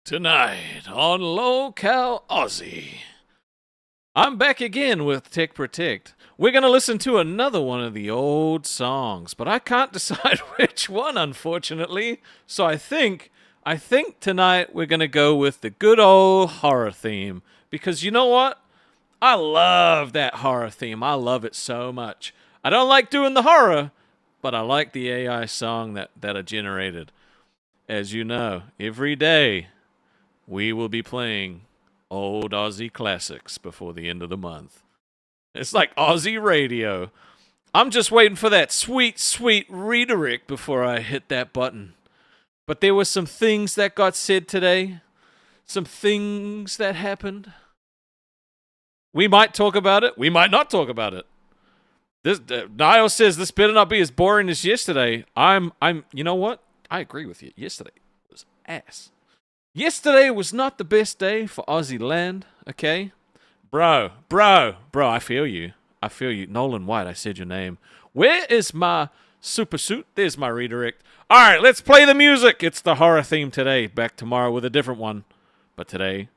Tonight on Lolcow Aussie, I'm back again with Tech Protect. We're going to listen to another one of the old songs, but I can't decide which one, unfortunately. So I think tonight we're going to go with the good old horror theme. Because you know what? I love that horror theme. I love it so much. I don't like doing the horror, but I like the AI song that I generated. As you know, every day we will be playing old Aussie classics before the end of the month. It's like Aussie radio. I'm just waiting for that sweet, sweet redirect before I hit that button. But there were some things that got said today. Some things that happened. We might talk about it. We might not talk about it. Niall says this better not be as boring as yesterday. You know what? I agree with you. Yesterday was ass. Yesterday was not the best day for Aussie land, okay? Bro, I feel you. Nolan White, I said your name. Where is my super suit? There's my redirect. All right, let's play the music. It's the horror theme today. Back tomorrow with a different one. But today,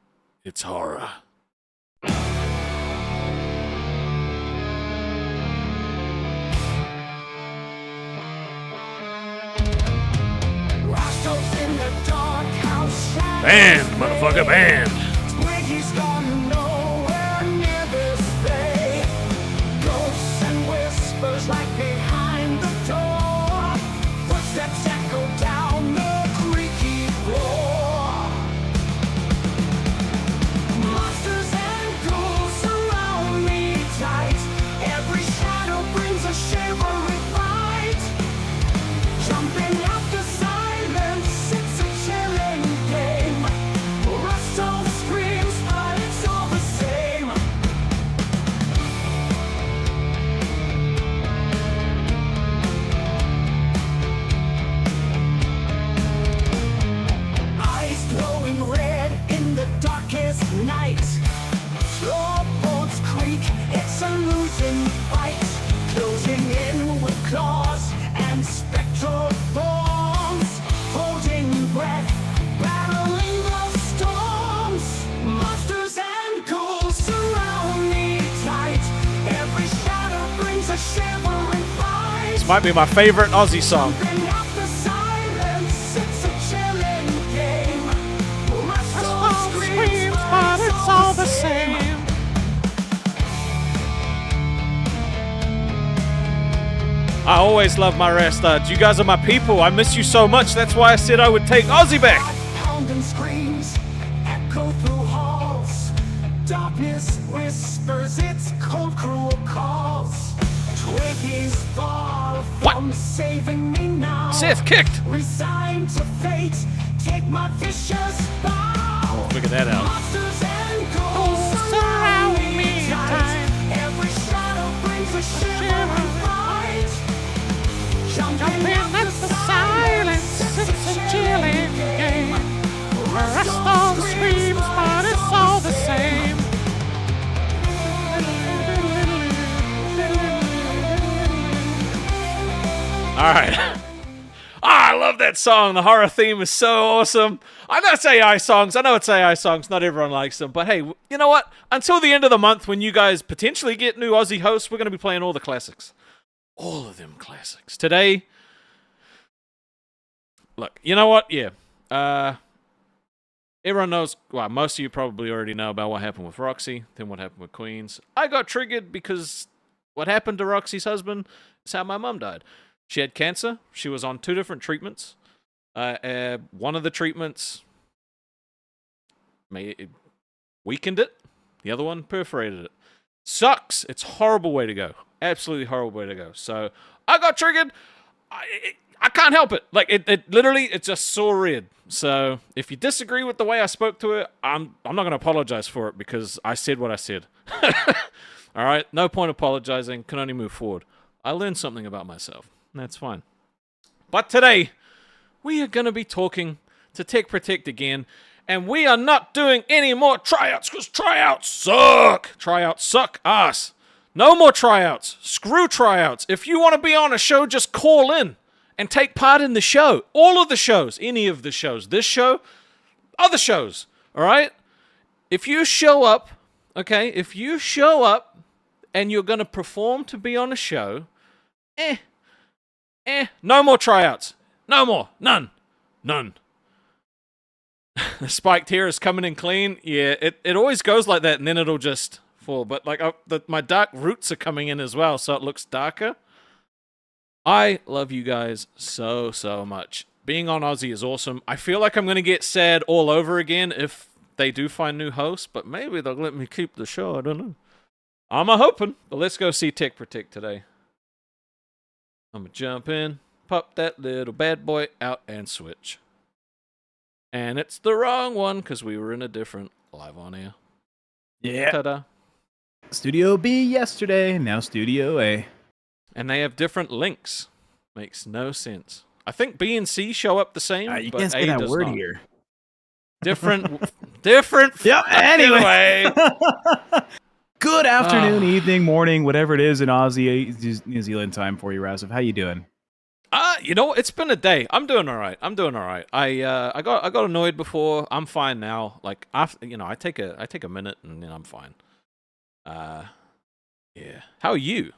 it's horror. Rastov's in the dark house. Band, motherfucker, band. Twiggy's gone nowhere near this bay. Ghosts and whispers like behind the door. Footsteps echo down the creaky floor. Monsters and ghouls surround me tight. Every shadow brings a shivering light. Jumping after silence, it's a chilling game. Rastov screams, but it's all the same. Eyes glowing red in the darkest night. Floorboards creak, it's a losing fight. Closing in with claws and spectral forms. Holding breath, battling the storms. Monsters and ghouls surround me tight. Every shadow brings a shivering fight. This might be my favorite Aussie song. Jumping out the silence, it's a chilling game. Rastov screams, but it's all the same. I always love my Rastards. You guys are my people. I miss you so much. That's why I said I would take Aussie back. Pounding screams echo through halls. Darkness whispers its cold, cruel calls. Twiggy's far from saving me now. Seth kicked. Resigned to fate, take my vicious bow. Figure that out. Monsters and ghouls surround me tight. Every shadow brings a shivering fight. Jumping at the silence, it's a chilling game. Rastov screams, but it's all the same. All right. I love that song. The horror theme is so awesome. I know it's AI songs. Not everyone likes them. But hey, you know what? Until the end of the month, when you guys potentially get new Aussie hosts, we're going to be playing all the classics. All of them classics. Today, look, you know what? Yeah. Everyone knows, well, most of you probably already know about what happened with Roxy, then what happened with Queens. I got triggered because what happened to Roxy's husband is how my mum died. She had cancer. She was on 2 different treatments. One of the treatments weakened it. The other one perforated it. Sucks. It's a horrible way to go. Absolutely horrible way to go. So I got triggered. I can't help it. Like it literally, it just saw red. So if you disagree with the way I spoke to her, I'm not going to apologize for it because I said what I said. All right, no point apologizing. Can only move forward. I learned something about myself. That's fine. But today, we are going to be talking to Tech Protect again, and we are not doing any more tryouts because tryouts suck. Tryouts suck ass. No more tryouts. Screw tryouts. If you want to be on a show, just call in and take part in the show. All of the shows. Any of the shows. This show, other shows. All right. If you show up, okay, if you show up and you're gonna perform to be on a show, no more tryouts. No more. None. The spiked hair is coming in clean. Yeah, it always goes like that, and then it'll just fall. But like my dark roots are coming in as well, so it looks darker. I love you guys so much. Being on Aussie is awesome. I feel like I'm gonna get sad all over again if they do find new hosts, but maybe they'll let me keep the show. I don't know. I'm a hoping. But let's go see Tech Protect today. I'm gonna jump in, pop that little bad boy out, and switch. And it's the wrong one because we were in a different live on air. Yeah. Ta-da. Studio B yesterday, now Studio A. And they have different links. Makes no sense. I think B and C show up the same, You but can't say A that does word not. here. Different. Yeah. Anyway. Good afternoon, evening, morning, whatever it is in Aussie, New Zealand time for you, Rastov. How you doing? You know, it's been a day. I'm doing all right. I got annoyed before. I'm fine now. Like after, I take a minute and then I'm fine. Yeah. How are you?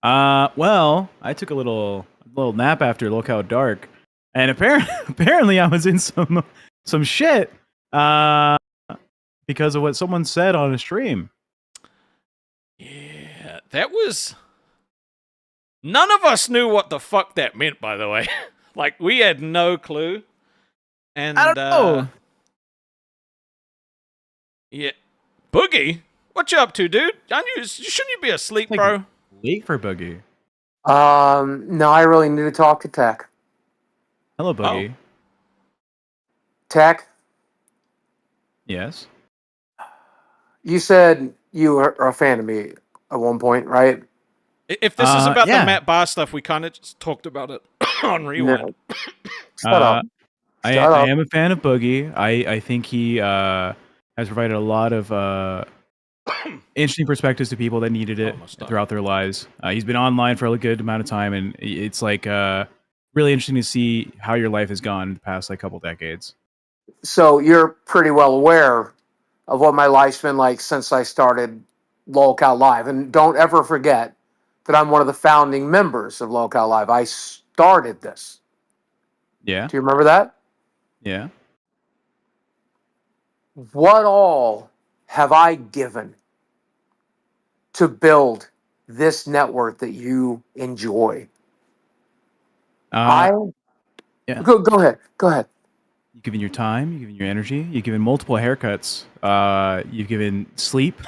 Well, I took a little nap after Lolcow Dark, and apparently I was in some shit because of what someone said on a stream. Yeah, that was. None of us knew what the fuck that meant, by the way. Like, we had no clue. And, I don't know. Yeah. Boogie? What you up to, dude? Shouldn't you be asleep, Like, bro? Late for Boogie. No, I really need to talk to Tech. Hello, Boogie. Tech, Yes. you said you are a fan of me at one point, right? If this is about yeah. the Matt Barr stuff, we kind of just talked about it on Rewind. No. Shut up. I Shut up. am a fan of Boogie. I think he has provided a lot of interesting perspectives to people that needed it Almost done. throughout their lives. He's been online for a good amount of time, and it's like really interesting to see how your life has gone in the past couple decades. So you're pretty well aware of what my life's been like since I started Lolcow Live. And don't ever forget that I'm one of the founding members of Lolcow Live. I started this. Yeah, Do you remember that? yeah. What all have I given to build this network that you enjoy? Yeah. Go ahead. Go ahead. You've given your time, you've given your energy, you've given multiple haircuts, you've given sleep,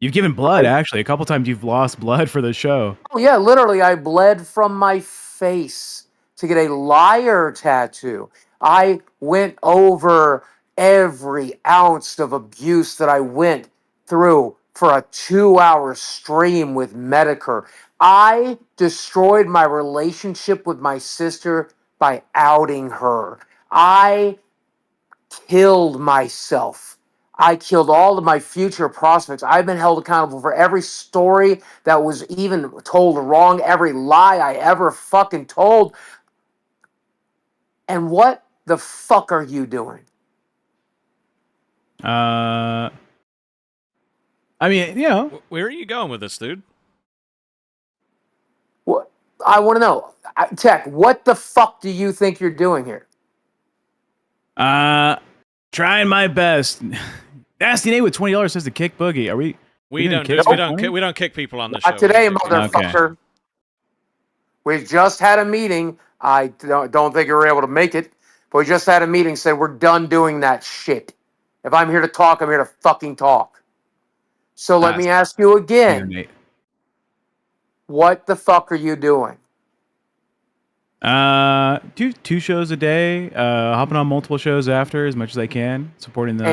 you've given blood. Actually, a couple times you've lost blood for the show. Oh yeah, literally, I bled from my face to get a liar tattoo. I went over every ounce of abuse that I went through for a 2-hour stream with Medicare. I destroyed my relationship with my sister by outing her. I killed myself. I killed all of my future prospects. I've been held accountable for every story that was even told wrong, every lie I ever fucking told. And what the fuck are you doing? I mean, Where are you going with this, dude? What I want to know, Tech, what the fuck do you think you're doing here? trying my best. Nasty Nate with $20 says to kick Boogie. Are we? We gonna don't kick we don't kick people on the show. Not today, We kick- motherfucker. We just had a meeting. I don't think you were able to make it, but we just had a meeting. Said we're done doing that shit. If I'm here to talk, I'm here to fucking talk. So let me ask you again. Nate. What the fuck are you doing? Two shows a day. Hopping on multiple shows after as much as I can, supporting the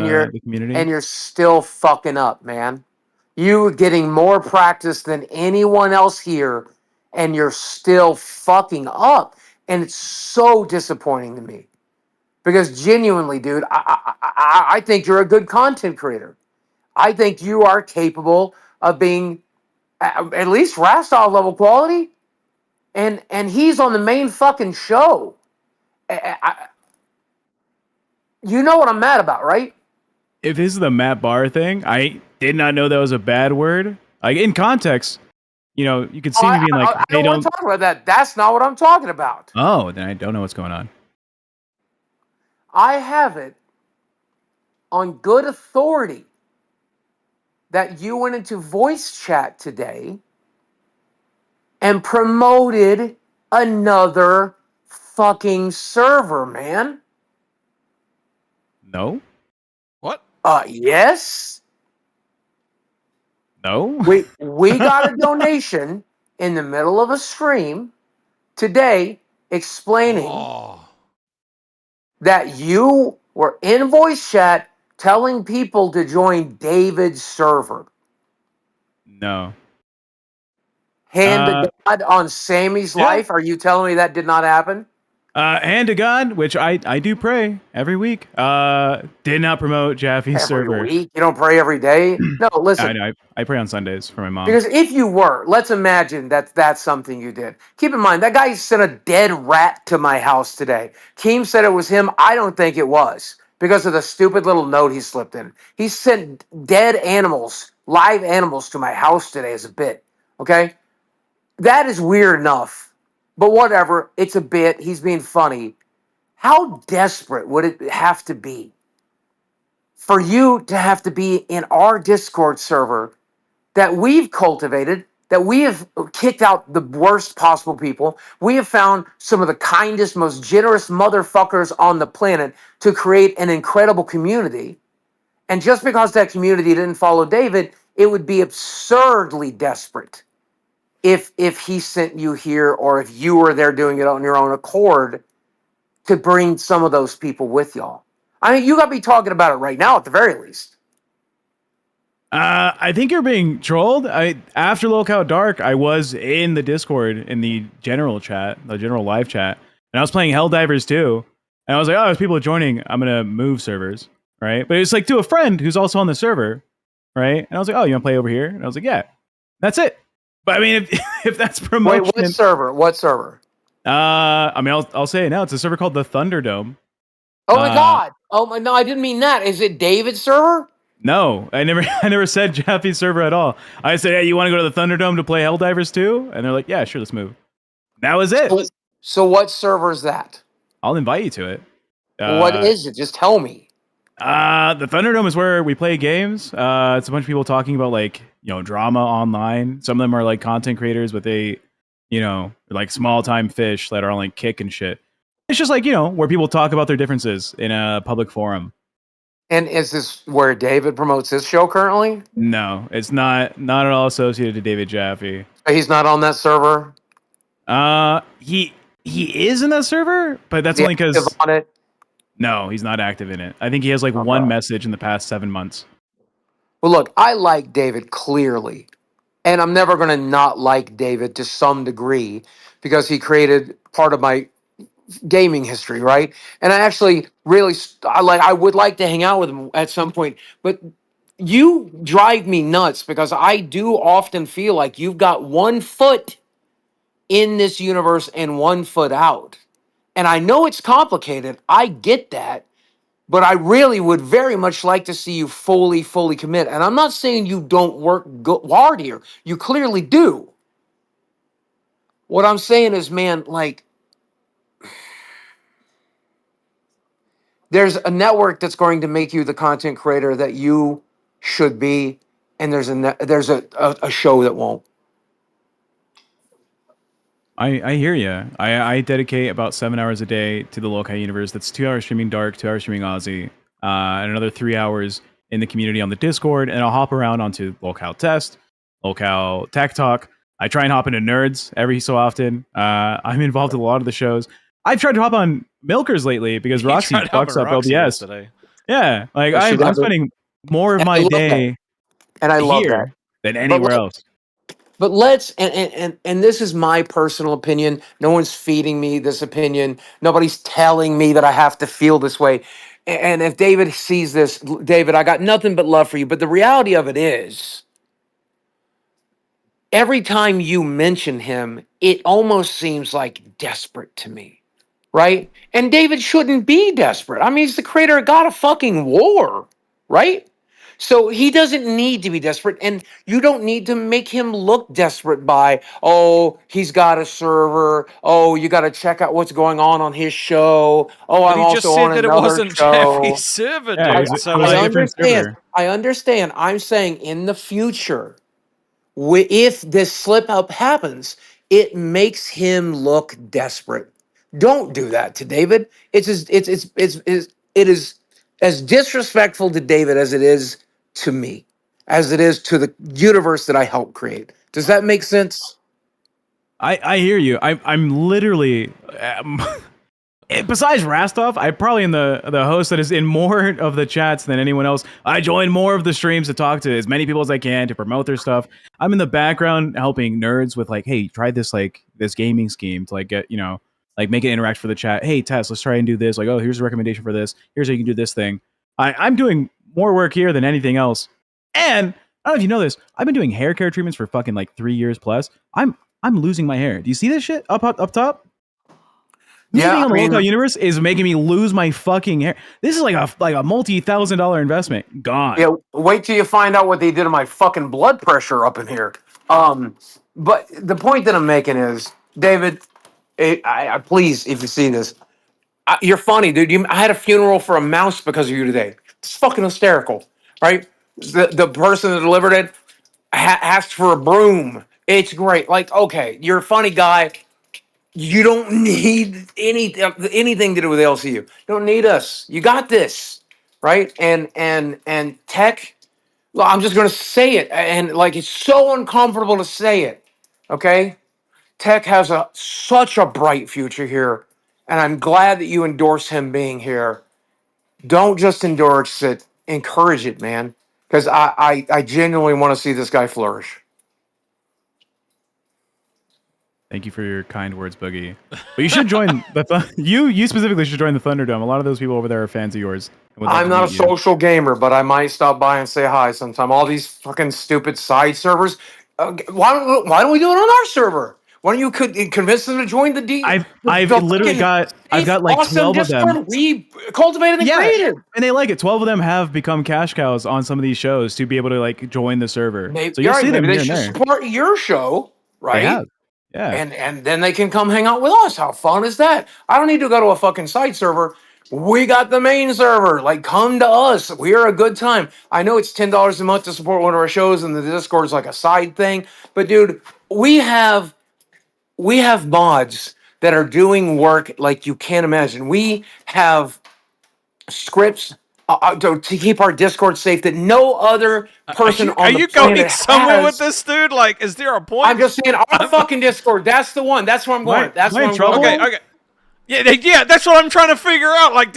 community. And you're still fucking up, man. You getting more practice than anyone else here, and you're still fucking up. And it's so disappointing to me. Because genuinely, dude, I think you're a good content creator. I think you are capable of being at least Rastov level quality. And he's on the main fucking show. You know what I'm mad about, right? If this is the Matt Barr thing, I did not know that was a bad word. Like in context, you could see me being like, I they don't want don't. to talk about that. That's not what I'm talking about. Oh, then I don't know what's going on. I have it on good authority that you went into voice chat today and promoted another fucking server, man. No, What? Yes. no. We got a donation in the middle of a stream today explaining Oh. that you were in voice chat telling people to join David's server. No. Hand to Uh, God on Sammy's yeah. life. Are you telling me that did not happen? Hand to God, which I do pray every week. Did not promote Jaffe's Every server. week? You don't pray every day? No, I listen. know. I pray on Sundays for my mom. Because if you were, let's imagine that that's something you did. Keep in mind, that guy sent a dead rat to my house today. Keem said it was him. I don't think it was because of the stupid little note he slipped in. He sent dead animals, live animals to my house today as a bit. Okay? That is weird enough. But whatever. It's a bit. He's being funny. How desperate would it have to be for you to have to be in our Discord server that we've cultivated, that we have kicked out the worst possible people? We have found some of the kindest, most generous motherfuckers on the planet to create an incredible community. And just because that community didn't follow David, it would be absurdly desperate if he sent you here or if you were there doing it on your own accord to bring some of those people with y'all. I mean, you got to be talking about it right now at the very least. I think you're being trolled. After Lolcow Dark, I was in the Discord in the general chat, the general live chat, and I was playing Helldivers too. And I was like, oh, there's people joining. I'm gonna move servers, right? But it's like to a friend who's also on the server, right? And I was like, oh, you wanna play over here? And I was like, yeah, that's it. But I mean, if if that's Wait, promotion, what server? What server? I mean, I'll say it now. It's a server called the Thunderdome. Oh my Uh, God. Oh my, no, I didn't mean that. Is it David's server? No, I never I never said Jaffe's server at all. I said, hey, you want to go to the Thunderdome to play Helldivers too? And they're like, yeah, sure, let's move. That was it. So what server is that? I'll invite you to it. What Uh, is it? Just tell me. the Thunderdome is where we play games. It's a bunch of people talking about like, drama online. Some of them are like content creators, but they, like small time fish that are on like Kick and shit. It's just like, where people talk about their differences in a public forum. And is this where David promotes his show currently? No, it's not at all associated to David Jaffe. He's not on that server. He is in that server, but that's Is he only active because on it? no, he's not active in it. I think he has like one Okay. message in the past 7 months. Well, look, I like David clearly, and I'm never going to not like David to some degree because he created part of my gaming history, right? And I actually really, I would like to hang out with him at some point, but you drive me nuts because I do often feel like you've got one foot in this universe and one foot out. And I know it's complicated. I get that. But I really would very much like to see you fully commit. And I'm not saying you don't work hard here. You clearly do. What I'm saying is, man, like, there's a network that's going to make you the content creator that you should be, and there's a show that won't. I hear you. I dedicate about 7 hours a day to the Lolcow universe. That's 2 hours streaming Dark, 2 hours streaming Aussie, and another 3 hours in the community on the Discord. And I'll hop around onto Lolcow Test, Lolcow Tech Talk. I try and hop into Nerds every so often. I'm involved in a lot of the shows. I've tried to hop on Milkers lately because He Roxy tried helping fucks up Roxy LBS. yesterday. Yeah, like Yes, she I'm does it. spending more of And I my love that. day And I love that. here than anywhere let- else. But let's and this is my personal opinion. No one's feeding me this opinion. Nobody's telling me that I have to feel this way. And if David sees this, David, I got nothing but love for you. But the reality of it is, every time you mention him, it almost seems like desperate to me. right? And David shouldn't be desperate. I mean, he's the creator of God of fucking War, right? So he doesn't need to be desperate, and you don't need to make him look desperate by, oh, he's got a server. Oh, you got to check out what's going on his show. Oh, But I'm he just also said on that it another wasn't show. Jeffy's server, Yeah, dude. So it was a I like, different understand. server. I understand. I'm saying in the future, if this slip up happens, it makes him look desperate. Don't do that to David. It is as disrespectful to David as it is to me, as it is to the universe that I helped create. Does that make sense? I hear you. I'm literally. Besides Rastov, I probably am the host that is in more of the chats than anyone else. I join more of the streams to talk to as many people as I can to promote their stuff. I'm in the background helping nerds with like, hey, try this this gaming scheme to like get like make it interact for the chat. Hey, Tess, let's try and do this. Like, oh, here's a recommendation for this. Here's how you can do this thing. I'm doing more work here than anything else. And I don't know if you know this. I've been doing hair care treatments for fucking like 3 years plus. I'm losing my hair. Do you see this shit up top? Me Yeah, being I on the mean, Lolcow universe is making me lose my fucking hair. This is like a multi-$1,000 investment gone. yeah. Wait till you find out what they did to my fucking blood pressure up in here. But the point that I'm making is, David, please, if you see this, you're funny, dude. I had a funeral for a mouse because of you today. It's fucking hysterical, right? The person that delivered it asked for a broom. It's great. Like, okay, you're a funny guy. You don't need anything to do with LCU. You don't need us. You got this, right? And tech. Well, I'm just gonna say it, and like it's so uncomfortable to say it. Okay, Tech has such a bright future here, and I'm glad that you endorse him being here. Don't just endorse it, encourage it, man, because I genuinely want to see this guy flourish. Thank you for your kind words, Boogie. But you should join you specifically should join the Thunderdome. A lot of those people over there are fans of yours and would love I'm to not a meet you. social gamer, but I might stop by and say hi sometime. All these fucking stupid side servers. Why don't we do it on our server? Why don't you convince them to join I've the literally fucking I've got like awesome 12 of them. Discord we cultivated and Yeah, created? and they like it. 12 of them have become cash cows on some of these shows to be able to like join the server. Maybe, So you'll you're right, see them maybe they here and should there. support your show, They right? have. Yeah. And then they can come hang out with us. How fun is that? I don't need to go to a fucking side server. We got the main server. Like, come to us. We are a good time. I know it's $10 a month to support one of our shows, and the Discord's like a side thing. But dude, we have mods that are doing work like you can't imagine. We have scripts to keep our Discord safe that no other person are on the you going planet somewhere with has. this, dude? Like, is there a point? I'm just saying, our fucking Discord. That's the one. That's where I'm going. That's am I where in I'm trouble? going. Okay, okay. Yeah, that's what I'm trying to figure out. Like,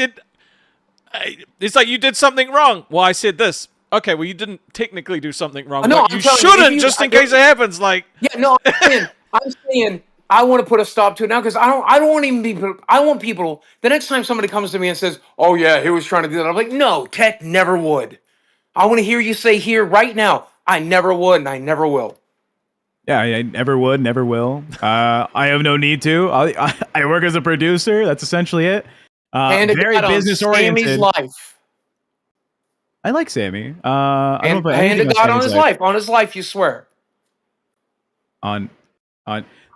it's like you did something wrong. Well, I said this. Okay, well, you didn't technically do something wrong, No, but I'm you telling you, shouldn't, just in case it happens. Like, Yeah, no, I'm saying, I want to put a stop to it now because I don't want even people. I want people. The next time somebody comes to me and says, "Oh yeah, he was trying to do that," I'm like, "No, Tech never would." I want to hear you say here right now, "I never would and I never will." Yeah, I never would, never will. I have no need to. I work as a producer. That's essentially it. And Very business Sammy's oriented. life. I like Sammy. I don't And know about hand anything to God on Sammy's his life. On his life, you swear. On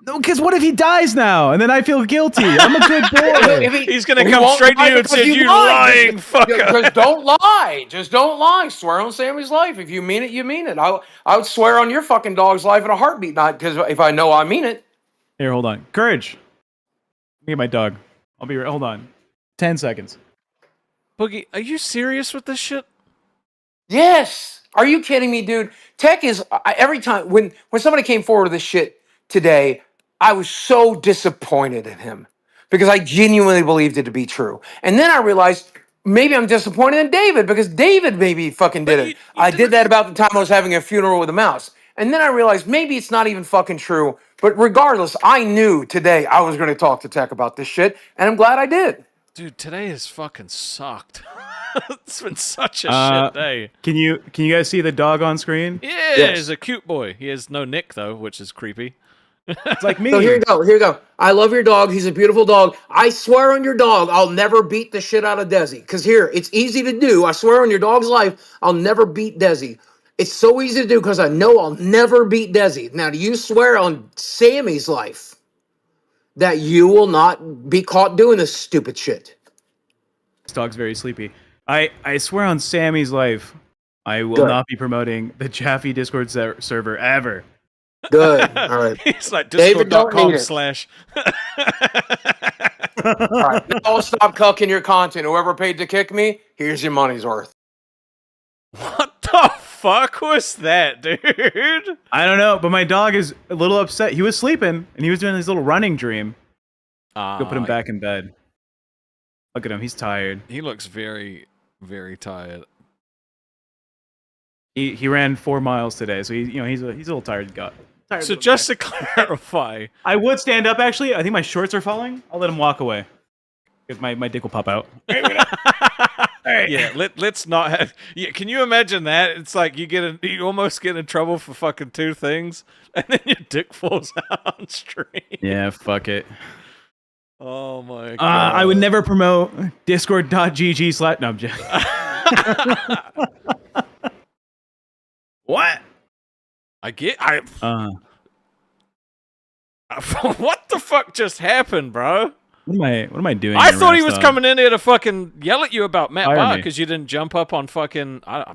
no, because what if he dies now and then I feel guilty? I'm a good boy. he's gonna He come won't straight to lie you and because say, "You lying fucker." Just don't lie. Just don't lie. Swear on Sammy's life. If you mean it, you mean it. I would swear on your fucking dog's life in a heartbeat, not because if I know I mean it. Here, hold on. Courage. Me and my dog. I'll be right. Hold on. 10 seconds. Boogie, are you serious with this shit? Yes. Are you kidding me, dude? Tech is every time when somebody came forward with this shit today, I was so disappointed in him because I genuinely believed it to be true. And then I realized maybe I'm disappointed in David because David maybe fucking did But it. you I did didn't. that about the time I was having a funeral with a mouse. And then I realized maybe it's not even fucking true. But regardless, I knew today I was going to talk to Tech about this shit, and I'm glad I did. Dude, today has fucking sucked. It's been such a shit day. Can you guys see the dog on screen? Yeah, Yes. he's a cute boy. He has no neck though, which is creepy. It's like me. So here you go. Here you go. I love your dog. He's a beautiful dog. I swear on your dog, I'll never beat the shit out of Desi. Because here, it's easy to do. I swear on your dog's life, I'll never beat Desi. It's so easy to do because I know I'll never beat Desi. Now, do you swear on Sammy's life that you will not be caught doing this stupid shit? This dog's very sleepy. I swear on Sammy's life, I will Good. not be promoting the Jaffe Discord server ever. Good. All right. It's like David, don't need it. discord.com/. All right. Now I'll stop cucking your content. Whoever paid to kick me, here's your money's worth. What the fuck was that, dude? I don't know, but my dog is a little upset. He was sleeping, and he was doing his little running dream. Go put him back in bed. Look at him. He's tired. He looks very, very tired. He ran 4 miles today, so he's a little tired. So just to clarify, I would stand up. Actually, I think my shorts are falling. I'll let him walk away because my dick will pop out. yeah, let's not have. Yeah, can you imagine that? It's like you almost get in trouble for fucking 2 things, and then your dick falls out on stream. Yeah, fuck it. Oh my god! I would never promote Discord.gg/. No, I'm just. What? What the fuck just happened, bro? What am I doing? I here, thought he was Rastov? coming in here to fucking yell at you about Matt Fire Barr me. because you didn't jump up on fucking. I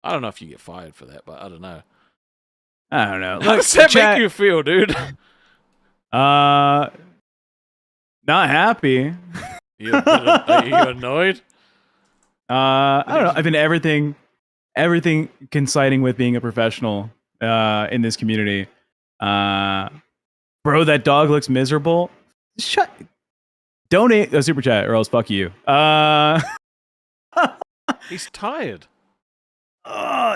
don't know if you get fired for that, but I don't know. I don't know. How does that make you feel, dude? Not happy. Are you annoyed? I don't know. I've been everything coinciding with being a professional in this community. Bro, that dog looks miserable. Donate a super chat or else fuck you. He's tired.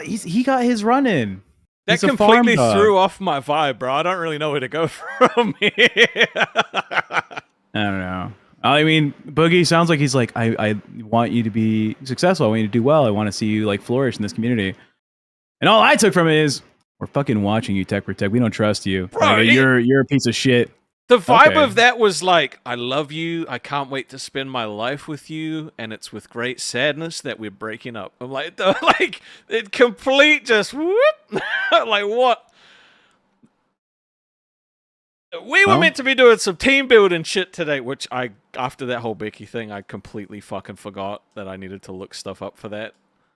He got his run in. That He's a completely farm dog. threw off my vibe, bro. I don't really know where to go from here. I don't know. I mean, Boogie sounds like he's like, I want you to be successful. I want you to do well. I want to see you like flourish in this community. And all I took from it is, we're fucking watching you, Tech Protect. We don't trust you. Bro, you're a piece of shit. The vibe Okay. of that was like, I love you. I can't wait to spend my life with you. And it's with great sadness that we're breaking up. I'm like, it complete just whoop. Like, what? We were meant to be doing some team building shit today, which after that whole Becky thing, I completely fucking forgot that I needed to look stuff up for that.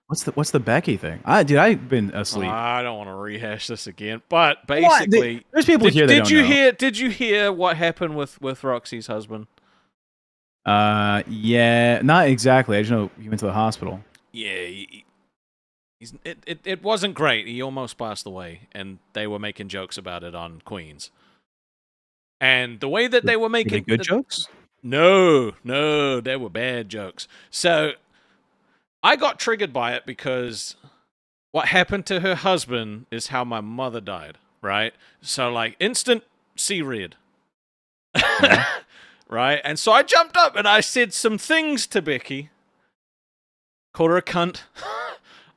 What's the Becky thing? I've been asleep. I don't want to rehash this again, but basically, There's people here that did don't you know. hear? Did you hear what happened with Roxy's husband? Yeah, not exactly. I just know he went to the hospital. Yeah, it wasn't great. He almost passed away, and they were making jokes about it on Queens. And the way that they were Were they making good jokes? No, they were bad jokes. So I got triggered by it because what happened to her husband is how my mother died, right? So like instant C-read. Right? And so I jumped up and I said some things to Becky. Called her a cunt.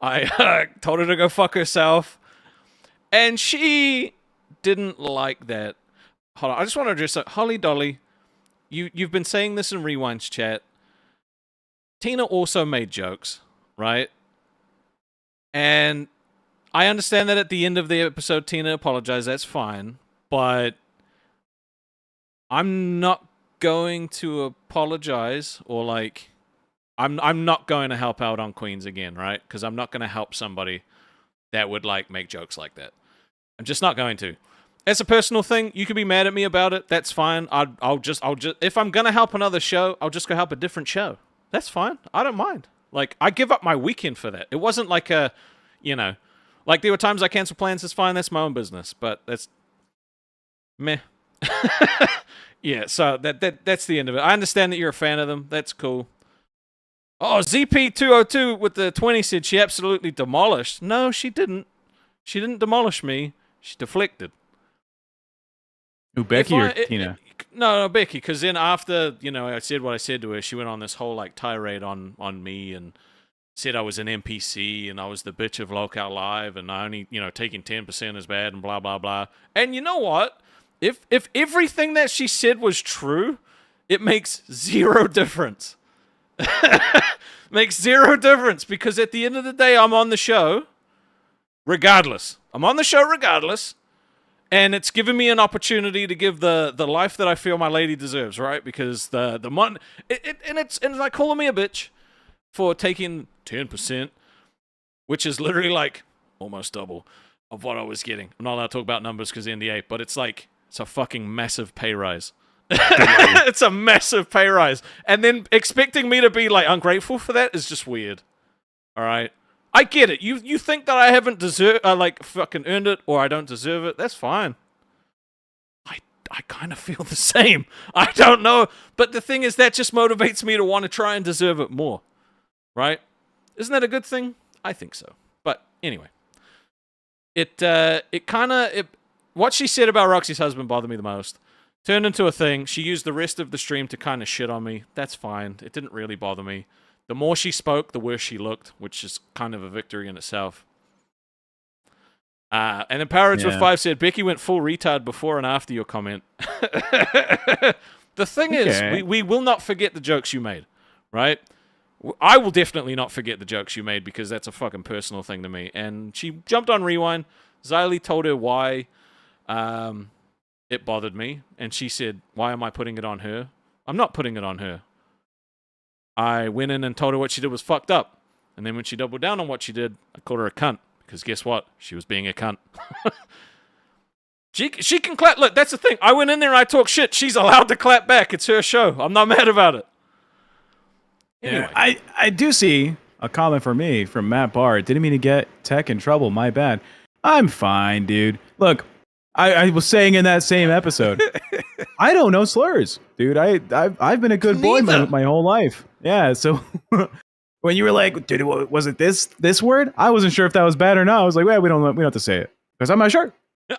I told her to go fuck herself. And she didn't like that. Hold on, I just want to address it. Holly Dolly, you've been saying this in Rewind's chat. Tina also made jokes, right? And I understand that at the end of the episode, Tina apologized. That's fine. But I'm not going to apologize or like... I'm not going to help out on Queens again, right? Because I'm not going to help somebody that would like make jokes like that. I'm just not going to. It's a personal thing. You can be mad at me about it. That's fine. I'll just if I'm gonna help another show, I'll just go help a different show. That's fine. I don't mind. Like I give up my weekend for that. It wasn't like a, like there were times I cancel plans. It's fine. That's my own business. But that's meh. Yeah. So that's the end of it. I understand that you're a fan of them. That's cool. Oh, ZP202 with the 20 said she absolutely demolished. No, she didn't. She didn't demolish me. She deflected. Who, Becky or Tina? No, Becky, because then after, I said what I said to her, she went on this whole, like, tirade on me and said I was an NPC and I was the bitch of Lolcow Live and I only, taking 10% is bad and blah, blah, blah. And you know what? If everything that she said was true, it makes zero difference. Makes zero difference because at the end of the day, I'm on the show regardless. I'm on the show regardless, and it's given me an opportunity to give the life that I feel my lady deserves, right? Because the money, and it's like calling me a bitch for taking 10%, which is literally like almost double of what I was getting. I'm not allowed to talk about numbers because NDA, but it's like it's a fucking massive pay rise. It's a massive pay rise. And then expecting me to be like ungrateful for that is just weird. All right. I get it. You think that I haven't like fucking earned it or I don't deserve it. That's fine. I kind of feel the same. I don't know. But the thing is that just motivates me to want to try and deserve it more. Right? Isn't that a good thing? I think so. But anyway. What she said about Roxy's husband bothered me the most. Turned into a thing. She used the rest of the stream to kind of shit on me. That's fine. It didn't really bother me. The more she spoke, the worse she looked, which is kind of a victory in itself. And then Powerage with 5 said, Becky went full retard before and after your comment. The thing is, we will not forget the jokes you made, right? I will definitely not forget the jokes you made because that's a fucking personal thing to me. And she jumped on Rewind. Xylee told her why it bothered me. And she said, why am I putting it on her? I'm not putting it on her. I went in and told her what she did was fucked up. And then when she doubled down on what she did, I called her a cunt. Because guess what? She was being a cunt. She can clap. Look, that's the thing. I went in there and I talked shit. She's allowed to clap back. It's her show. I'm not mad about it. Anyway. Yeah, I do see a comment from me from Matt Barr. Didn't mean to get Tech in trouble. My bad. I'm fine, dude. Look, I was saying in that same episode, I don't know slurs, dude. I've been a good boy my whole life. Yeah, so when you were like, dude, was it this word? I wasn't sure if that was bad or not. I was like, well, we don't have to say it because I'm not sure.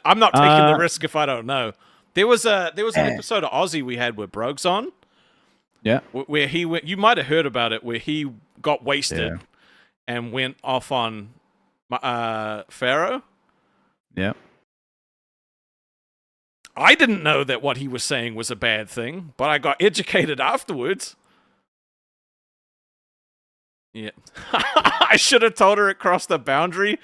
I'm not taking the risk if I don't know. There was an episode of Aussie we had where Brogue's on. Yeah, where he went. You might have heard about it, where he got wasted and went off on Pharaoh. Yeah. I didn't know that what he was saying was a bad thing, but I got educated afterwards. Yeah. I should have told her it crossed the boundary.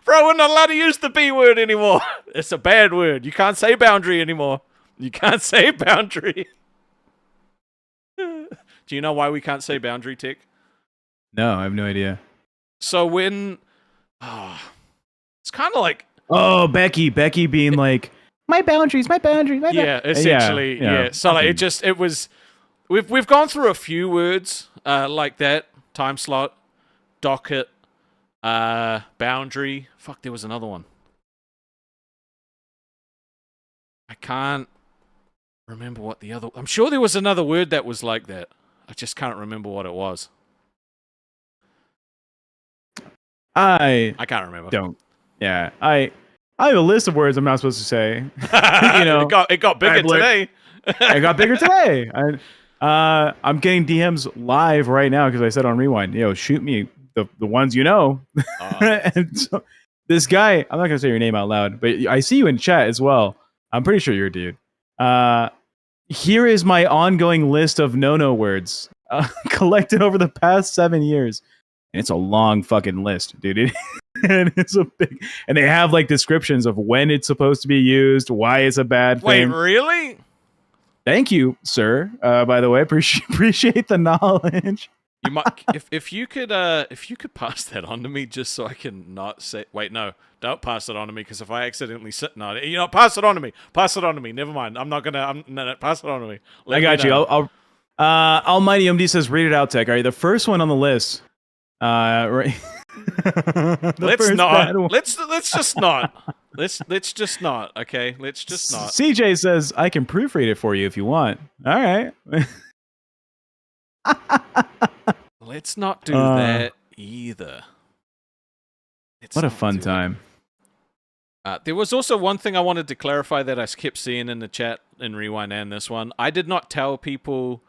Bro, we're not allowed to use the B word anymore. It's a bad word. You can't say boundary anymore. You can't say boundary. Do you know why we can't say boundary, Tick? No, I have no idea. So when... it's kind of like... Oh, Becky being like... My boundaries. Yeah, essentially, yeah. So like, it was. We've gone through a few words like that. Time slot, docket, boundary. Fuck, there was another one. I can't remember what the other. I'm sure there was another word that was like that. I just can't remember what it was. I can't remember. Don't. Yeah, I have a list of words I'm not supposed to say. You know, it got bigger today. It got bigger today. I'm getting DMs live right now because I said on Rewind, shoot me the ones you know. And so this guy, I'm not gonna say your name out loud, but I see you in chat as well. I'm pretty sure you're a dude. Here is my ongoing list of no words collected over the past 7 years. And it's a long fucking list, dude. And it's a big, and they have like descriptions of when it's supposed to be used, why it's a bad thing. Wait, really? Thank you, sir. By the way, appreciate the knowledge. You might, if you could pass that on to me just so I can not say. Wait, no, don't pass it on to me because if I accidentally sit, no, pass it on to me. Pass it on to me. Never mind. I'm not gonna. No, pass it on to me. I got you. Almighty MD says, read it out, Tech. All right, the first one on the list. Right. Let's not. Let's just not. Let's just not. Okay. Let's just not. CJ says I can proofread it for you if you want. All right. Let's not do that either. What a fun time. There was also one thing I wanted to clarify that I kept seeing in the chat in Rewind and this one. I did not tell people.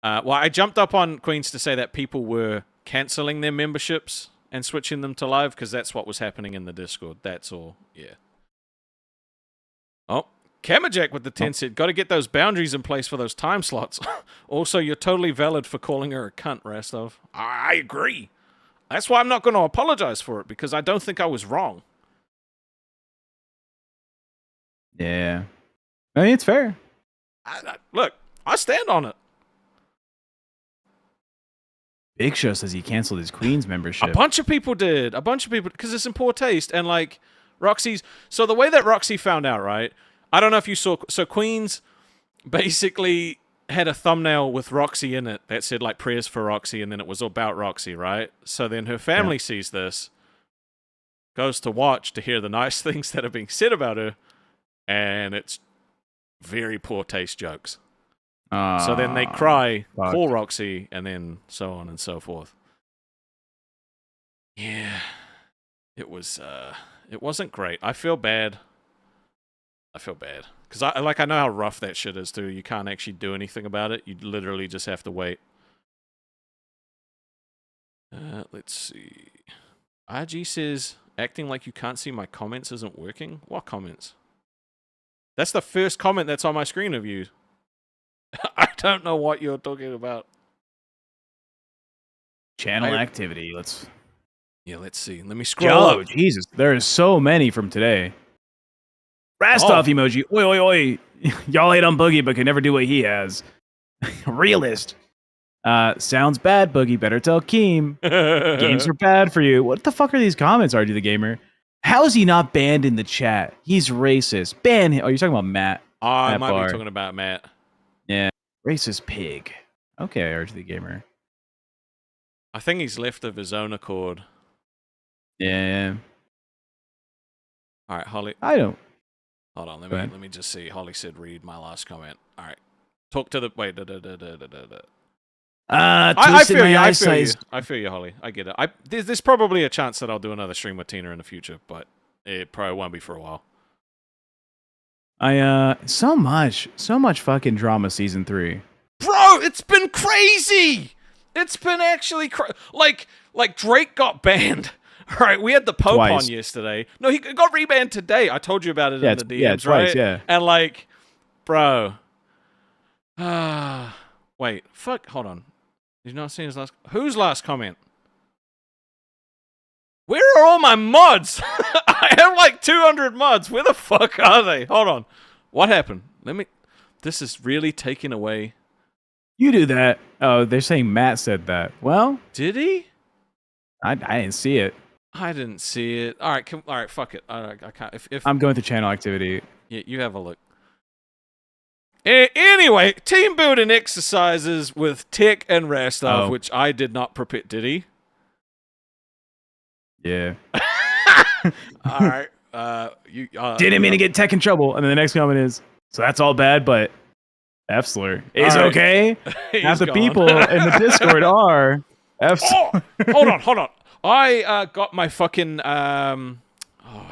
Well, I jumped up on Queens to say that people were canceling their memberships and switching them to live because that's what was happening in the Discord. That's all. Yeah. Oh, Kamajak with the 10 said, got to get those boundaries in place for those time slots. Also, you're totally valid for calling her a cunt, Rastov. I agree. That's why I'm not going to apologize for it, because I don't think I was wrong. Yeah. I mean, it's fair. Look, I stand on it. Big Show says he canceled his Queen's membership. A bunch of people did. A bunch of people, because it's in poor taste. And, like, Roxy's... So the way that Roxy found out, right? I don't know if you saw... So Queen's basically had a thumbnail with Roxy in it that said, like, prayers for Roxy, and then it was about Roxy, right? So then her family sees this, goes to watch to hear the nice things that are being said about her, and it's very poor taste jokes. So then they cry, call Roxy, and then so on and so forth. Yeah. It wasn't great. I feel bad. Because I know how rough that shit is too. You can't actually do anything about it. You literally just have to wait. Let's see. RG says, acting like you can't see my comments isn't working. What comments? That's the first comment that's on my screen of you. I don't know what you're talking about. Channel activity. Let's see. Let me scroll up. Jesus, there are so many from today. Rastov emoji. Oi, oi, oi. Y'all hate on Boogie, but can never do what he has. Realist. Sounds bad, Boogie. Better tell Keem. Games are bad for you. What the fuck are these comments, RG the Gamer? How is he not banned in the chat? He's racist. Ban him. Oh, you're talking about Matt. I might be talking about Matt. Yeah. Racist pig. Okay, RG the Gamer. I think he's left of his own accord. Yeah. All right, Holly. I don't. Hold on, let me just see. Holly said, "Read my last comment." All right, talk to the wait. I feel you. I feel you, Holly. I get it. There's probably a chance that I'll do another stream with Tina in the future, but it probably won't be for a while. So much fucking drama season 3. Bro, it's been crazy. It's been actually like Drake got banned. All right, we had the Pope on yesterday. No, he got rebanned today. I told you about it in the DMs, right? Twice, yeah. And like, bro. Wait, fuck, hold on. Did you not see his last... Whose last comment? Where are all my mods? I have like 200 mods. Where the fuck are they? Hold on. What happened? This is really taking away... You do that. Oh, they're saying Matt said that. Well... Did he? I didn't see it. I didn't see it. All right, fuck it. I can't. If I'm going through channel activity. Yeah, you have a look. Anyway, team building exercises with Tech and Rastov, which I did not prepare. Did he? Yeah. All right. You didn't mean to get Tech in trouble. And then the next comment is, so that's all bad, but F-Slur is okay. Half the people in the Discord are F-Slur. Hold on. I got my fucking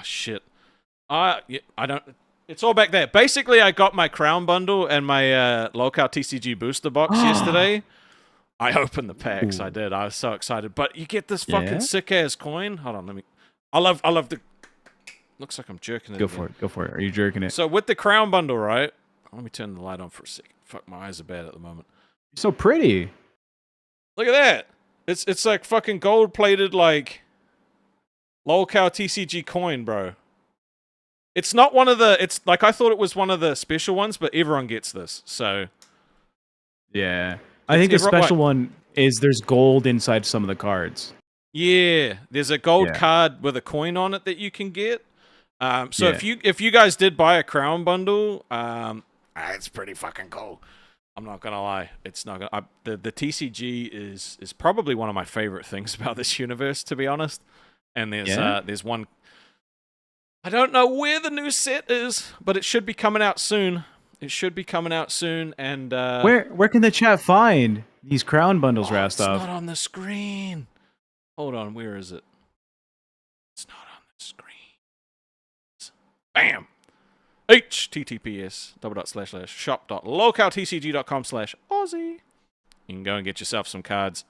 shit. I don't. It's all back there. Basically, I got my crown bundle and my Lolcow TCG booster box yesterday. I opened the packs. I did. I was so excited. But you get this fucking sick ass coin. Hold on, let me. I love the. Looks like I'm jerking it. Go for it. Are you jerking it? So with the crown bundle, right? Let me turn the light on for a second. Fuck, my eyes are bad at the moment. You're so pretty. Look at that. It's like fucking gold plated like Lolcow TCG coin, bro. It's not one of the. It's like I thought it was one of the special ones, but everyone gets this. So yeah, I think the special one is there's gold inside some of the cards. Yeah, there's a gold card with a coin on it that you can get. So if you guys did buy a crown bundle, it's pretty fucking cool. I'm not gonna lie, it's not gonna. The TCG is probably one of my favorite things about this universe, to be honest. And there's one. I don't know where the new set is, but it should be coming out soon. And where can the chat find these crown bundles, Rastov? It's not on the screen. Hold on, where is it? It's not on the screen. Bam. https://shop.lolcowtcg.com/Aussie. You can go and get yourself some cards.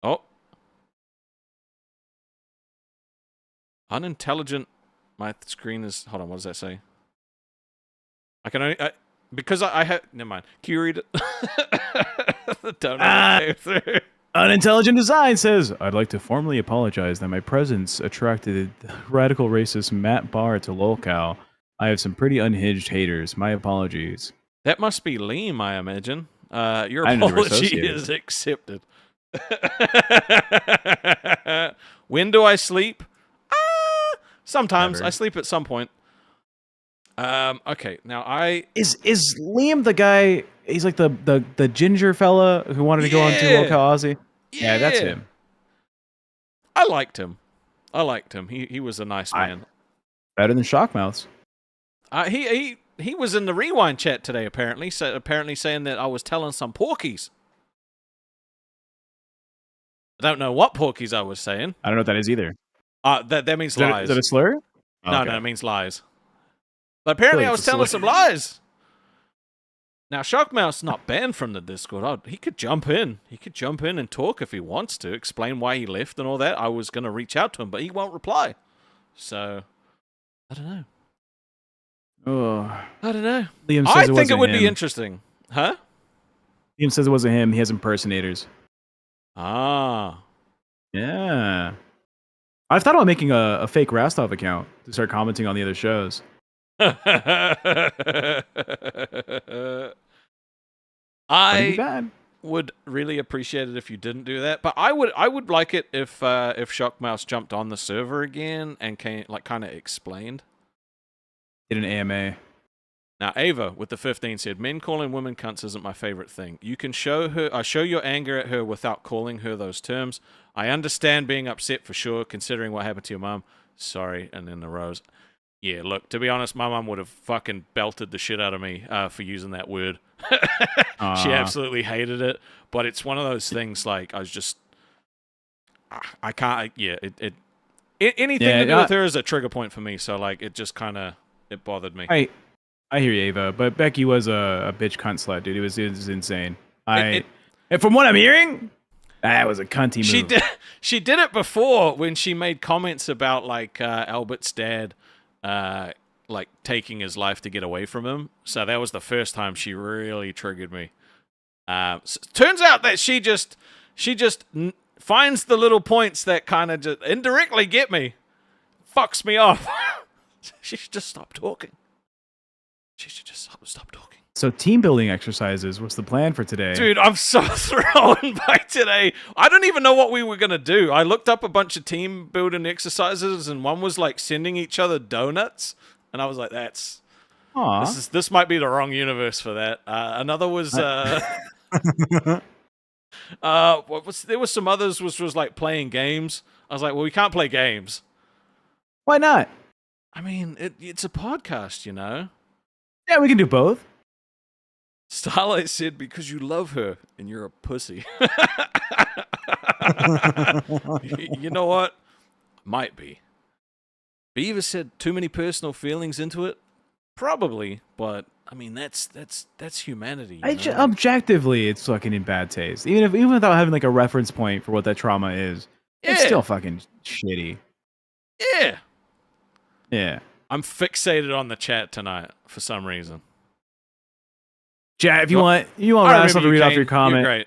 Oh. Unintelligent. My screen is... Hold on, what does that say? I can only because I have. Never mind. Can you read it? The donut Ah. came through. Unintelligent Design says, I'd like to formally apologize that my presence attracted radical racist Matt Barr to Lolcow. I have some pretty unhinged haters. My apologies. That must be Liam, I imagine. Your I didn't know they were apology associated. is accepted. When do I sleep? Sometimes. Never. I sleep at some point. Okay, now Is Liam the guy? He's like the ginger fella who wanted to go on to Yeah. Lolcow Aussie. Yeah, that's him. I liked him. He was a nice man. Better than Shockmouths. He was in the rewind chat today. Apparently saying that I was telling some porkies. I don't know what porkies I was saying. I don't know what that is either. That means lies. Is that a slur? No, Okay. it means lies. But apparently like I it's was a telling slur. some lies. Now, Shockmouth's not banned from the Discord. He could jump in. He could jump in and talk if he wants to, explain why he left and all that. I was going to reach out to him, but he won't reply. So, I don't know. Oh. I don't know. Liam says I it think wasn't it would him. be interesting. Huh? Liam says it wasn't him. He has impersonators. Ah. Yeah. I've thought about making a fake Rastov account to start commenting on the other shows. Wouldn't be I bad. would really appreciate it if you didn't do that, but I would like it if Shockmouse jumped on the server again and kind of explained. Did an AMA. Now Ava with the 15 said, "Men calling women cunts isn't my favorite thing. You can show your anger at her without calling her those terms. I understand being upset for sure, considering what happened to your mum. Sorry." And then the rose. Yeah, look, to be honest, my mum would have fucking belted the shit out of me for using that word. She absolutely hated it. But it's one of those things, like, I was just... I can't... Yeah, anything to do with her is a trigger point for me, so, like, it just kind of... It bothered me. I hear you, Ava, but Becky was a bitch cunt slut, dude. It was insane. And from what I'm hearing, that was a cunty move. She did it before when she made comments about, like, Albert's dad... like taking his life to get away from him. So that was the first time she really triggered me. Turns out that she just finds the little points that kind of just indirectly get me. Fucks me off. She should just stop talking. She should just stop talking. So team building exercises, what's the plan for today? Dude, I'm so thrown by today. I don't even know what we were going to do. I looked up a bunch of team building exercises, and one was like sending each other donuts. And I was like, this might be the wrong universe for that. Another was, there was some others was like playing games. I was like, well, we can't play games. Why not? I mean, it's a podcast, you know? Yeah, we can do both. Starlight said, because you love her and you're a pussy. You know what? Might be. Beaver said too many personal feelings into it. Probably, but I mean that's humanity. Objectively, it's fucking in bad taste. Even without having like a reference point for what that trauma is, it's still fucking shitty. Yeah. Yeah. I'm fixated on the chat tonight for some reason. Chat, if you want Rastov to read off your comment, You're great.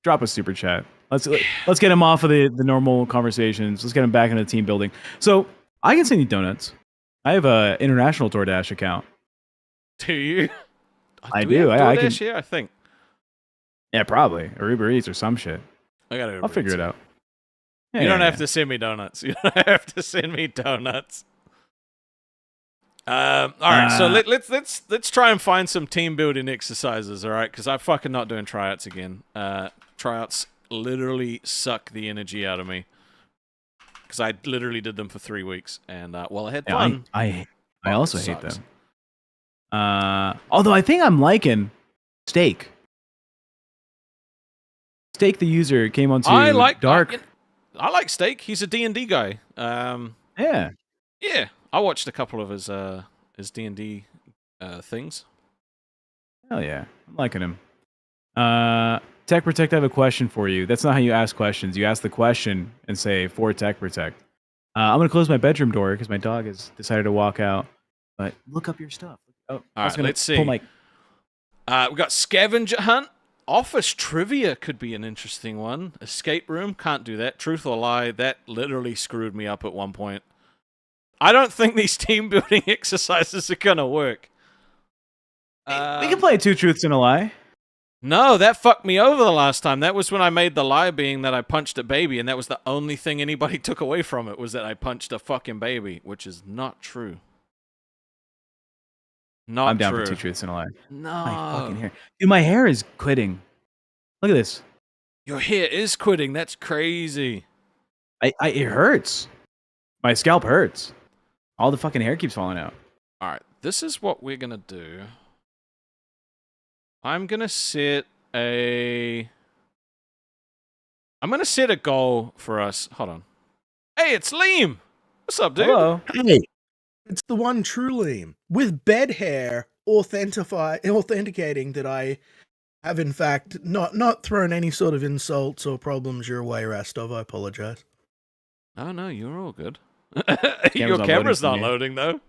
drop a super chat. Let's get him off of the normal conversations. Let's get him back into team building. So I can send you donuts. I have a international DoorDash account. Do you? I do. We do. have I DoorDash can. here, I think. Yeah, probably or Uber Eats or some shit. I'll figure it out. Yeah, You don't have to send me donuts. You don't have to send me donuts. All right, so let's try and find some team building exercises. All right, because I'm fucking not doing tryouts again. Tryouts literally suck the energy out of me. Because I literally did them for 3 weeks, and I had fun. I also hate them. Although I think I'm liking Steak. Steak, the user, came onto Dark. I like Steak. He's a D&D guy. Yeah. Yeah, I watched a couple of his D&D things. Hell yeah, I'm liking him. Tech Protect, I have a question for you. That's not how you ask questions. You ask the question and say, for Tech Protect. I'm going to close my bedroom door because my dog has decided to walk out. But look up your stuff. Oh, All I was right, gonna let's pull see. my. We got scavenger hunt. Office trivia could be an interesting one. Escape room, can't do that. Truth or lie, that literally screwed me up at one point. I don't think these team building exercises are gonna work. We can play 2 truths and a lie. No, that fucked me over the last time. That was when I made the lie being that I punched a baby, and that was the only thing anybody took away from it was that I punched a fucking baby, which is not true. Not I'm down true. for 2 truths and a lie. No. My fucking hair. Dude, my hair is quitting. Look at this. Your hair is quitting. That's crazy. It hurts. My scalp hurts. All the fucking hair keeps falling out. All right, this is what we're gonna do. I'm gonna set a goal for us. Hold on. Hey, it's Liam. What's up, dude? Hello. Hey, it's the one true Liam with bed hair authenticating that I have in fact not thrown any sort of insults or problems your way, Rastov. I apologize. Oh no, you're all good. Camera's Your not camera's loading not for me. loading though.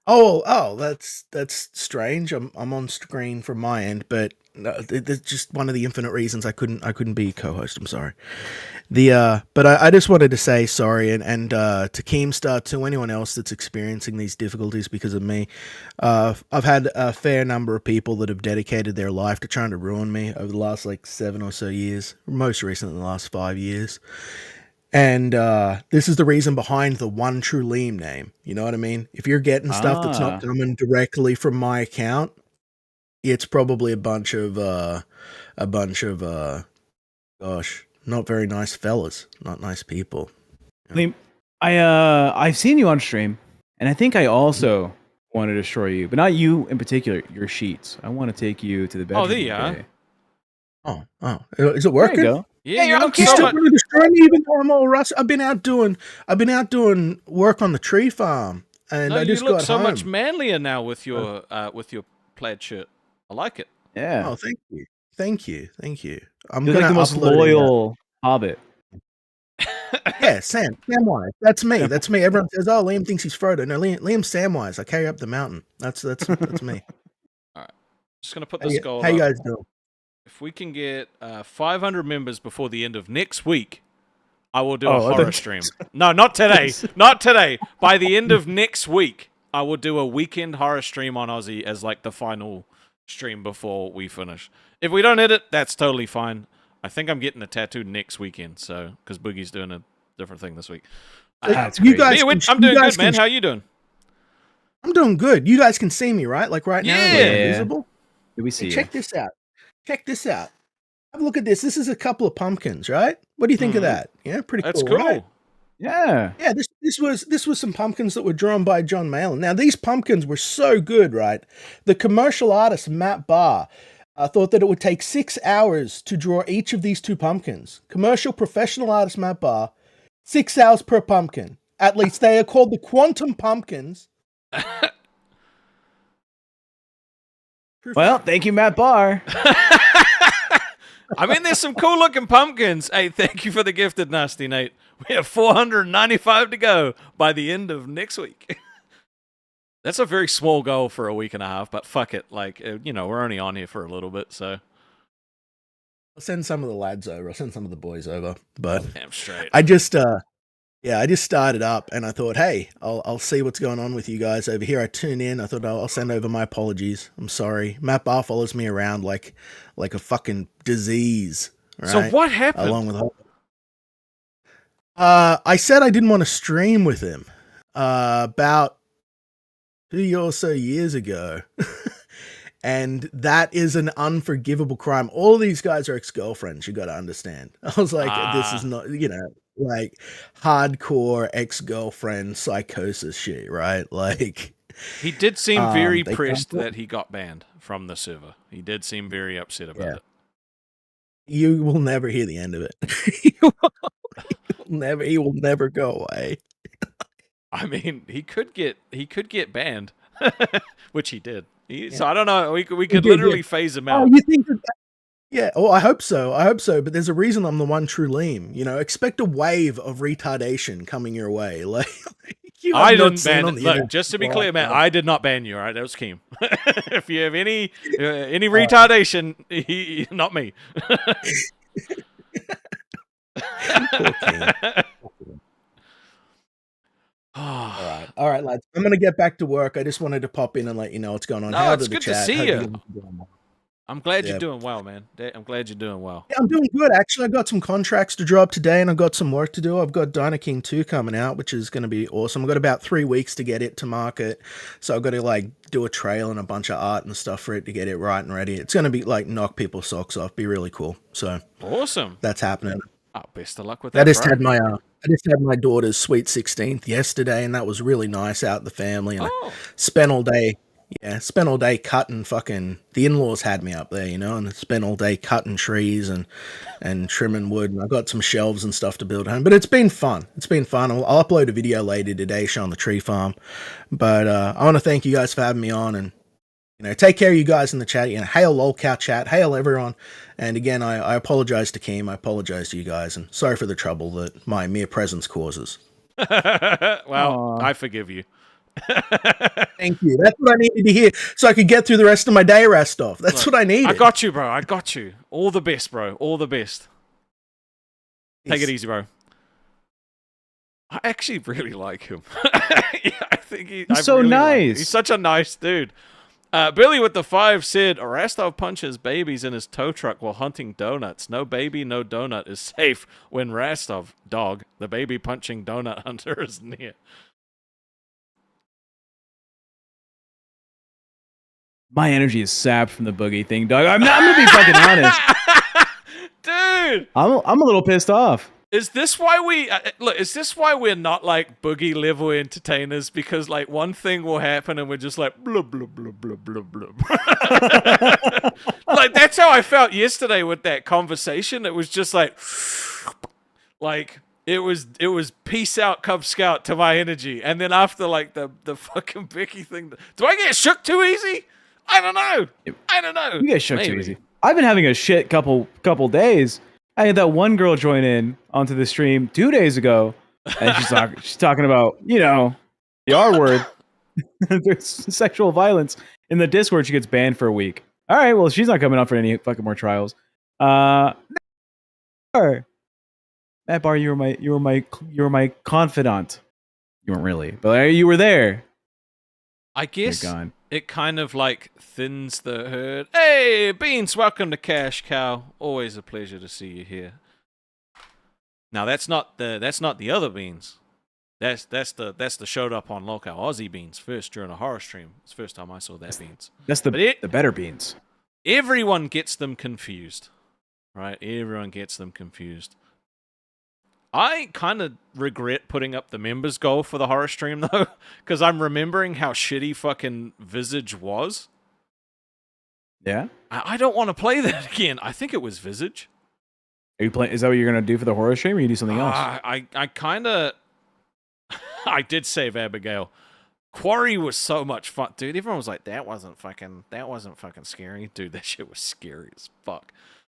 Oh, that's strange. I'm on screen from my end, but it's just one of the infinite reasons I couldn't be co-host. I'm sorry. But I just wanted to say sorry and to Keemstar, to anyone else that's experiencing these difficulties because of me. I've had a fair number of people that have dedicated their life to trying to ruin me over the last like 7 or so years, most recently the last 5 years. And this is the reason behind the one true Liam name. You know what I mean? If you're getting stuff that's not coming directly from my account, it's probably a bunch of gosh, not very nice fellas, not nice people. Liam, I've seen you on stream, and I think I also want to destroy you, but not you in particular. Your sheets. I want to take you to the bedroom. Oh, there you are. today. Oh, is it There working? you go. Yeah, you look You so still much. want to destroy me even though I'm all rusty? I've been out doing work on the tree farm, and No, I just you look got so home. much manlier now with your plaid shirt. I like it. Yeah. Oh, thank you. I'm You're gonna like the most upload it, loyal hobbit. Yeah, Samwise. That's me. That's me. Everyone says, "Oh, Liam thinks he's Frodo." No, Liam's Samwise. I carry up the mountain. That's me. Just gonna put How this you, goal how you up. guys doing? If we can get 500 members before the end of next week, I will do Oh, a I horror thought- stream. No, not today. Not today. By the end of next week, I will do a weekend horror stream on Aussie as like the final stream before we finish. If we don't hit it, that's totally fine. I think I'm getting a tattoo next weekend, so because Boogie's doing a different thing this week. That's You crazy. guys, Yeah, can- I'm you doing guys good, man. can- How you doing? I'm doing good. You guys can see me, right? Like right now, Yeah. like I'm visible. Did we see Hey, you? check this out. Have a look at this. This is a couple of pumpkins, right? What do you think of that? Yeah, pretty That's cool. cool. Right? Yeah. Yeah, this was some pumpkins that were drawn by John Malin. Now these pumpkins were so good, right? The commercial artist Matt Barr thought that it would take 6 hours to draw each of these 2 pumpkins. Commercial professional artist Matt Barr, 6 hours per pumpkin. At least they are called the quantum pumpkins. Well, thank you, Matt Barr. I mean, there's some cool looking pumpkins. Hey, thank you for the gifted, Nasty Nate. We have 495 to go by the end of next week. That's a very small goal for a week and a half, but fuck it. Like, we're only on here for a little bit, so. I'll send some of the lads over. I'll send some of the boys over. But Damn straight. I just started up and I thought, hey, I'll see what's going on with you guys over here. I tune in. I thought I'll send over my apologies. I'm sorry. Matt Barr follows me around like a fucking disease. Right? So what happened? Along with I said I didn't want to stream with him about 2 or so years ago. And that is an unforgivable crime. All of these guys are ex-girlfriends, you got to understand. I was like, this is not, like hardcore ex-girlfriend psychosis shit, right? Like, He did seem very they pressed come- that he got banned from the server. He did seem very upset about Yeah. it. you will never hear the end of it. He will never go away. I mean, he could get banned, which he did. So I don't know. We could did, literally phase him Oh, out. you think that? Yeah. Oh, I hope so. But there's a reason I'm the one true Liam. Expect a wave of retardation coming your way. Like, You I have not didn't seen ban on it. the Look, internet. just to be Oh, clear, man, God. I did not ban you. All right, that was Keem. If you have any retardation, not me. Poor King. All right, lads. I'm gonna get back to work. I just wanted to pop in and let you know what's going on. No, How it's did the good to chat? see Hope you. guys are doing well. I'm glad Yeah. you're doing well, man. I'm glad you're doing well. Yeah, I'm doing good. Actually, I got some contracts to drop today, and I've got some work to do. I've got Dino King 2 coming out, which is going to be awesome. I've got about 3 weeks to get it to market, so I've got to like do a trail and a bunch of art and stuff for it to get it right and ready. It's going to be like knock people's socks off. Be really cool. So Awesome. that's happening. Oh, best of luck with I that, just bro. had my daughter's sweet 16th yesterday, and that was really nice out with the family. And Oh, I spent all day, spent all day cutting fucking. The in-laws had me up there, and I spent all day cutting trees and trimming wood. And I got some shelves and stuff to build home. But it's been fun. It's been fun. I'll upload a video later today showing the tree farm. But I want to thank you guys for having me on, and take care of you guys in the chat. Hail Lolcow chat. Hail everyone. And again, I apologize to Keem. I apologize to you guys, and sorry for the trouble that my mere presence causes. well, Aw. I forgive you. Thank you. That's what I needed to hear, so I could get through the rest of my day, Rastov. That's Look, what I needed. I got you, bro. I got you. All the best, bro. All the best. Take it easy, bro. I actually really like him. Yeah, I think He's so really like him. nice. He's such a nice dude. Billy with the 5 said, Rastov punches babies in his tow truck while hunting donuts. No baby, no donut is safe when Rastov, dog, the baby punching donut hunter is near. My energy is sapped from the boogie thing, dog. I'm gonna be fucking honest. Dude, I'm a little pissed off. is this why we look? Is this why we're not like boogie level entertainers? Because like one thing will happen and we're just like blah blah blah blah blah blah. Like that's how I felt yesterday with that conversation. It was just like it was peace out Cub Scout to my energy, and then after like the fucking Becky thing, do I get shook too easy? I don't know. I don't know. You get shook too Maybe. easy. I've been having a shit couple days. I had that one girl join in onto the stream 2 days ago, and she's talking about the R word. There's sexual violence in the Discord. She gets banned for a week. All right, well she's not coming up for any fucking more trials. Matt Barr, you were my confidant. You weren't really, but you were there. I guess You're gone. it kind of like thins the herd. Hey, Beans, welcome to Cash Cow. Always a pleasure to see you here. Now that's not the other Beans. That's the showed up on Lolcow Aussie Beans first during a horror stream. It's the first time I saw that Beans. That's But the better beans. Everyone gets them confused, right? Everyone gets them confused. I kind of regret putting up the members goal for the horror stream though, because I'm remembering how shitty fucking Visage was. Yeah. I don't want to play that again. I think it was Visage. Are you playing? Is that what you're gonna do for the horror stream, or you do something else? I kind of. I did save Abigail. Quarry was so much fun, dude. Everyone was like, that wasn't fucking scary, dude. That shit was scary as fuck.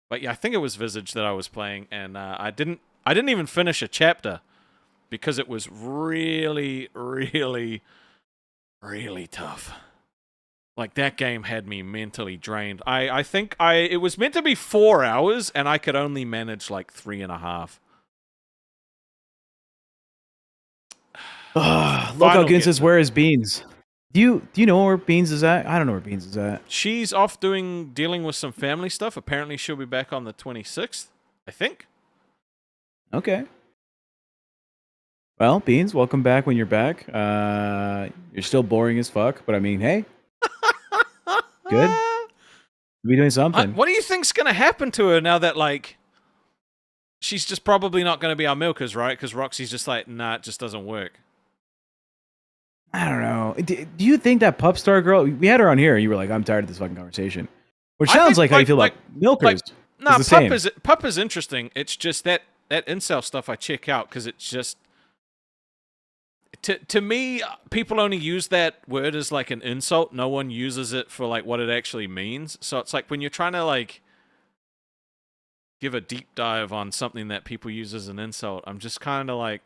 But yeah, I think it was Visage that I was playing, and I didn't even finish a chapter because it was really, really, really tough. Like that game had me mentally drained. I think it was meant to be 4 hours, and I could only manage like 3.5. Lolcow Gin says, "Where is Beans? Do you know where Beans is at? I don't know where Beans is at. She's off dealing with some family stuff. Apparently, she'll be back on the 26th. I think. Okay. Well, Beans, welcome back when you're back. You're still boring as fuck, but I mean, hey, good. You'll be doing something. What do you think's gonna happen to her now that like she's just probably not gonna be our milkers, right? Because Roxy's just like, nah, it just doesn't work. I don't know. Do you think that Pupstar girl? We had her on here. And you were like, "I'm tired of this fucking conversation," which I sounds think, like how you feel like- about milkers. Nah, It's the same. Pup is interesting. It's just that incel stuff I check out because it's just to me, people only use that word as like an insult. No one uses it for like what it actually means. So it's like when you're trying to like give a deep dive on something that people use as an insult, I'm just kind of like,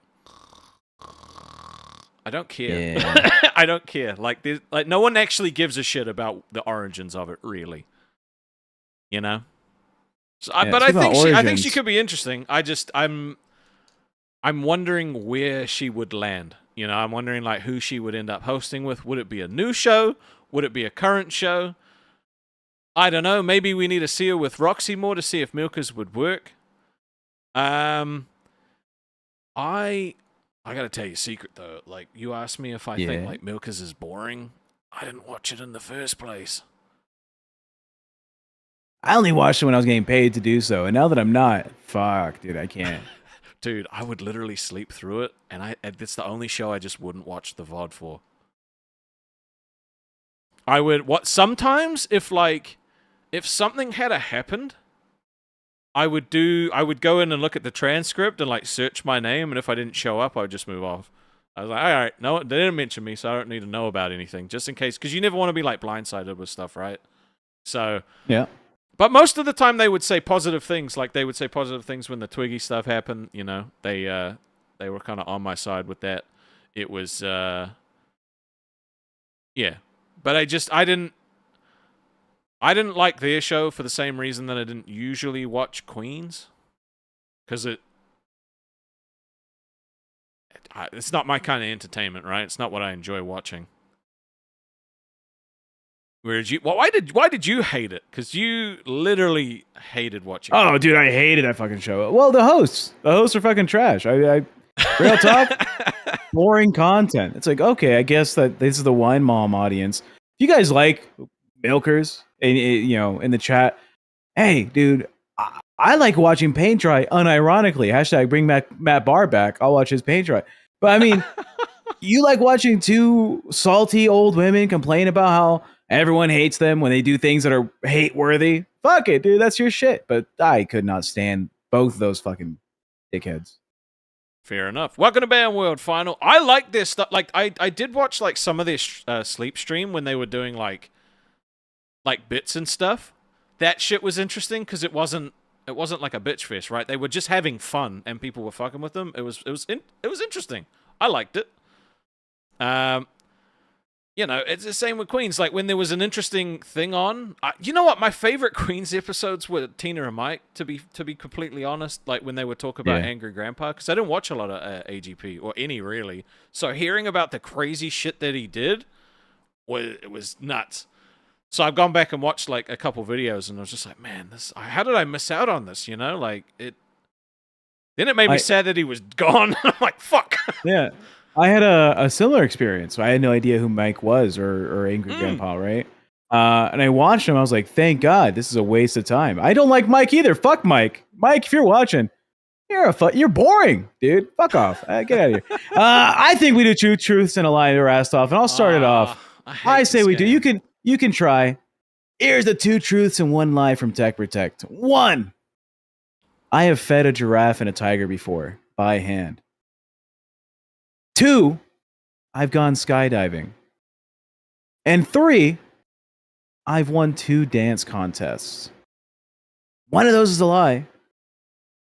I don't care. Yeah. I don't care. Like no one actually gives a shit about the origins of it, really. You know. So, Yeah, but I speaking think about I think she origins. could be interesting. I'm wondering where she would land. You know, I'm wondering like who she would end up hosting with. Would it be a new show? Would it be a current show? I don't know. Maybe we need to see her with Roxy more to see if Milkers would work. I gotta tell you a secret though. Like you asked me if I think Yeah. like Milkers is boring. I didn't watch it in the first place. I only watched it when I was getting paid to do so, and now that I'm not, fuck, dude, I can't. Dude, I would literally sleep through it, and it's the only show I just wouldn't watch the VOD for. I would sometimes if something had happened, I would go in and look at the transcript and like search my name, and if I didn't show up, I would just move off. I was like, all right, no, they didn't mention me, so I don't need to know about anything, just in case, because you never want to be like blindsided with stuff, right? So Yeah. but most of the time they would say positive things, like they would say positive things when the Twiggy stuff happened. You know, they were kind of on my side with that. It was yeah, but I didn't like their show for the same reason that I didn't usually watch Queens, because it's not my kind of entertainment, right? It's not what I enjoy watching. Whereas you, well, why did you hate it? Because you literally hated watching it. Oh, dude, I hated that fucking show. Well, the hosts are fucking trash. I real talk, boring content. It's like, okay, I guess that this is the wine mom audience. If you guys like milkers, and you know, in the chat, hey, dude, I like watching paint dry. Unironically, hashtag bring back Matt Barr back. I'll watch his paint dry. But I mean, you like watching two salty old women complain about how everyone hates them when they do things that are hate worthy. Fuck it, dude. That's your shit. But I could not stand both of those fucking dickheads. Fair enough. Welcome to Band World Final. I like this stuff. Like I did watch like some of their sleep stream when they were doing like bits and stuff. That shit was interesting because it wasn't like a bitch fest, right? They were just having fun and people were fucking with them. It was interesting. I liked it. You know, it's the same with Queens. Like, when there was an interesting thing on, you know what? My favorite Queens episodes were Tina and Mike, to be completely honest. Like, when they would talk about Angry Grandpa, because I didn't watch a lot of AGP, or any, really. So, hearing about the crazy shit that he did, it was nuts. So, I've gone back and watched, like, a couple videos, and I was just like, man, how did I miss out on this, you know? Like, then it made me sad that he was gone. I'm like, fuck. Yeah. I had a similar experience. I had no idea who Mike was or Angry Grandpa, right? And I watched him. I was like, thank God, this is a waste of time. I don't like Mike either. Fuck Mike. Mike, if you're watching, you're boring, dude. Fuck off. Get out of here. I think we do two truths and a lie to Rastov, and I'll start it off. I say we do. You can try. Here's the two truths and one lie from Tech Protect. 1, I have fed a giraffe and a tiger before by hand. 2, I've gone skydiving. And 3, I've won 2 dance contests. One of those is a lie.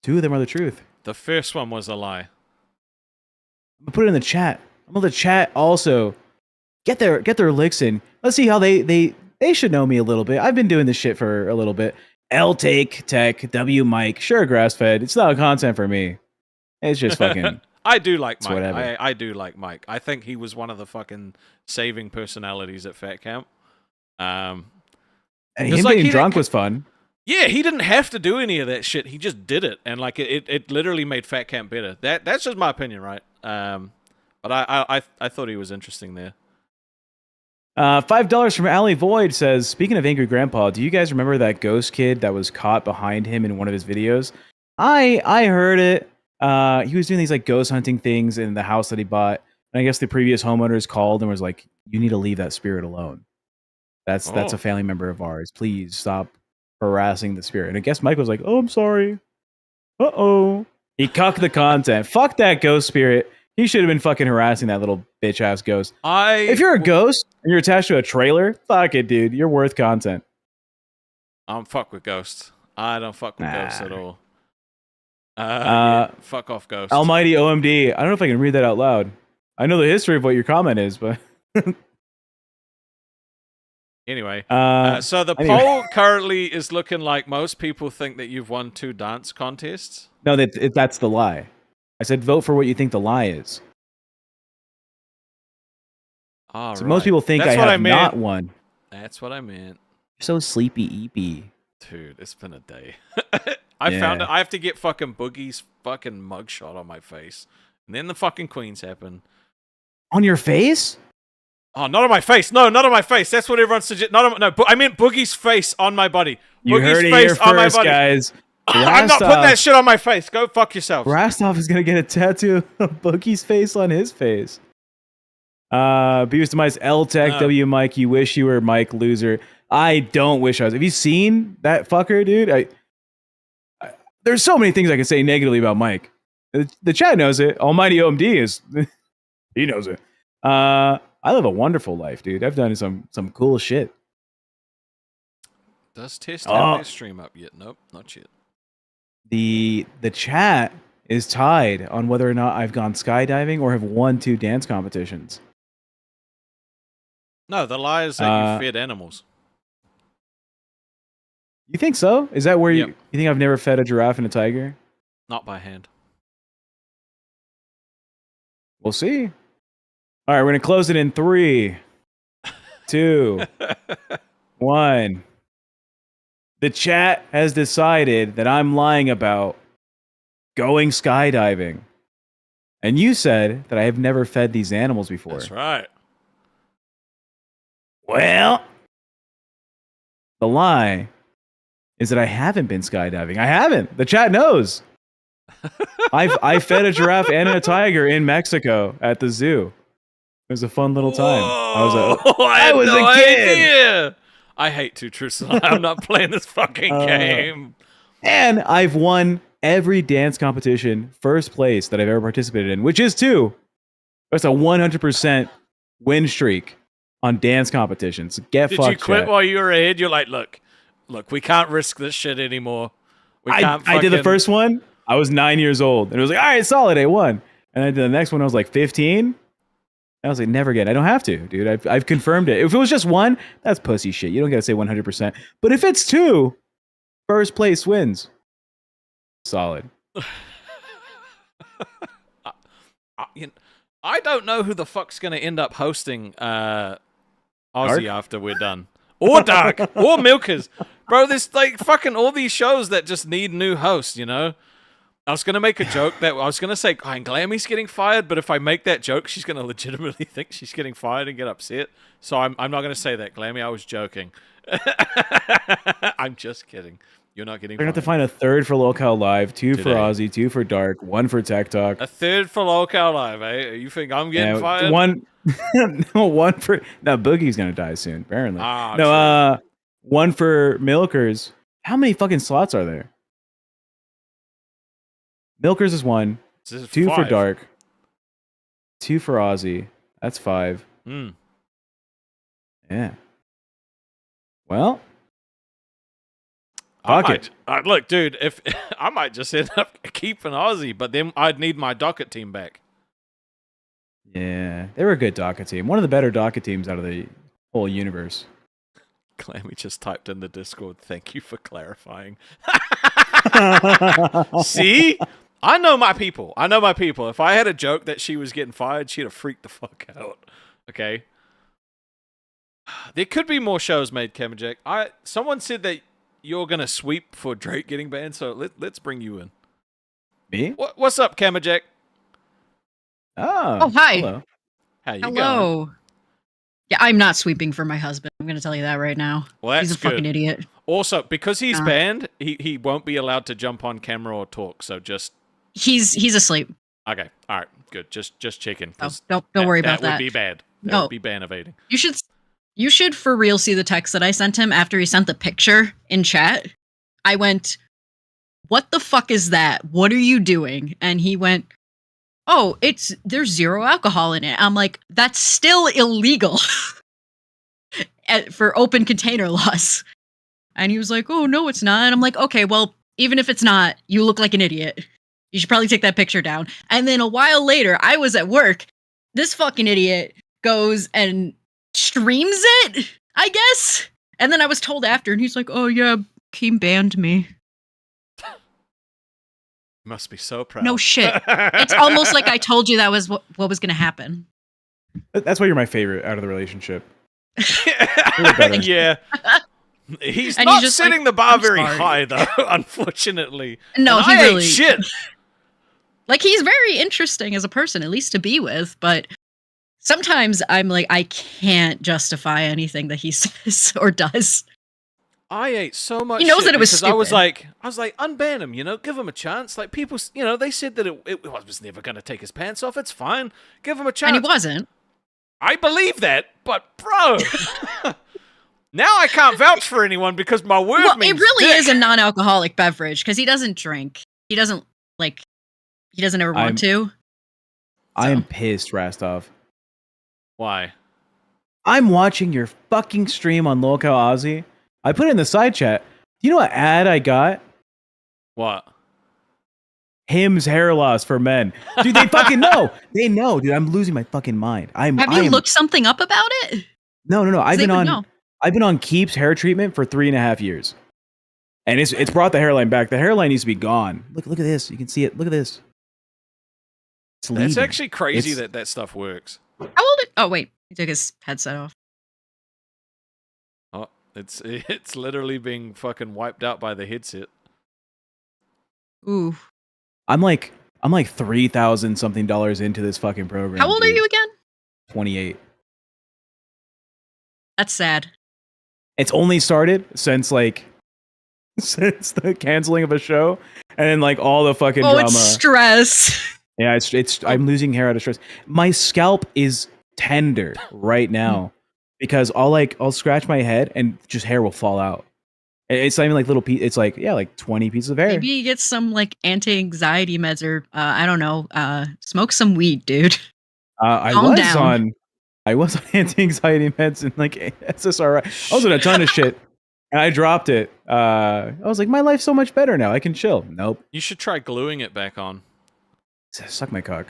2 of them are the truth. The first one was a lie. I'm gonna put it in the chat. I'm gonna let the chat also get their licks in. Let's see how they should know me a little bit. I've been doing this shit for a little bit. L take Tech, W Mike, sure grass fed. It's not content for me. It's just fucking. I do like Mike. Whatever. I do like Mike. I think he was one of the fucking saving personalities at Fat Camp. And him being drunk was fun. Yeah, he didn't have to do any of that shit. He just did it, and like it literally made Fat Camp better. That's just my opinion, right? But I thought he was interesting there. $5 from Alley Void says, speaking of Angry Grandpa, do you guys remember that ghost kid that was caught behind him in one of his videos? I heard it. He was doing these like ghost hunting things in the house that he bought. And I guess the previous homeowners called and was like, you need to leave that spirit alone. That's a family member of ours. Please stop harassing the spirit. And I guess Mike was like, oh, I'm sorry. Uh-oh. He cucked the content. Fuck that ghost spirit. He should have been fucking harassing that little bitch ass ghost. If you're a ghost and you're attached to a trailer, fuck it, dude. You're worth content. I don't fuck with ghosts. I don't fuck with ghosts at all. Fuck off, ghosts. Almighty OMD. I don't know if I can read that out loud. I know the history of what your comment is, but Anyway, uh, so the anyway. poll currently is looking like most people think that you've won 2 dance contests. No, that's the lie. I said vote for what you think the lie is. All So right. most people think That's I what have meant. not won. That's what I meant. You're so sleepy-eepy. Dude, it's been a day. I found it. I have to get fucking Boogie's fucking mugshot on my face. And then the fucking Queens happen. On your face? Oh, not on my face. No, not on my face. That's what everyone suggests. I meant Boogie's face on my body. You Boogie's heard it face here on my first, body. guys. I'm not putting that shit on my face. Go fuck yourselves. Rastov is gonna get a tattoo of Boogie's face on his face. Beavis Demise, L Tech, No. W Mike, you wish you were Mike loser. I don't wish I was. Have you seen that fucker, dude? I there's so many things I can say negatively about Mike. The chat knows it. Almighty OMD is he knows it. I live a wonderful life, dude. I've done some cool shit. Does Test have their stream up yet? Nope, not yet. The chat is tied on whether or not I've gone skydiving or have won 2 dance competitions. No, the lie is that you fed animals. You think so? Is that where Yep. you think I've never fed a giraffe and a tiger? Not by hand. We'll see. All right, we're gonna close it in 3, 2, 1. The chat has decided that I'm lying about going skydiving. And you said that I have never fed these animals before. That's right. Well, the lie is that I haven't been skydiving. I haven't. The chat knows. I fed a giraffe and a tiger in Mexico at the zoo. It was a fun little time. I was a kid. Idea. I hate to Tristan. I'm not playing this fucking game. And I've won every dance competition first place that I've ever participated in, which is 2. That's a 100% win streak on dance competitions. Get Did fucked, you quit chat. while you were ahead? You're like, look, we can't risk this shit anymore. I did the first one. I was 9 years old. And it was like, all right, solid, I won. And I did the next one, I was like 15. I was like, never again. I don't have to, dude. I've confirmed it. If it was just 1, that's pussy shit. You don't gotta say 100%. But if it's 2, first place wins. Solid. I don't know who the fuck's gonna end up hosting Aussie after we're done. Or Dark. Or Milkers. Bro, there's like fucking all these shows that just need new hosts, you know? I was going to make a joke that I was going to say, Glammy's getting fired, but if I make that joke, she's going to legitimately think she's getting fired and get upset. So I'm not going to say that, Glammy. I was joking. I'm just kidding. You're not getting They're fired. gonna have to find a 3rd for Lolcow Live, 2 for Today. Aussie, 2 for Dark, 1 for Tech Talk. A 3rd for Lolcow Live, eh? You think I'm getting fired? 1 no, 1 for Boogie's gonna die soon, apparently. Ah, No, 1 for Milkers. How many fucking slots are there? Milkers is 1, This is 2 for 5. Dark, 2 for Aussie. That's 5. Hmm. Yeah. Well, I fuck it. might, look, dude, if I might just end up keeping Aussie, but then I'd need my docket team back. Yeah, they were a good DACA team. One of the better DACA teams out of the whole universe. Clammy just typed in the Discord, thank you for clarifying. See? I know my people. If I had a joke that she was getting fired, she'd have freaked the fuck out. Okay? There could be more shows made, Kemajek. Someone said that you're going to sweep for Drake getting banned, so let's bring you in. Me? What's up, Kemajek? Oh, hi. Hello. How you going? Hello. Yeah, I'm not sweeping for my husband. I'm going to tell you that right now. Well, that's He's a good. fucking idiot. Also, because he's banned, he won't be allowed to jump on camera or talk, so just... He's asleep. Okay, all right, good. Just checking. Oh, don't worry about that. That would be bad. That No. would be ban evading. You should for real see the text that I sent him after he sent the picture in chat. I went, "What the fuck is that? What are you doing?" And he went, "Oh, there's 0 alcohol in it." I'm like, "That's still illegal for open container laws." And he was like, "Oh, no, it's not." And I'm like, "Okay, well, even if it's not, you look like an idiot. You should probably take that picture down." And then a while later, I was at work. this fucking idiot goes and streams it, I guess. And then I was told after, and he's like, "Oh yeah, Keem banned me." Must be so proud. No shit. It's almost like I told you that was what was going to happen. That's why you're my favorite out of the relationship. Yeah. He's And not he's just setting like, the bar "I'm very sorry." high, though, unfortunately. No, And he I ain't really shit. Like, he's very interesting as a person, at least to be with, but sometimes I'm like, I can't justify anything that he says or does. I ate so much. He knows shit that it was because I was stupid. like, unban him. Give him a chance. Like people, they said that it was never going to take his pants off. It's fine. Give him a chance. And he wasn't. I believe that, but bro, now I can't vouch for anyone because my word Well, means it really dick. is a non-alcoholic beverage because he doesn't drink. He doesn't ever want to. I am pissed, Rastov. Why? I'm watching your fucking stream on Lolcow Ozzy. I put it in the side chat. Do you know what ad I got? What? Hims hair loss for men. Dude, they fucking know. They know, dude. I'm losing my fucking mind. Have you looked something up about it? No. I've They been would on know. I've been on Keep's hair treatment for 3.5 years. And it's brought the hairline back. The hairline needs to be gone. Look at this. You can see it. Look at this. It's That's leaving. actually crazy It's- that stuff works. How old? Oh wait, he took his headset off. Oh, it's literally being fucking wiped out by the headset. Ooh. I'm like $3,000 something into this fucking program. How old are dude. you again? 28. That's sad. It's only started since since the canceling of a show, and then like all the fucking Oh, drama. it's stress. Yeah, it's I'm losing hair out of stress. My scalp is tender right now because I'll scratch my head and just hair will fall out. It's not even like little it's like 20 pieces of hair. Maybe you get some like anti-anxiety meds or I don't know, smoke some weed, dude. Calm down. I was on anti-anxiety meds and like SSRI. I was on a ton of shit. And I dropped it. I was like, my life's so much better now. I can chill. Nope. You should try gluing it back on. Suck my cock.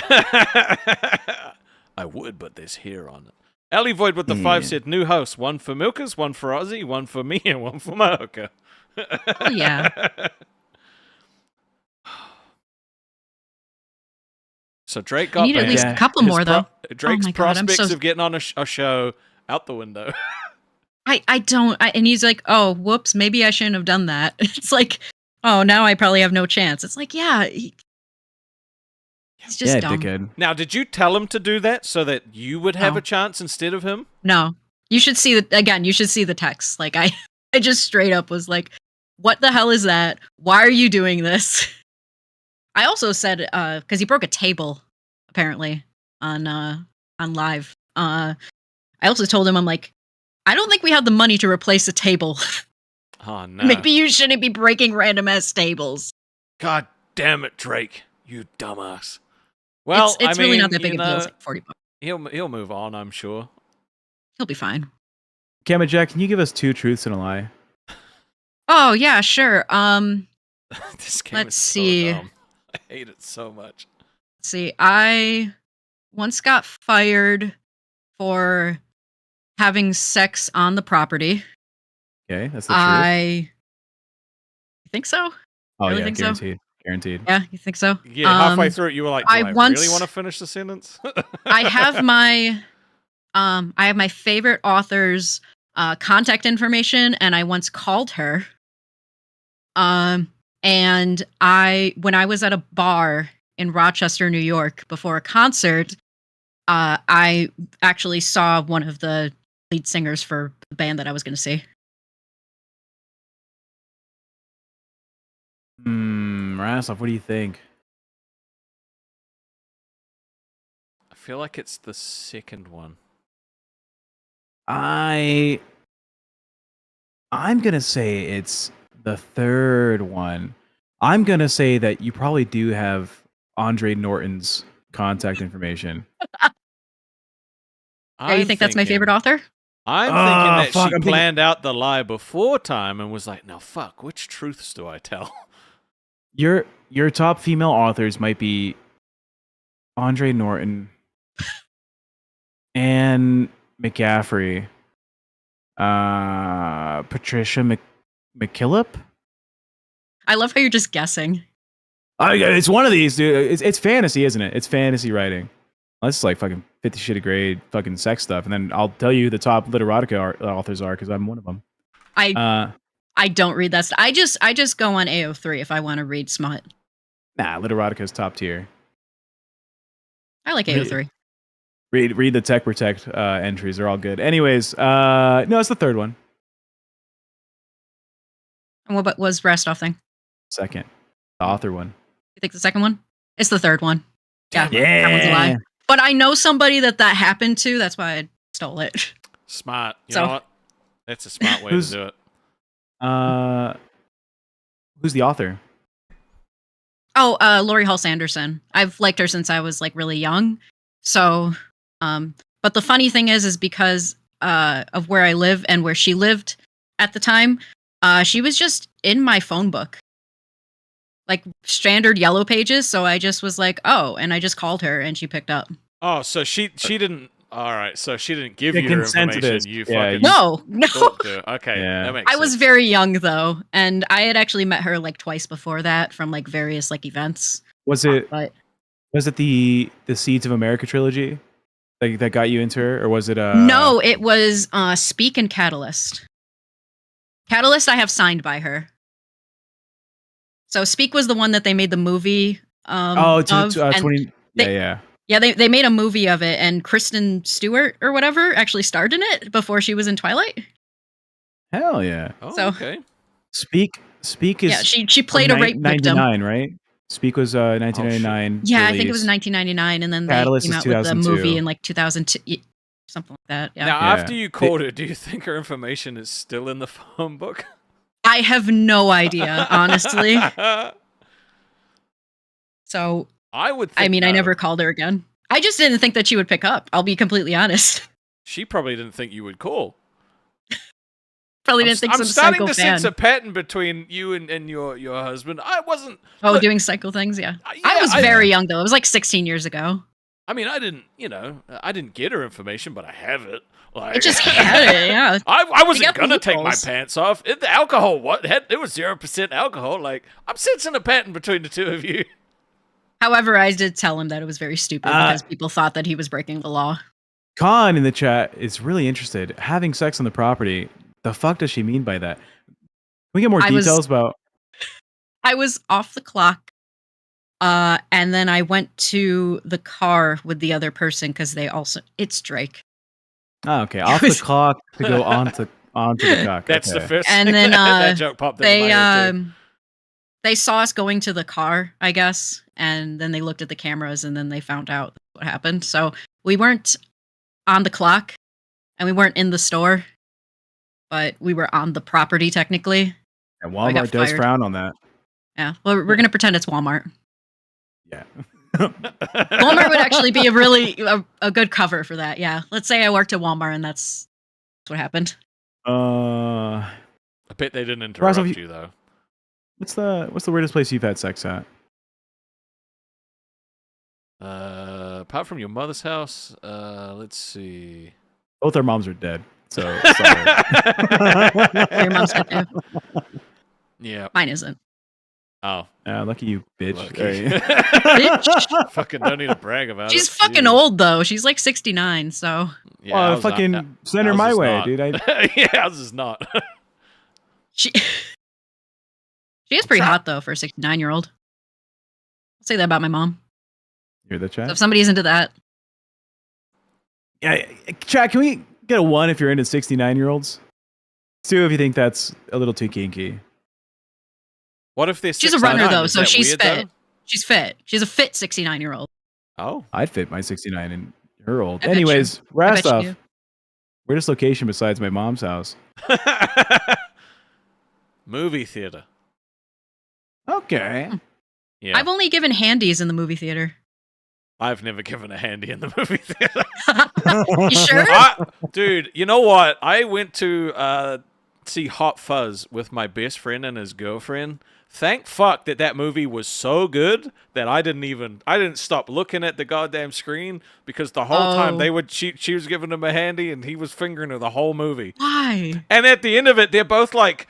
I would, but there's hair on it. Ellie Void with the 5 said, new host, one for Milkers, one for Ozzy, one for me, and one for Mocha. Oh yeah. So Drake I got need at banned. least a couple more though. Drake's my God, I'm prospects so- of getting on a show out the window. And he's like, oh, whoops, maybe I shouldn't have done that. It's like, oh, now I probably have no chance. It's like, yeah, he's just dumb. dickhead. Now, did you tell him to do that so that you would have No. a chance instead of him? No, you should see you should see the text. Like I just straight up was like, what the hell is that? Why are you doing this? I also said, because he broke a table, apparently, on live. I also told him, I'm like, I don't think we have the money to replace a table. Oh, no. Maybe you shouldn't be breaking random ass tables. God damn it, Drake. You dumbass. Well, it's I really mean, not that big you a deal. know, It's like $40. he'll move on, I'm sure. He'll be fine. Gamma Jack, can you give us 2 truths and a lie? Oh yeah, sure. This game Let's is so see. dumb. I hate it so much. Let's see. I once got fired for having sex on the property. Okay, that's the truth. You think so? Oh really yeah, think so? guaranteed. Yeah, you think so? Yeah, halfway through it, you were like, do I once- really want to finish the sentence? I have my favorite author's contact information, and I once called her. And when I was at a bar in Rochester, New York, before a concert, I actually saw one of the lead singers for the band that I was going to see. Rastov, what do you think? I feel like it's the second one. I'm gonna say it's the third one. I'm gonna say that you probably do have Andre Norton's contact information. Yeah, you think that's my favorite author? I'm thinking that fuck, she I'm thinking- planned out the lie before time and was like, now fuck, which truths do I tell? Your top female authors might be Andre Norton, Anne McCaffrey, Patricia McKillop. I love how you're just guessing. It's one of these, dude. It's fantasy, isn't it? It's fantasy writing. This is like fucking 50 Shades Grade fucking sex stuff, and then I'll tell you who the top literotica authors are because I'm one of them. I don't read that stuff. I just go on AO3 if I want to read smut. Nah, literotica is top tier. I like AO3. Read the Tech Protect entries; they're all good. Anyways, no, it's the third one. And what was Rastov thing? Second, the author one. You think the second one? It's the third one. Yeah, Yeah. that one's a lie. But I know somebody that happened to. That's why I stole it. Smart. You So- know what? That's a smart way to do it. Who's the author? Oh, Lori Hall Sanderson. I've liked her since I was like really young. So, but the funny thing is because of where I live and where she lived at the time, she was just in my phone book, like standard yellow pages. So I just was like, oh, and I just called her and she picked up. Oh, so she didn't. All right, so she didn't give Yeah, you your consent to information. this. You Yeah, fucking No. talked to her. Okay, Yeah. that makes I was sense. very young though, and I had actually met her like twice before that from like various like events. Was it But the Seeds of America trilogy that got you into her, or was it no, it was Speak and Catalyst. Catalyst I have signed by her. So Speak was the one that they made the movie of, and 20 they- yeah. yeah, they made a movie of it, and Kristen Stewart or whatever actually starred in it before she was in Twilight. Hell yeah. Oh, so- okay. Speak is Yeah, she played a rape victim. 99, right? Speak was 1999. Yeah, I think it was release. 1999, and then Catalyst they is came out with the 2002. movie in like 2002, something like that. Yeah, Now, Yeah. after you called her, do you think her information is still in the phone book? I have no idea, honestly. So, I would. I Think mean, I no. never called her again. I just didn't think that she would pick up. I'll be completely honest. She probably didn't think you would call. Probably didn't think I'm some starting psycho to fan. sense a pattern between you and your husband. I wasn't. Oh, look, doing psycho things, yeah. yeah, I was very young though. It was like 16 years ago. I mean, I didn't get her information, but I have it. Like, I just had it, yeah. I wasn't got the gonna take my loopholes. pants off. The alcohol, it was 0% alcohol. Like, I'm sensing a pattern between the two of you. However, I did tell him that it was very stupid because people thought that he was breaking the law. Khan in the chat is really interested. Having sex on the property. The fuck does she mean by that? Can we get more I was- details about? I was off the clock, and then I went to the car with the other person because it's Drake. Oh, okay, off the clock to go onto the cock. That's okay. the first And thing then, that joke popped into my head too. They saw us going to the car, I guess, and then they looked at the cameras and then they found out what happened. So we weren't on the clock and we weren't in the store, but we were on the property technically. And I got Walmart does fired. frown on that. Yeah. Well, we're going to pretend it's Walmart. Yeah. Walmart would actually be a good cover for that. Yeah. Let's say I worked at Walmart and that's what happened. Uh, I bet they didn't interrupt Rastov, you though. what's the weirdest place you've had sex at? Apart from your mother's house, let's see. Both our moms are dead, so sorry. Your mom's got to. Yeah. Mine isn't. Oh. Lucky you, bitch. Lucky. Bitch. Fucking don't need to brag about She's it. fucking Jeez. old though. She's like 69, so Yeah, Well, ours- fucking send her ours my is way, not. dude. Yeah, ours is not. she is pretty hot though for a 69-year-old. I'll say that about my mom. Hear the So chat? if somebody's into that, Yeah, chat. Can we get a 1 if you're into 69-year-olds? 2 if you think that's a little too kinky. What if they're she's a runner 69? though, Is so that she's weird, fit. though? She's fit. She's a fit 69-year-old. Oh. I'd fit my 69 in her old. I bet you. Anyways, I bet you Rastov, do. weirdest location besides my mom's house? Movie theater. Okay. Yeah. I've only given handies in the movie theater. I've never given a handy in the movie theater. You sure? Dude, you know what? I went to see Hot Fuzz with my best friend and his girlfriend thank fuck that movie was so good that I didn't stop looking at the goddamn screen, because the whole time she was giving him a handy and he was fingering her the whole movie. Why? And at the end of it, they're both like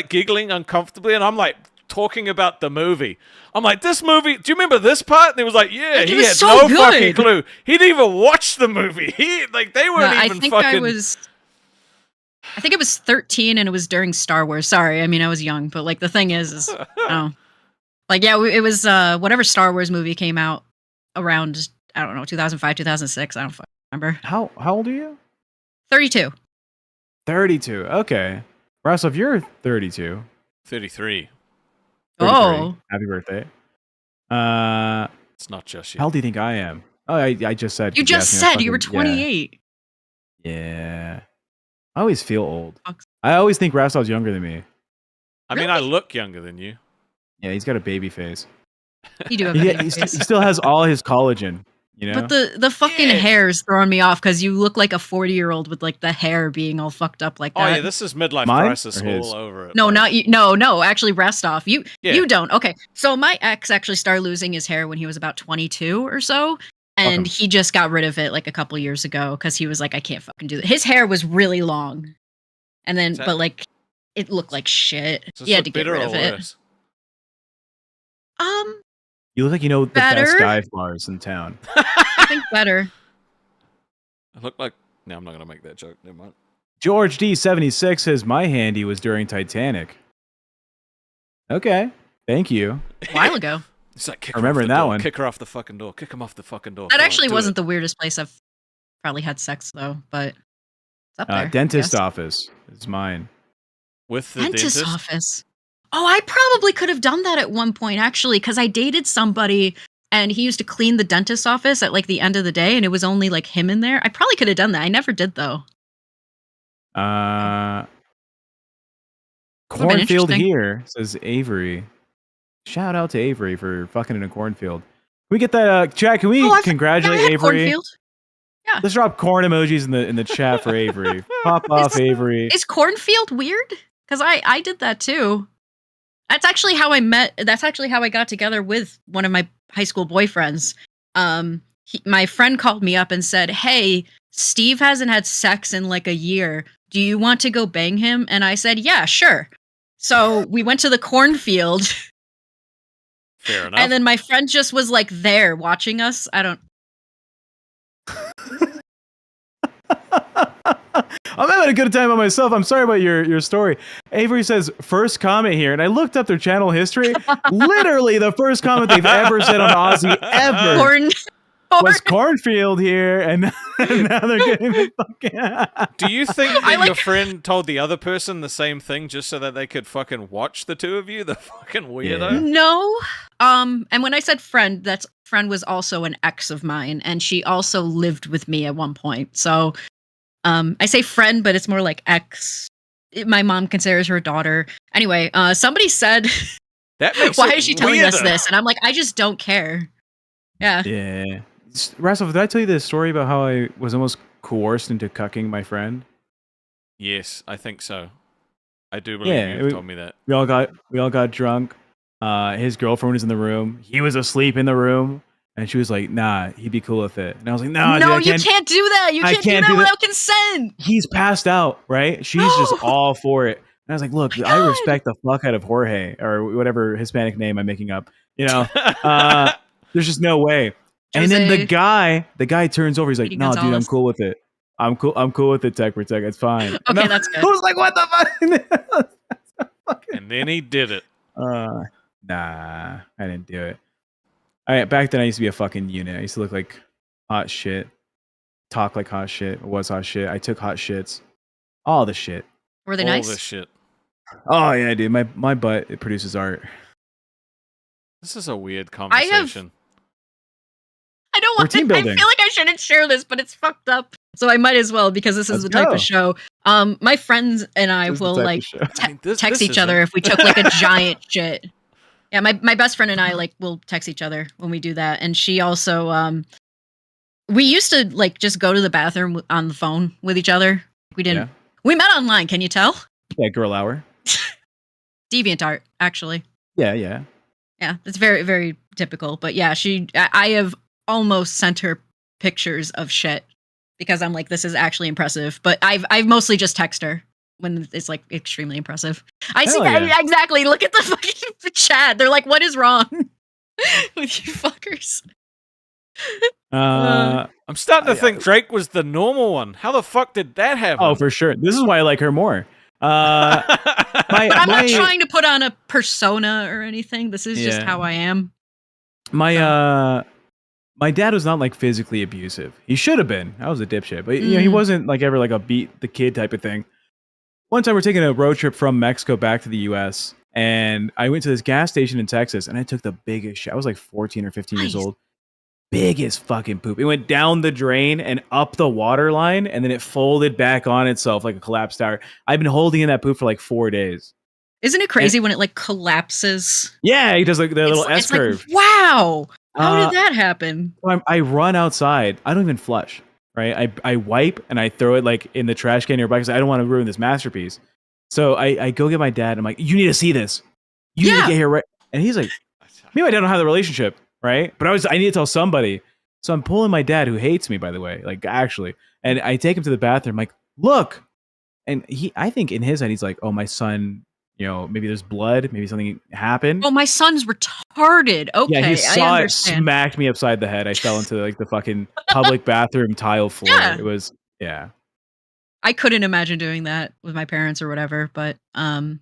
giggling uncomfortably, and I'm like talking about the movie. I'm like, this movie, do you remember this part? And he was like, yeah, Like, it he was had so no good. fucking clue. He didn't even watch the movie. They weren't No, even fucking. I think it was 13 and it was during Star Wars. Sorry, I mean, I was young, but like the thing is oh. Like, yeah, it was whatever Star Wars movie came out around, I don't know, 2005, 2006. I don't fucking remember. How old are you? 32. 32. Okay. Rastov, you're 32. 33. 33. Oh. Happy birthday. It's not just you. How old do you think I am? Oh, I just said. You 'cause just asked me that said you were fucking- 28. Yeah. I always feel old. Fuck. I always think Rastov's younger than me. I mean, I look younger than you. Yeah, he's got a baby face. You do have He, a he face. still has all his collagen, you know? But the fucking hair's throwing me off because you look like a 40-year-old with like the hair being all fucked up like Oh that. yeah, this is midlife Mine crisis or his? all over it. No, like- not you. No, actually, Rastov. You Yeah. don't. Okay, so my ex actually started losing his hair when he was about 22 or so, and Welcome. he just got rid of it like a couple years ago because he was like, I can't fucking do that. His hair was really long, and then Is that- but like it looked like shit. Does this He had look to get bitter rid or of it. worse? You look like you know the Better? best dive bars in town. I think better. I look like. No, I'm not gonna make that joke. Never mind. George D76 says my handy was during Titanic. Okay. Thank you. A while ago. It's like, kick I her remember off the that door. one. Kick her off the fucking door. Kick him off the fucking door. That Come on, actually do wasn't it. the weirdest place I've probably had sex though, but it's up there. I Dentist guess. office is mine. With the Dentist dentist. office. Oh, I probably could have done that at one point actually, because I dated somebody and he used to clean the dentist office at like the end of the day, and it was only like him in there. I probably could have done that. I never did though. Cornfield interesting. here, says Avery. Shout out to Avery for fucking in a cornfield. Can we get that Jack, can we Oh, I've congratulate never had Avery? cornfield. Let's drop corn emojis in the chat for Avery. Pop off Avery. Is cornfield weird? Because I did that too. That's actually how I met. That's actually how I got together with one of my high school boyfriends. My friend called me up and said, "Hey, Steve hasn't had sex in like a year. Do you want to go bang him?" And I said, "Yeah, sure." So we went to the cornfield, Fair enough. and then my friend just was like there watching us. I don't. I'm having a good time by myself. I'm sorry about your story. Avery says, first comment here, and I looked up their channel history. Literally, the first comment they've ever said on Aussie ever Corn. was cornfield here, and now they're getting the fucking. Do you think that I like- your friend told the other person the same thing just so that they could fucking watch the two of you? The fucking weirdo. No. And when I said friend, that friend was also an ex of mine, and she also lived with me at one point. So, I say friend, but it's more like ex. My mom considers her daughter. Anyway, somebody said, That makes "Why it is she telling us weirder. this?" And I'm like, I just don't care. Yeah. Yeah. Rastov, did I tell you this story about how I was almost coerced into cucking my friend? Yes, I think so. I do believe Yeah, you've told me that. We all got drunk. His girlfriend was in the room. He was asleep in the room, and she was like, "Nah, he'd be cool with it." And I was like, "Nah, No, dude, I you can't do that. You I can't, can't do do that that. without consent. He's passed out, right? She's just all for it." And I was like, "Look, My I God. respect the fuck out of Jorge or whatever Hispanic name I'm making up. You know, there's just no way." And then the guy turns over. He's like, Speedy "No, dude, I'm Gonzalez. cool with it. I'm cool with it, Tech Protect. It's fine." And Okay, I- that's good. I was like, "What the fuck?" And then he did it. Nah, I didn't do it. All right, back then I used to be a fucking unit. I used to look like hot shit, talk like hot shit, was hot shit. I took hot shits, all the shit. Were they All nice? this shit. Oh yeah, dude, my butt it produces art. This is a weird conversation. I don't We're want. team I building. feel like I shouldn't share this, but it's fucked up. So I might as well because this is Let's the type go. of show. My friends and I This is the will type of like show. I mean, this text each isn't- other if we took like a giant shit. Yeah, my best friend and I like will text each other when we do that, and she also we used to like just go to the bathroom on the phone with each other. We didn't. Yeah. We met online. Can you tell? Yeah, girl hour. DeviantArt, actually. Yeah, yeah. Yeah, it's very, very typical. But yeah, I have almost sent her pictures of shit because I'm like, this is actually impressive. But I've mostly just text her when it's like extremely impressive. I see Hell yeah. exactly. Look at the fucking chat. They're like, what is wrong with you fuckers? I'm starting to think Drake was the normal one. How the fuck did that happen? Oh, for sure. This is why I like her more. But I'm not trying to put on a persona or anything. This is just how I am. My dad was not like physically abusive. He should have been. I was a dipshit, but you know, he wasn't like ever like a beat the kid type of thing. One time we're taking a road trip from Mexico back to the US, and I went to this gas station in Texas, and I took the biggest shit. I was like 14 or 15 years old. Biggest fucking poop. It went down the drain and up the water line, and then it folded back on itself like a collapsed tower. I've been holding in that poop for like 4 days. Isn't it crazy when it like collapses? Yeah, he does like the little S curve. Like, wow, how did that happen? I run outside. I don't even flush. Right, I wipe and I throw it like in the trash can nearby because I don't want to ruin this masterpiece. So I go get my dad. I'm like, you need to see this. You need to get here right. And he's like, me and my dad don't have the relationship. Right. But I need to tell somebody. So I'm pulling my dad, who hates me, by the way, like actually. And I take him to the bathroom, like, look. And I think in his head, he's like, oh, my son, you know, maybe there's blood. Maybe something happened. Oh, my son's retarded. Okay. Yeah, he saw I it, understand. smacked me upside the head. I fell into like the fucking public bathroom tile floor. Yeah. It was, yeah. I couldn't imagine doing that with my parents or whatever, but Yeah,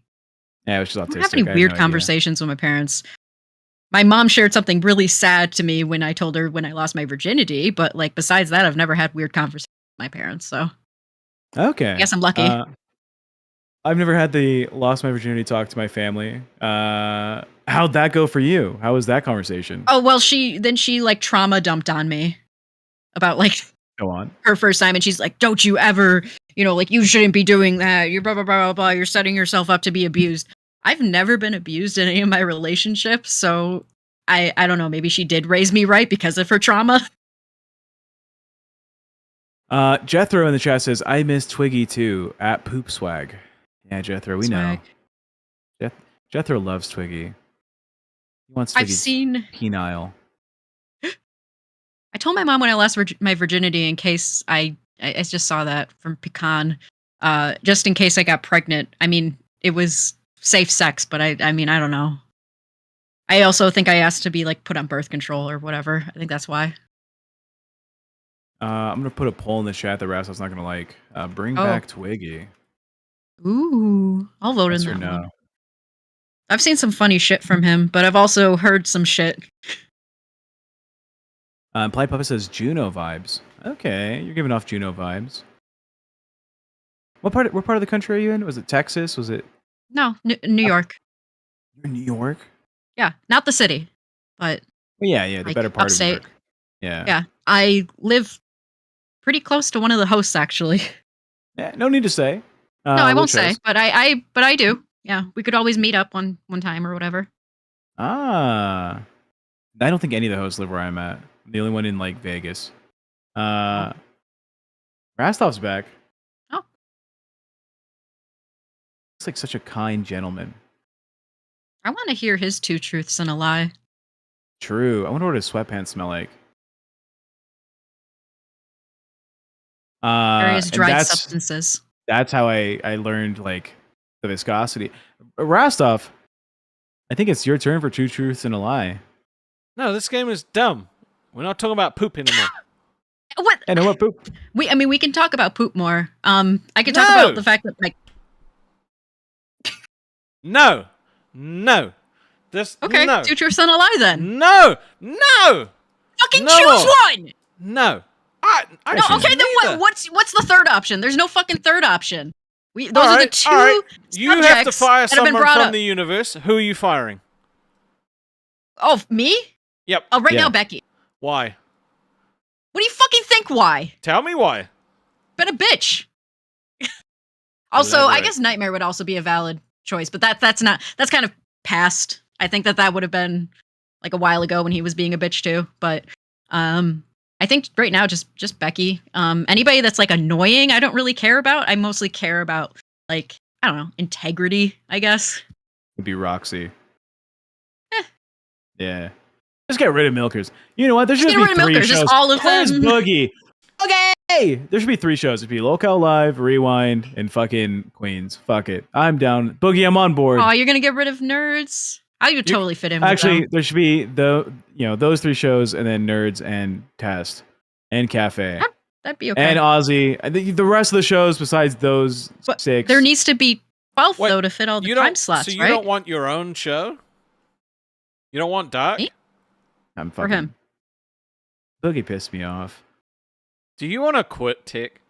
it was just autistic. I don't have any weird conversations with my parents. My mom shared something really sad to me when I told her when I lost my virginity, but like besides that, I've never had weird conversations with my parents. So Okay. I guess I'm lucky. I've never had the lost my virginity talk to my family. How'd that go for you? How was that conversation? Oh, well, she like trauma dumped on me about like Go on. her first time. And she's like, don't you ever, you know, like you shouldn't be doing that. You're blah, blah, blah, blah, blah. You're setting yourself up to be abused. I've never been abused in any of my relationships. So I don't know. Maybe she did raise me right because of her trauma. Jethro in the chat says, I miss Twiggy too, at Poop Swag. Yeah, Jethro, we know. Jethro loves Twiggy. He wants Twiggy's penile. I told my mom when I lost my virginity in case I just saw that from Pecan, just in case I got pregnant. I mean, it was safe sex, but I mean, I don't know. I also think I asked to be like put on birth control or whatever. I think that's why. I'm gonna put a poll in the chat that Rastov's not gonna like. Bring back Twiggy. Ooh, I'll vote Yes in or that no? one. I've seen some funny shit from him, but I've also heard some shit. Polite Papa says Juno vibes. Okay, you're giving off Juno vibes. What part of the country are you in? Was it Texas? Was it? No, New York. You're in New York? Yeah, not the city, but Well, yeah, the like, better part upstate. of New York. Yeah. Yeah, I live pretty close to one of the hosts, actually. Yeah, no need to say. No, I won't which say, host? but I do. Yeah, we could always meet up one time or whatever. I don't think any of the hosts live where I'm at. I'm the only one in like Vegas. Rastov's back. Oh. Looks like such a kind gentleman. I want to hear his two truths and a lie. True. I wonder what his sweatpants smell like. Various and dried substances. That's how I learned like the viscosity. Rastov, I think it's your turn for two truths and a lie. No, this game is dumb. We're not talking about poop anymore. What? And what poop? We can talk about poop more. I can talk about the fact that like. No. Okay, no. two truths and a lie then. No. Fucking No. choose one. No. No, okay, then what's the third option? There's no fucking third option. Those are the two all right. You have to subjects fire that have been someone brought from up. the universe. Who are you firing? Oh, me? Yep. Oh, right now, Becky. Why? What do you fucking think? Why? Tell me why. Been a bitch. Also, I Elaborate. guess Nightmare would also be a valid choice, but that's kind of past. I think that would have been like a while ago when he was being a bitch too. But I think right now just Becky. Anybody that's like annoying, I don't really care about. I mostly care about like, I don't know, integrity, I guess. would be Roxy. Eh. Yeah. Just get rid of Milkers. You know what? There should Get be rid of 3 Milkers, shows. just all of Where's them. Boogie? Okay! There should be 3 shows. It'd be Lolcow Live, Rewind, and fucking Queens. Fuck it. I'm down. Boogie, I'm on board. Oh, you're gonna get rid of Nerds? I would totally fit in with Actually, them. there should be those 3 shows, and then Nerds and Test and Cafe That'd be okay. and Ozzy. And the rest of the shows besides those But 6. there needs to be 12 Wait, though to fit all the You time don't. slots, So you right? don't want your own show? You don't want Dark? Me? I'm For fucking. him. Boogie pissed me off. Do you want to quit Tick?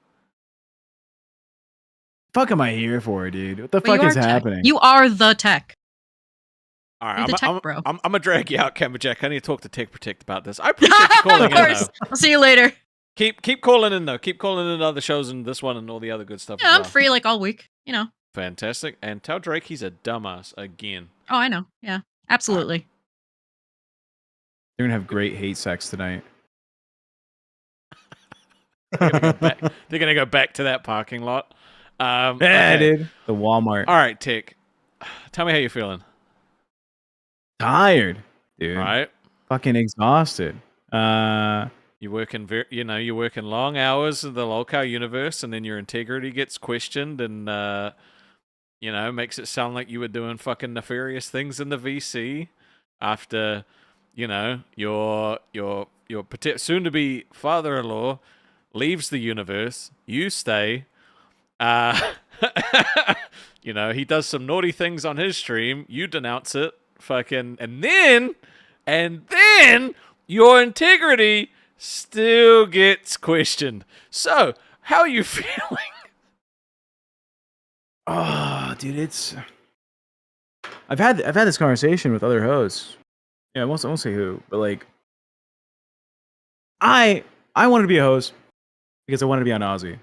Fuck am I here for, dude? What the But you fuck is are tech. happening? You are the tech. All right, You're the tech bro. I'm gonna drag you out, Camberjack. I need to talk to Tech Protect about this. I appreciate you calling Of in, course. though. I'll see you later. Keep calling in, though. Keep calling in other shows and this one and all the other good stuff. Yeah, as I'm well. free like all week. You know. Fantastic. And tell Drake he's a dumbass again. Oh, I know. Yeah, absolutely. They're gonna have great hate sex tonight. They're gonna go back to that parking lot. Yeah, Okay. dude. The Walmart. All right, Tick. Tell me how you're feeling. Tired, dude. All right. Fucking exhausted. You're working you're working long hours in the Lolcow universe, and then your integrity gets questioned, and makes it sound like you were doing fucking nefarious things in the VC after, your soon to be father-in-law leaves the universe. You stay. He does some naughty things on his stream. You denounce it, fucking, and then your integrity still gets questioned. So, how are you feeling? Oh, dude, it's. I've had this conversation with other hosts. Yeah, I won't say who, but like, I wanted to be a host because I wanted to be on Aussie,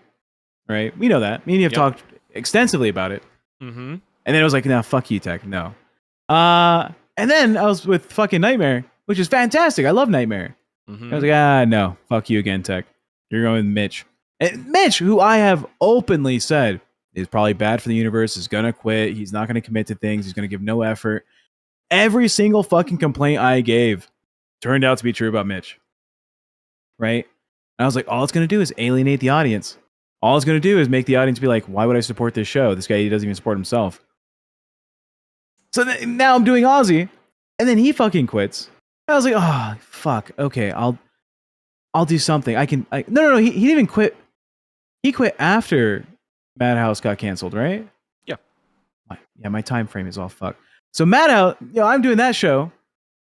right? We know that. Me and you have Yep. talked extensively about it, Mm-hmm. and then it was like, nah, fuck you, Tech, no. And then I was with fucking Nightmare, which is fantastic. I love Nightmare. Mm-hmm. I was like, no, fuck you again, Tech. You're going with Mitch. And Mitch, who I have openly said is probably bad for the universe, is going to quit. He's not going to commit to things. He's going to give no effort. Every single fucking complaint I gave turned out to be true about Mitch. Right? And I was like, all it's going to do is alienate the audience. All it's going to do is make the audience be like, why would I support this show? This guy, he doesn't even support himself. So now I'm doing Aussie, and then he fucking quits. I was like, oh, fuck. Okay, I'll do something. No. He didn't even quit. He quit after Madhouse got canceled, right? Yeah. My time frame is all fucked. So Madhouse, I'm doing that show.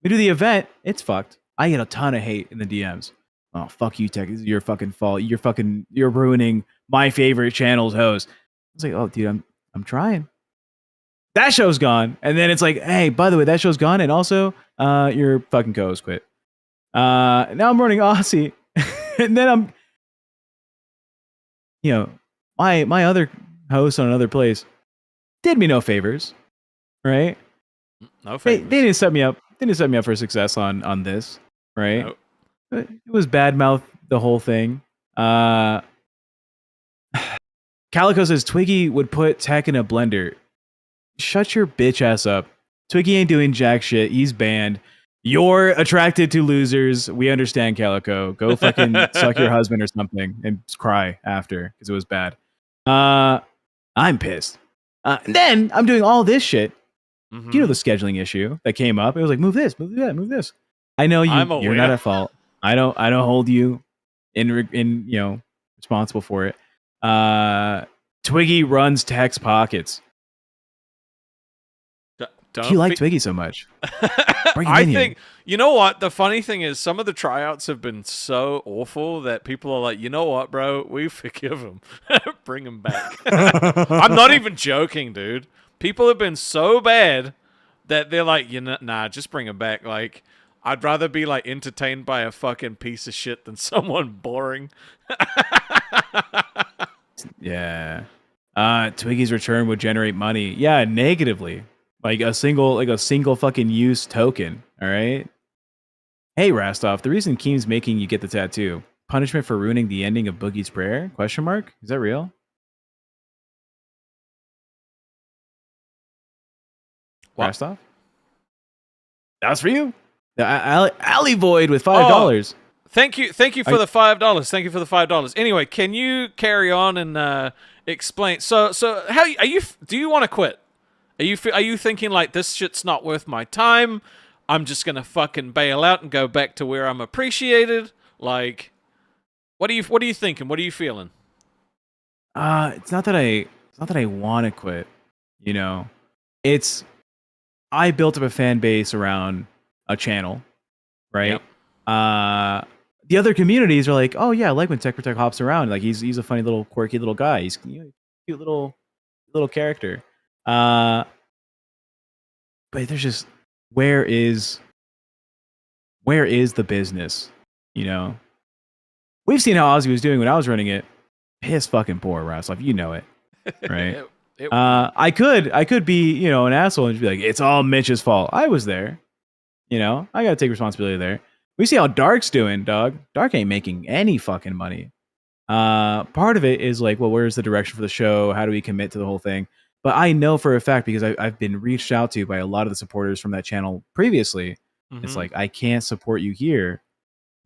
We do the event. It's fucked. I get a ton of hate in the DMs. Oh, fuck you, Tech. This is your fucking fault. You're ruining my favorite channel's host. I was like, oh, dude, I'm trying. That show's gone. And then it's like, hey, by the way, that show's gone. And also, your fucking co-host quit. Now I'm running Aussie. And then I'm, my other host on another place did me no favors, right? No They favors. didn't set me up. They didn't set me up for success on this, right? Nope. It was bad mouth the whole thing. Calico says Twiggy would put Tech in a blender. Shut your bitch ass up. Twiggy ain't doing jack shit. He's banned. You're attracted to losers. We understand, Calico. Go fucking suck your husband or something and cry after because it was bad. I'm pissed. And then I'm doing all this shit. Mhm. You know the scheduling issue that came up. It was like, move this, move that, move this. I know I'm you're aware. not at fault. I don't hold you in responsible for it. Twiggy runs Tech's pockets. Don't You like fe- Twiggy so much. Bring him I in here. think, you know what? The funny thing is, some of the tryouts have been so awful that people are like, you know what, bro? We forgive him. Bring him back. I'm not even joking, dude. People have been so bad that they're like, nah, just bring him back. Like, I'd rather be like entertained by a fucking piece of shit than someone boring. Yeah. Twiggy's return would generate money. Yeah, negatively. Like a single fucking use token. All right. Hey, Rastov, the reason Keem's making you get the tattoo. Punishment for ruining the ending of Boogie's prayer? Question mark? Is that real? What? Rastov? That was for you. The alley void with $5. Thank you for the $5. Thank you for the $5. Anyway, can you carry on and explain? So how are you? Do you want to quit? Are you thinking like this shit's not worth my time? I'm just gonna fucking bail out and go back to where I'm appreciated. Like, what are you thinking? What are you feeling? It's not that I want to quit. You know, it's I built up a fan base around a channel, right? Yep. The other communities are like, oh yeah, I like when Tech Protect hops around. Like he's a funny little quirky little guy. He's cute little character. But there's just where is the business? You know, we've seen how Ozzy was doing when I was running it. Piss fucking poor, Rastov. You know it, right? I could be an asshole and just be like, it's all Mitch's fault. I was there. I got to take responsibility there. We see how Dark's doing, dog. Dark ain't making any fucking money. Part of it is like, well, where's the direction for the show? How do we commit to the whole thing? But I know for a fact, because I've been reached out to by a lot of the supporters from that channel previously. Mm-hmm. It's like, I can't support you here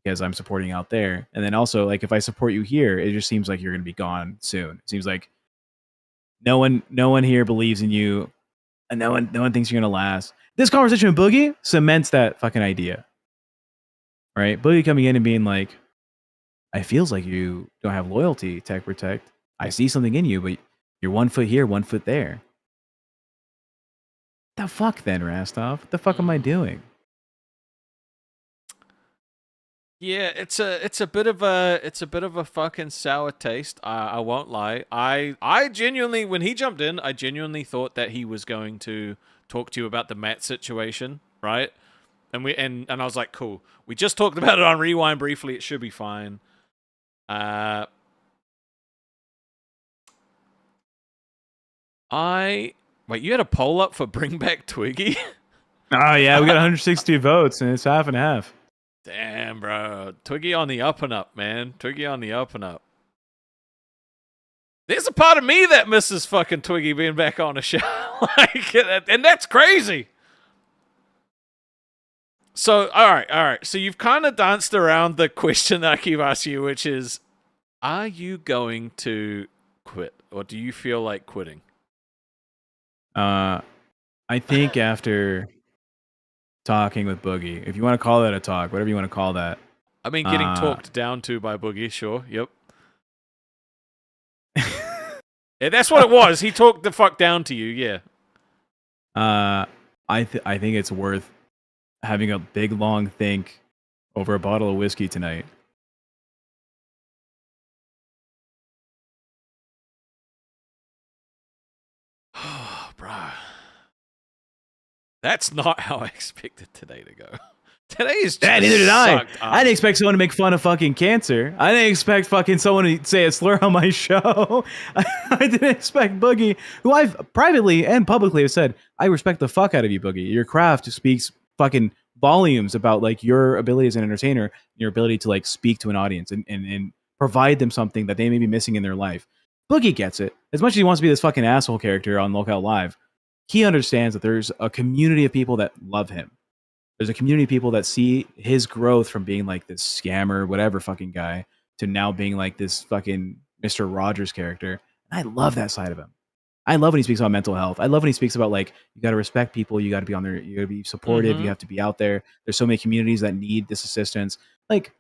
because I'm supporting out there. And then also, like, if I support you here, it just seems like you're going to be gone soon. It seems like no one here believes in you, and no one thinks you're going to last. This conversation with Boogie cements that fucking idea. Right? Boogie coming in and being like, I feels like you don't have loyalty, Tech Protect. I see something in you, but you're 1 foot here, 1 foot there. The fuck then, Rastov? What the fuck am I doing? Yeah, it's a bit of a fucking sour taste. I won't lie. I genuinely, when he jumped in, I genuinely thought that he was going to talk to you about the Matt situation, right? And I was like, cool. We just talked about it on Rewind briefly. It should be fine. Wait, you had a poll up for Bring Back Twiggy? Oh yeah, we got 160 votes, and it's half and half. Damn, bro. Twiggy on the up and up, man. Twiggy on the up and up. There's a part of me that misses fucking Twiggy being back on the show. And that's crazy. So, all right. So you've kind of danced around the question that I keep asking you, which is, are you going to quit? Or do you feel like quitting? I think after talking with Boogie, if you want to call that a talk, whatever you want to call that. I mean, getting talked down to by Boogie, sure. Yep. Yeah, that's what it was. He talked the fuck down to you, yeah. I think it's worth having a big long think over a bottle of whiskey tonight. Oh, bruh. That's not how I expected today to go. Today is just neither did I. I didn't up. expect someone to make fun of fucking cancer. I didn't expect fucking someone to say a slur on my show. I didn't expect Boogie, who I've privately and publicly have said, I respect the fuck out of you, Boogie. Your craft speaks fucking volumes about like your ability as an entertainer, your ability to like speak to an audience and provide them something that they may be missing in their life. Boogie gets it. As much as he wants to be this fucking asshole character on Lolcow Live, he understands that there's a community of people that love him. There's a community of people that see his growth from being like this scammer, whatever fucking guy, to now being like this fucking Mr. Rogers character. And I love that side of him. I love when he speaks about mental health. I love when he speaks about like, you got to respect people. You got to be on there. You got to be supportive. Mm-hmm. You have to be out there. There's so many communities that need this assistance. Like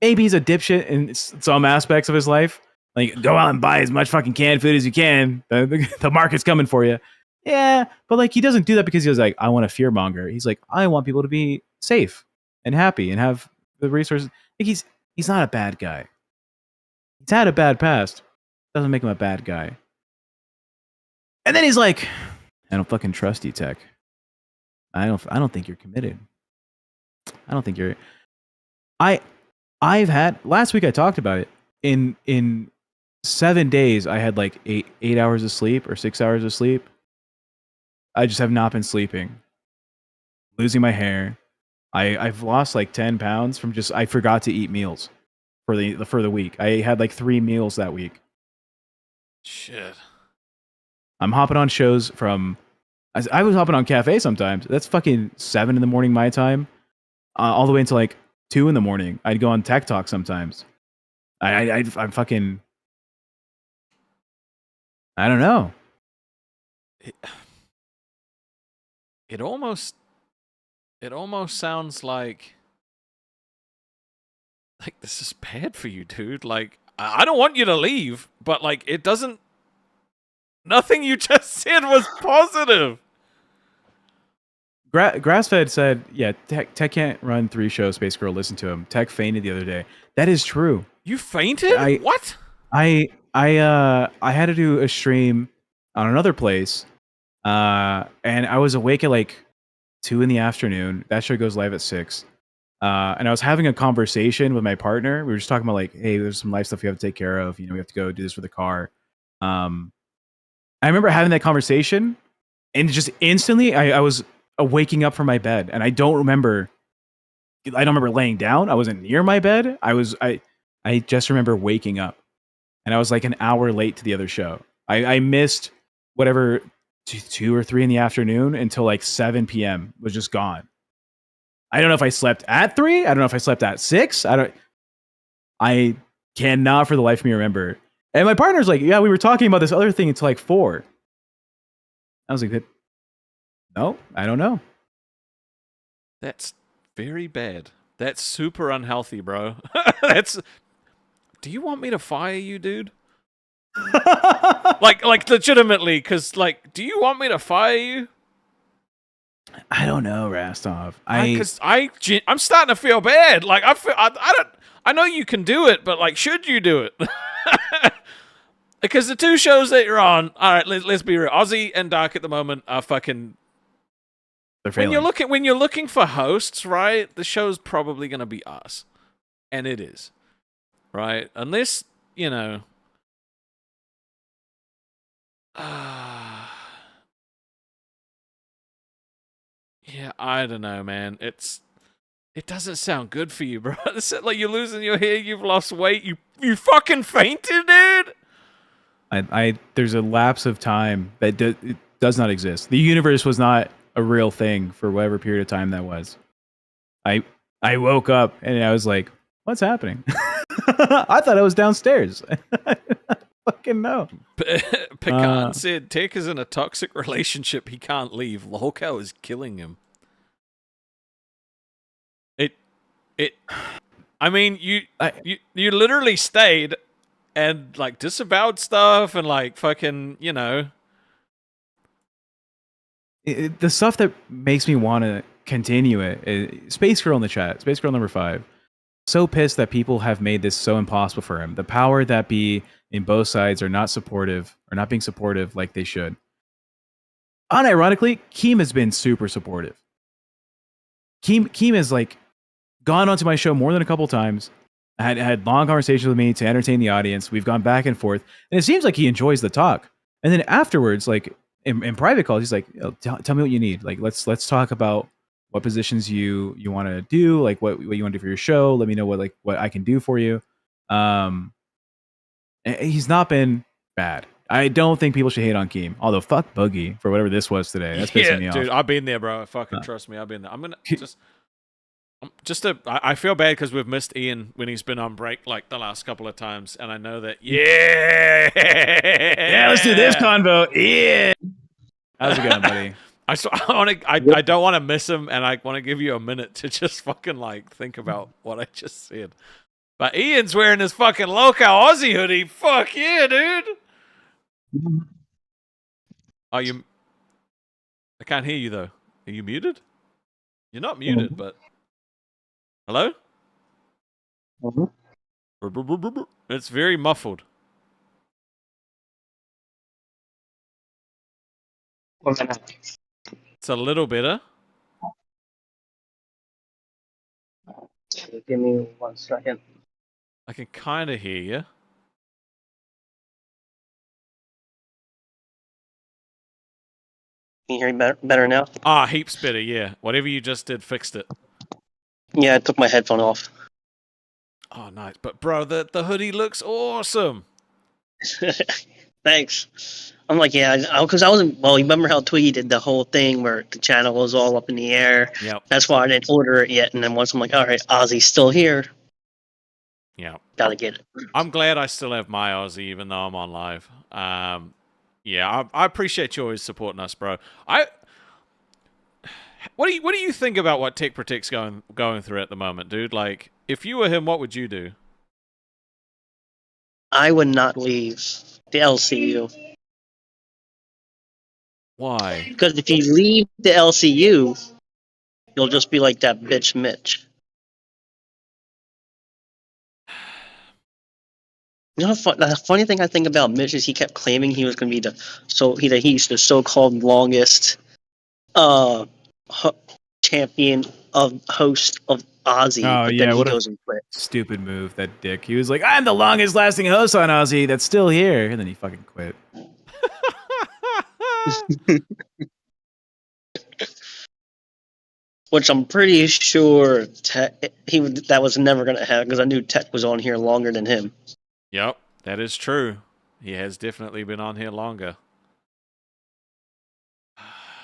maybe he's a dipshit in some aspects of his life. Like go out and buy as much fucking canned food as you can. The market's coming for you. Yeah, but like he doesn't do that because he was like, I want a fear monger. He's like, I want people to be safe and happy and have the resources. Like he's not a bad guy. He's had a bad past. Doesn't make him a bad guy. And then he's like, I don't fucking trust you, Tech. I don't think you're committed. I don't think you're. I've had last week I talked about it. In 7 days I had like 8 hours of sleep or 6 hours of sleep. I just have not been sleeping. Losing my hair. I've lost like 10 pounds from just I forgot to eat meals for the week. I had like 3 meals that week. Shit. I'm hopping on shows from I was hopping on cafe sometimes. That's fucking 7 in the morning my time, all the way until like 2 in the morning. I'd go on Tech Talk sometimes. I'm fucking. I don't know. It almost sounds like this is bad for you, dude. Like, I don't want you to leave, but like it doesn't. Nothing you just said was positive. Grassfed said, "Yeah, Tech can't run 3 shows. Space Girl, listen to him. Tech fainted the other day. That is true. You fainted? What? I had to do a stream on another place, and I was awake at like 2 in the afternoon. That show goes live at 6. And I was having a conversation with my partner. We were just talking about like, hey, there's some life stuff we have to take care of. You know, we have to go do this for the car. I remember having that conversation, and just instantly, I was waking up from my bed, and I don't remember laying down. I wasn't near my bed. I just remember waking up, and I was like an hour late to the other show. I missed whatever 2 or 3 in the afternoon until like 7 p.m. was just gone. I don't know if I slept at 3. I don't know if I slept at 6. I cannot for the life of me remember. And my partner's like, yeah, we were talking about this other thing until like 4. I was like, no, I don't know. That's very bad. That's super unhealthy, bro. Do you want me to fire you, dude? like legitimately, because like, do you want me to fire you? I don't know, Rastov. I'm starting to feel bad. Like I know you can do it, but like, should you do it? Because the 2 shows that you're on, all right, let's be real. Aussie and Dark at the moment are fucking. They're failing. When you're looking for hosts, right? The show's probably gonna be us, and it is, right? Unless you know. Yeah, I don't know, man. It doesn't sound good for you, bro. It's like you're losing your hair, you've lost weight, you fucking fainted, dude. There's a lapse of time that it does not exist. The universe was not a real thing for whatever period of time that was. I woke up and I was like, what's happening? I thought I was downstairs. Fucking no. Pecan said Tech is in a toxic relationship he can't leave. Lolcow is killing him. I mean, you literally stayed and like disavowed stuff and like fucking, you know. The stuff that makes me want to continue it. Space Girl in the chat. Space Girl number 5. So pissed that people have made this so impossible for him. The power that be in both sides are not supportive or not being supportive like they should. Unironically, Keem has been super supportive. Keem has like gone onto my show more than a couple times. Had long conversations with me to entertain the audience. We've gone back and forth, and it seems like he enjoys the talk. And then afterwards, like in private calls, he's like, "Tell me what you need. Like, let's talk about what positions you want to do, like what you want to do for your show. Let me know what I can do for you." He's not been bad. I don't think people should hate on Keem. Although fuck Boogie for whatever this was today. That's pissing me off. Dude, I've been there, bro. Fucking trust me, I've been there. I'm gonna I feel bad because we've missed Ian when he's been on break like the last couple of times, and I know that. Yeah, let's do this convo. Yeah, how's it going, buddy? I don't want to miss him, and I want to give you a minute to just fucking like think about what I just said. But Ian's wearing his fucking Lolcow Aussie hoodie. Fuck yeah, dude. Are you? I can't hear you though. Are you muted? You're not muted, but hello. It's very muffled. It's a little better. Give me 1 second. I can kind of hear you. Can you hear me better now? Ah, heaps better, yeah. Whatever you just did fixed it. Yeah, I took my headphone off. Oh, nice. But bro, the hoodie looks awesome. Thanks. I'm like, yeah, because I wasn't. Well, you remember how Twiggy did the whole thing where the channel was all up in the air. Yep. That's why I didn't order it yet. And then once I'm like, all right, Ozzy's still here. Yep. Gotta get it. I'm glad I still have my Aussie, even though I'm on live. Yeah, I appreciate you always supporting us, bro. What do you think about what Tech Protect's going through at the moment, dude? Like, if you were him, what would you do? I would not leave the LCU. Why? Because if you leave the LCU, you'll just be like that bitch Mitch. You know, the funny thing I think about Mitch is he kept claiming he was going to be he's the so-called longest champion of host of Ozzy. Oh, but yeah, then he what a goes and quits. stupid move, that dick. He was like, I'm the longest lasting host on Aussie that's still here. And then he fucking quit. Which I'm pretty sure that was never going to happen because I knew Tech was on here longer than him. Yep, that is true. He has definitely been on here longer.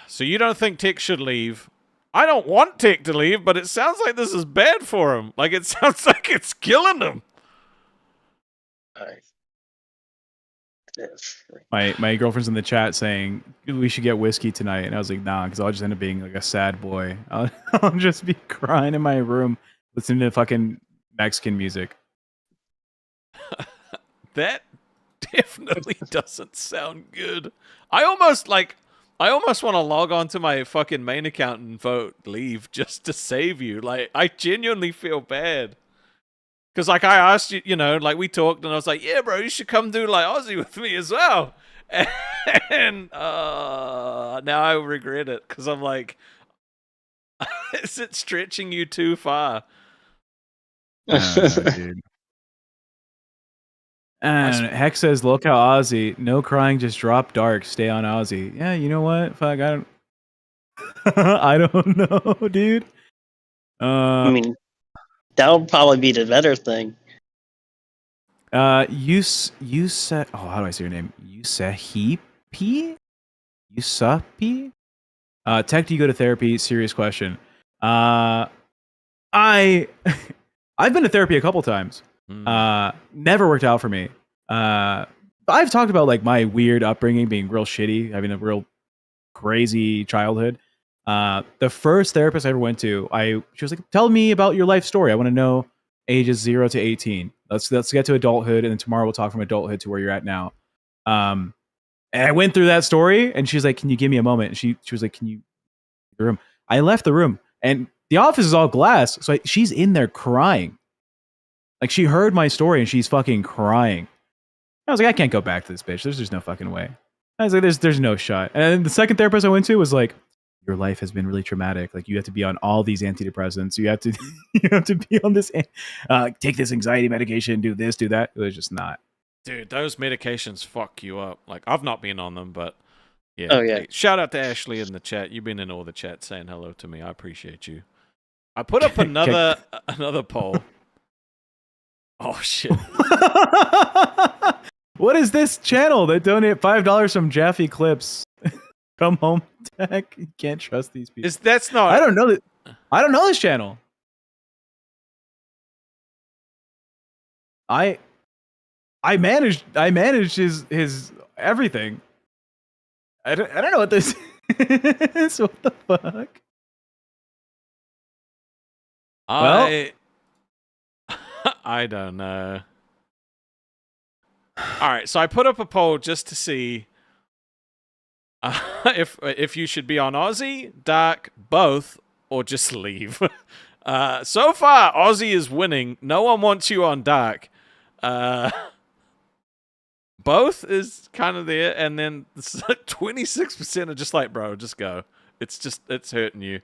So you don't think Tech should leave? I don't want Tech to leave, but it sounds like this is bad for him. Like, it sounds like it's killing him. My girlfriend's in the chat saying we should get whiskey tonight, and I was like, nah, because I'll just end up being like a sad boy. I'll just be crying in my room listening to fucking Mexican music. That definitely doesn't sound good. I almost want to log on to my fucking main account and vote leave just to save you. Like, I genuinely feel bad. Because, like, I asked you, you know, like, we talked, and I was like, yeah, bro, you should come do, like, Aussie with me as well. And now I regret it, because I'm like, is it stretching you too far? Dude. And Hex says, Lolcow Aussie, no crying, just drop dark, stay on Aussie. Yeah, you know what? Fuck, I don't... I don't know, dude. I mean, that would probably be the better thing. You said, oh, how do I say your name? Yusahipi? Tech, do you go to therapy? Serious question. I've been to therapy a couple times. Never worked out for me. I've talked about like my weird upbringing being real shitty, having a real crazy childhood. The first therapist I ever went to, she was like, tell me about your life story. I want to know ages 0 to 18. Let's get to adulthood, and then tomorrow we'll talk from adulthood to where you're at now. And I went through that story, and she's like, can you give me a moment? And she was like, can you leave the room? I left the room, and the office is all glass, so she's in there crying. Like, she heard my story, and she's fucking crying. I was like, I can't go back to this bitch. There's just no fucking way. I was like, there's no shot. And then the second therapist I went to was like, your life has been really traumatic. Like, you have to be on all these antidepressants. You have to be on this, take this anxiety medication, do this, do that. It was just not. Dude, those medications fuck you up. Like, I've not been on them, but yeah. Oh, yeah. Hey, shout out to Ashley in the chat. You've been in all the chat saying hello to me. I appreciate you. I put up another poll. Oh, shit. What is this channel that donate $5 from Jaffe Clips? Come home, Tech. You can't trust these people. That's not... I don't know this channel. I managed his everything. I don't know what this is. What the fuck? I don't know. All right, so I put up a poll just to see if you should be on Aussie, Dark, both, or just leave. So far, Aussie is winning. No one wants you on Dark. Both is kind of there, and then 26% are just like, bro, just go. It's hurting you.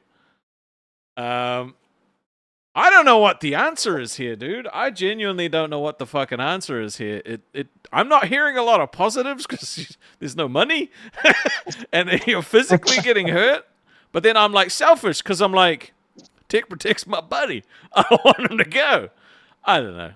I don't know what the answer is here, dude. I genuinely don't know what the fucking answer is here. I'm not hearing a lot of positives because there's no money, and you're physically getting hurt. But then I'm like selfish because I'm like, Tech protects my buddy. I don't want him to go. I don't know.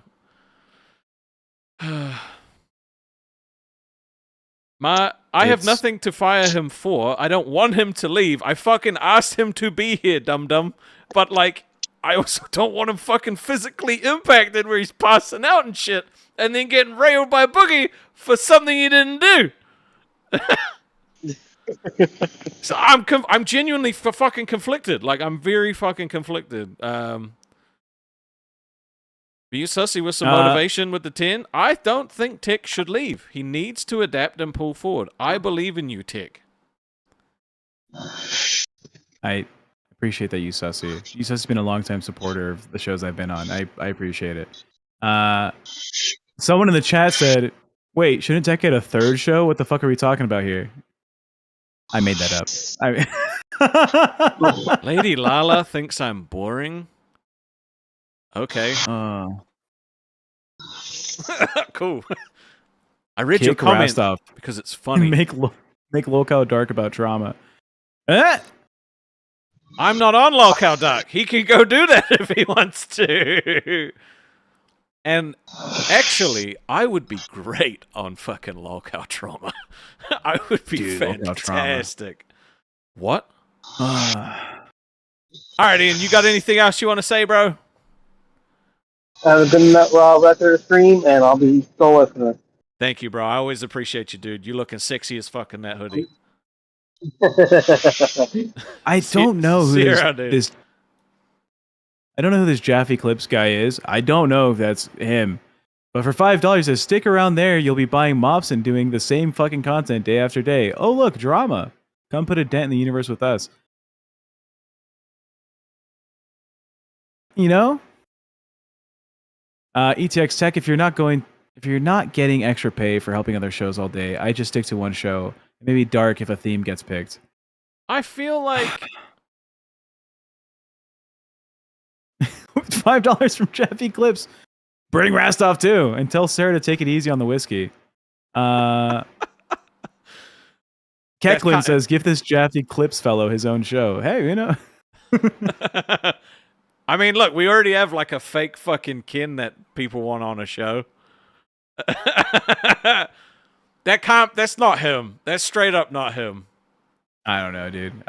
I have It's- nothing to fire him for. I don't want him to leave. I fucking asked him to be here, dum-dum. But, like, I also don't want him fucking physically impacted where he's passing out and shit and then getting railed by Boogie for something he didn't do. So I'm genuinely fucking conflicted. Like, I'm very fucking conflicted. Are you sussy with some motivation with the 10? I don't think Tick should leave. He needs to adapt and pull forward. I believe in you, Tick. I appreciate that, you Sussy. You Sussy's been a longtime supporter of the shows I've been on. I appreciate it. Someone in the chat said, wait, shouldn't Tech get a third show? What the fuck are we talking about here? I made that up. Lady Lala thinks I'm boring. Okay. Cool. I read your Kick comment Rastov. because it's funny. Make Lolcow dark about trauma. Eh? I'm not on Lolcow Duck. He can go do that if he wants to. And actually, I would be great on fucking Lolcow Trauma. I would be fantastic. What? All right, Ian, you got anything else you want to say, bro? Have a good rest of the stream, and I'll be still listening. Thank you, bro. I always appreciate you, dude. You looking sexy as fuck in that hoodie. I don't know who Sierra, this I don't know who this Jaffe Clips guy is. I don't know if that's him. But for $5, it says, stick around there. You'll be buying mops and doing the same fucking content day after day. Oh, look, drama. Come put a dent in the universe with us. You know? ETX Tech, if you're not getting extra pay for helping other shows all day, I just stick to one show. Maybe dark if a theme gets picked. I feel like $5 from Jeffy Clips. Bring Rastov too, and tell Sarah to take it easy on the whiskey. Keklin says, give this Jeffy Clips fellow his own show. Hey, you know. I mean, look, we already have like a fake fucking kin that people want on a show. That's not him. That's straight up not him. I don't know, dude.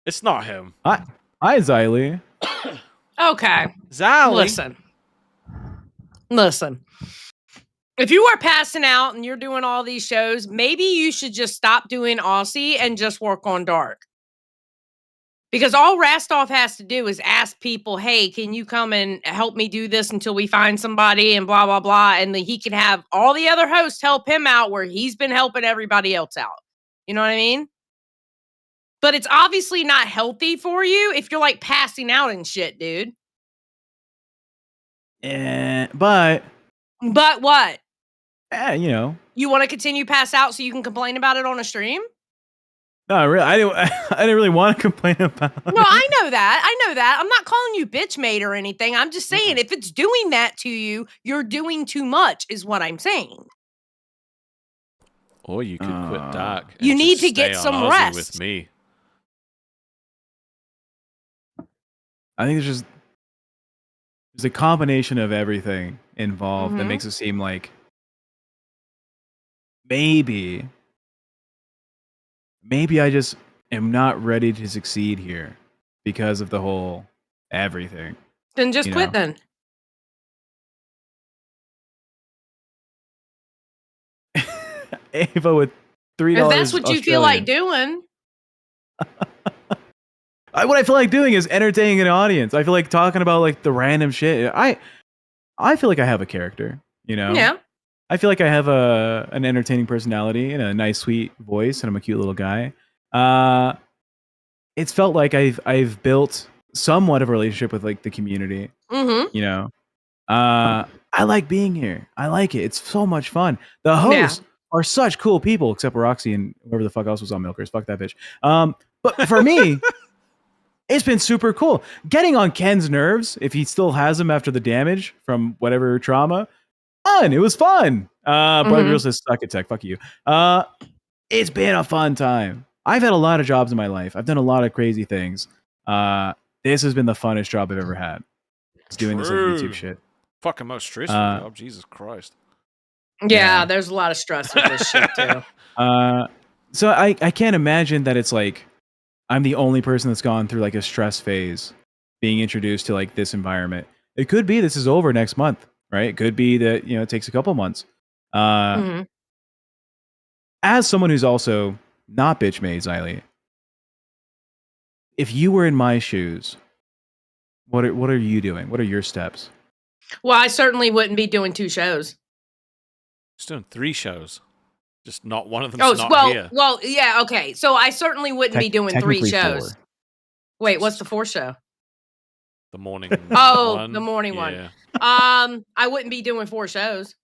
It's not him. Hi, Xylee. Okay. Xylee. Listen. If you are passing out and you're doing all these shows, maybe you should just stop doing Aussie and just work on Dark. Because all Rastov has to do is ask people, hey, can you come and help me do this until we find somebody and blah, blah, blah. And then he can have all the other hosts help him out where he's been helping everybody else out. You know what I mean? But it's obviously not healthy for you if you're like passing out and shit, dude. But what? You know. You want to continue pass out so you can complain about it on a stream? No, really, I didn't really want to complain about it. No, I know that. I'm not calling you bitch mate or anything. I'm just saying if it's doing that to you, you're doing too much, is what I'm saying. Or you could quit Dark. You need to get some rest with me. I think there's a combination of everything involved that makes it seem like maybe I just am not ready to succeed here because of the whole everything. Then just quit then. Ava with $3. If that's what you feel like doing. What I feel like doing is entertaining an audience. I feel like talking about like the random shit. I feel like I have a character, you know? Yeah. I feel like I have an entertaining personality and a nice, sweet voice, and I'm a cute little guy. It's felt like I've built somewhat of a relationship with like the community. Mm-hmm. You know, I like being here. I like it. It's so much fun. The hosts are such cool people, except for Roxy and whoever the fuck else was on Milkers. Fuck that bitch. But for me, it's been super cool. Getting on Ken's nerves, if he still has them after the damage from whatever trauma. Fun. It was fun. Brother Girl says, suck it, Tech. Fuck you. It's been a fun time. I've had a lot of jobs in my life. I've done a lot of crazy things. This has been the funnest job I've ever had. It's doing this like YouTube shit. Fucking most stressful job. Jesus Christ. Yeah, there's a lot of stress with this shit too. So I can't imagine that it's like I'm the only person that's gone through like a stress phase being introduced to like this environment. It could be this is over next month, right? It could be that, it takes a couple months. hmm As someone who's also not bitch made, Xylee, if you were in my shoes, what are you doing? What are your steps? Well, I certainly wouldn't be doing 2 shows. He's doing 3 shows. Just not one of them's Oh, not here. well, yeah, okay. So I certainly wouldn't be doing 3 Technically shows. 4. Wait, what's the 4th show? The morning Oh, one. the morning one. Yeah. I wouldn't be doing 4 shows.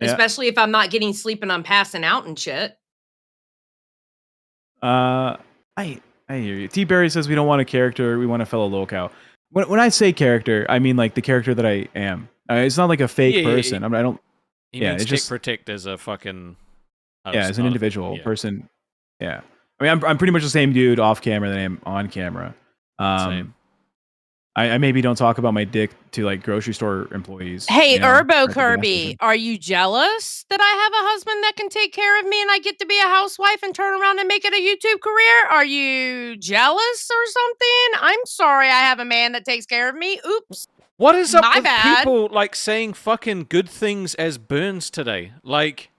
Yeah. Especially if I'm not getting sleep and I'm passing out and shit. I hear you. T Berry says we don't want a character, we want a fellow Lolcow. When I say character, I mean like the character that I am. It's not like a fake person. I don't. He Yeah, means it's Tick just- Protect as a fucking host, Yeah, as an not a- individual yeah, person. Yeah, I mean, I'm pretty much the same dude off camera that I am on camera. Same. I maybe don't talk about my dick to like grocery store employees. Hey, you know, at the Urbo gas Kirby, station. are you jealous that I have a husband that can take care of me and I get to be a housewife and turn around and make it a YouTube career? Are you jealous or something? I'm sorry I have a man that takes care of me. Oops. What is up My with bad. people like saying fucking good things as burns today? Like,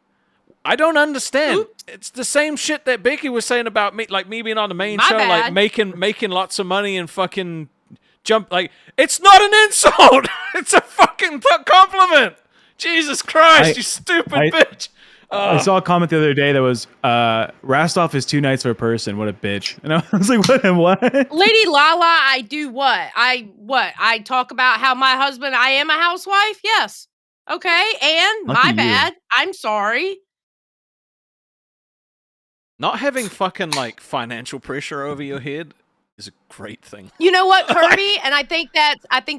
I don't understand. Oops. It's the same shit that Becky was saying about me, like me being on the main My show, like bad. making lots of money and fucking jump. Like, it's not an insult. It's a fucking compliment. Jesus Christ, you stupid bitch. I saw a comment the other day that was, Rastov is 2 nights for a person. What a bitch. And I was like, what? Lady Lala, I do what? I talk about how my husband, I am a housewife? Yes. Okay. And Lucky my you. bad. I'm sorry. Not having fucking like financial pressure over your head is a great thing. You know what, Kirby? And I think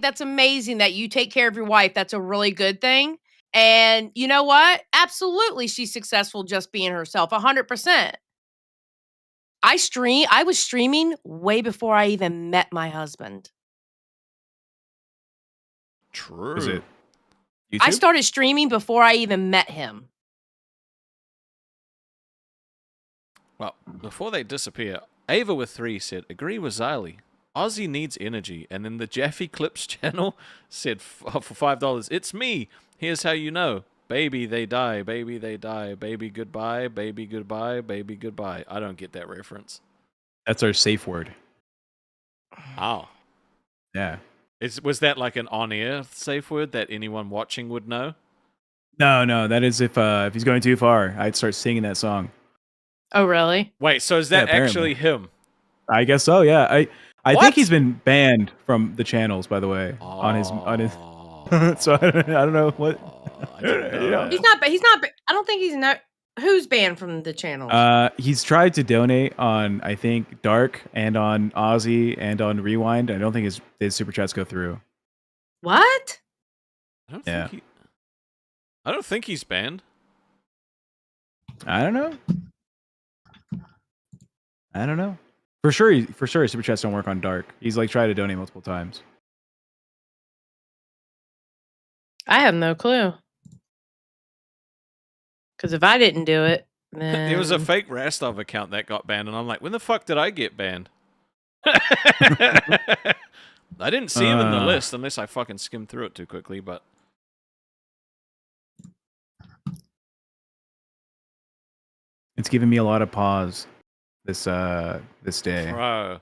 that's amazing that you take care of your wife. That's a really good thing. And you know what? Absolutely, she's successful just being herself. 100%. I was streaming way before I even met my husband. True. Is it YouTube? I started streaming before I even met him. Well, before they disappear, Ava with 3 said, agree with Xylee. Ozzy needs energy. And then the Jaffe Clips channel said for $5, it's me. Here's how you know. Baby, they die. Baby, they die. Baby, goodbye. Baby, goodbye. Baby, goodbye. I don't get that reference. That's our safe word. Oh. Yeah. Was that like an on-air safe word that anyone watching would know? No, that is if he's going too far, I'd start singing that song. Oh, really? Wait, so is that Yeah, actually him? I guess so. Yeah, I What? think he's been banned from the channels. By the way, on his. So I don't know what. I didn't know. He's not. I don't think he's not. Who's banned from the channel? He's tried to donate on, I think, Dark and on Aussie and on Rewind. I don't think his super chats go through. What? I don't Yeah. think I don't think he's banned. I don't know. For sure, his super chats don't work on Dark. He's like tried to donate multiple times. I have no clue. Because if I didn't do it, then It was a fake Rastov account that got banned, and I'm like, when the fuck did I get banned? I didn't see him in the list unless I fucking skimmed through it too quickly, but It's giving me a lot of pause this day. bro.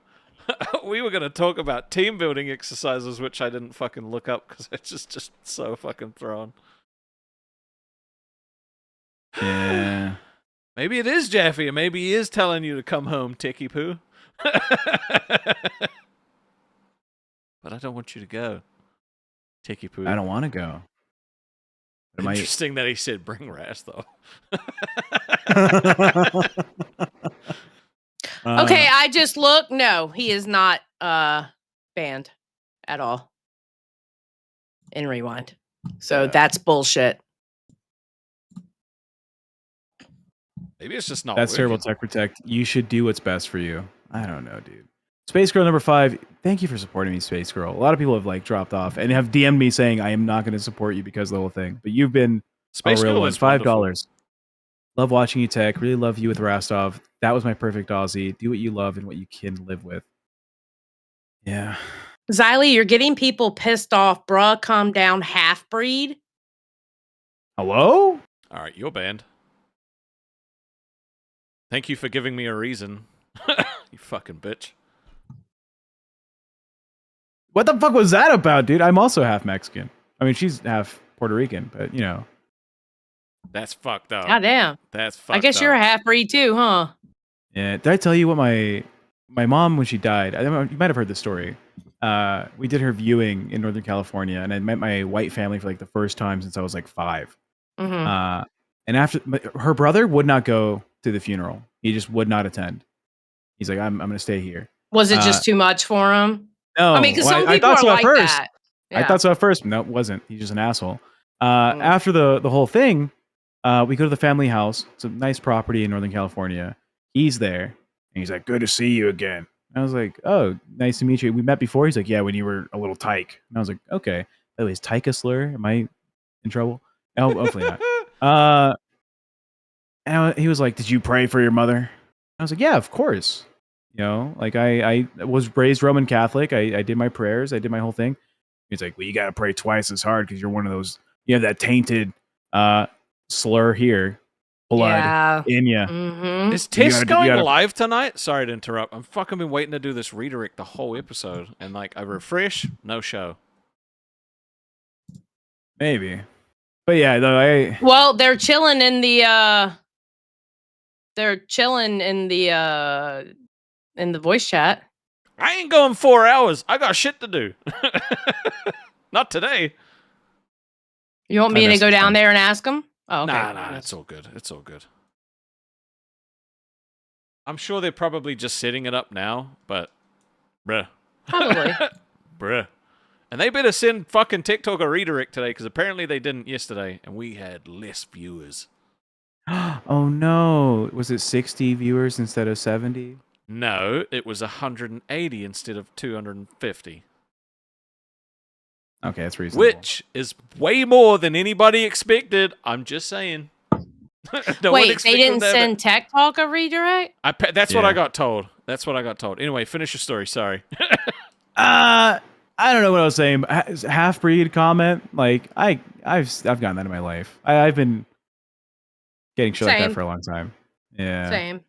We were going to talk about team building exercises, which I didn't fucking look up because it's just so fucking thrown. Yeah. Maybe it is Jaffe, and maybe he is telling you to come home, Techie Poo. But I don't want you to go, Techie Poo. I don't want to go. But am I- Interesting that he said bring Rast, though. okay. I just look. No, he is not banned at all in Rewind. So that's bullshit. Maybe it's just not That's terrible, working. Tech Protect. You should do what's best for you. I don't know, dude. Space Girl number 5. Thank you for supporting me, Space Girl. A lot of people have like dropped off and have DM'd me saying I am not going to support you because of the whole thing. But you've been Space a real Girl one. is wonderful. $5. Love watching you, Tech. Really love you with Rastov. That was my perfect Aussie. Do what you love and what you can live with. Yeah. Xylee, you're getting people pissed off. Bruh, calm down, half breed. Hello? All right, you're banned. Thank you for giving me a reason. You fucking bitch. What the fuck was that about, dude? I'm also half Mexican. I mean, she's half Puerto Rican, but you know. That's fucked up. Goddamn. That's fucked I guess up. you're a half breed too, huh? Yeah. Did I tell you what my mom, when she died? I don't know, you might have heard this story. We did her viewing in Northern California, and I met my white family for like the first time since I was like 5. Mm-hmm. And after her brother would not go to the funeral. He just would not attend. He's like, I'm going to stay here. Was it just too much for him? No, I mean, because some I people thought are so at like first. that. I Yeah. thought so at first. No, it wasn't. He's just an asshole. After the whole thing, we go to the family house. It's a nice property in Northern California. He's there, and he's like, "Good to see you again." I was like, "Oh, nice to meet you. We met before." He's like, "Yeah, when you were a little tyke." And I was like, "Okay." By the way, is tyke a slur? Am I in trouble? No, hopefully not. And he was like, "Did you pray for your mother?" I was like, "Yeah, of course." You know, like I was raised Roman Catholic. I did my prayers. I did my whole thing. He's like, "Well, you got to pray twice as hard because you're one of those. You have that tainted slur here, blood in you." Mm-hmm. Is Tess going gotta- live tonight? Sorry to interrupt. I'm fucking been waiting to do this redirect the whole episode, and like I refresh, no show. Maybe, but yeah, though Well, they're chilling in the voice chat. I ain't going 4 hours. I got shit to do. Not today. You want I me to messed go with down them. there and ask them? Oh, okay. Nah, it's all good. It's all good. I'm sure they're probably just setting it up now, but bruh. Probably. Bruh. And they better send fucking TikTok a redirect today, because apparently they didn't yesterday, and we had less viewers. Oh no, was it 60 viewers instead of 70? No, it was 180 instead of 250. Okay, that's reasonable. Which is way more than anybody expected. I'm just saying. No one Wait, they expected didn't that, send Tech Talk a redirect? that's what Yeah. I got told. That's what I got told. Anyway, finish your story. Sorry. I don't know what I was saying. Half breed comment, like I've gotten that in my life. I've been getting shit like Same. that for a long time. Yeah. Same.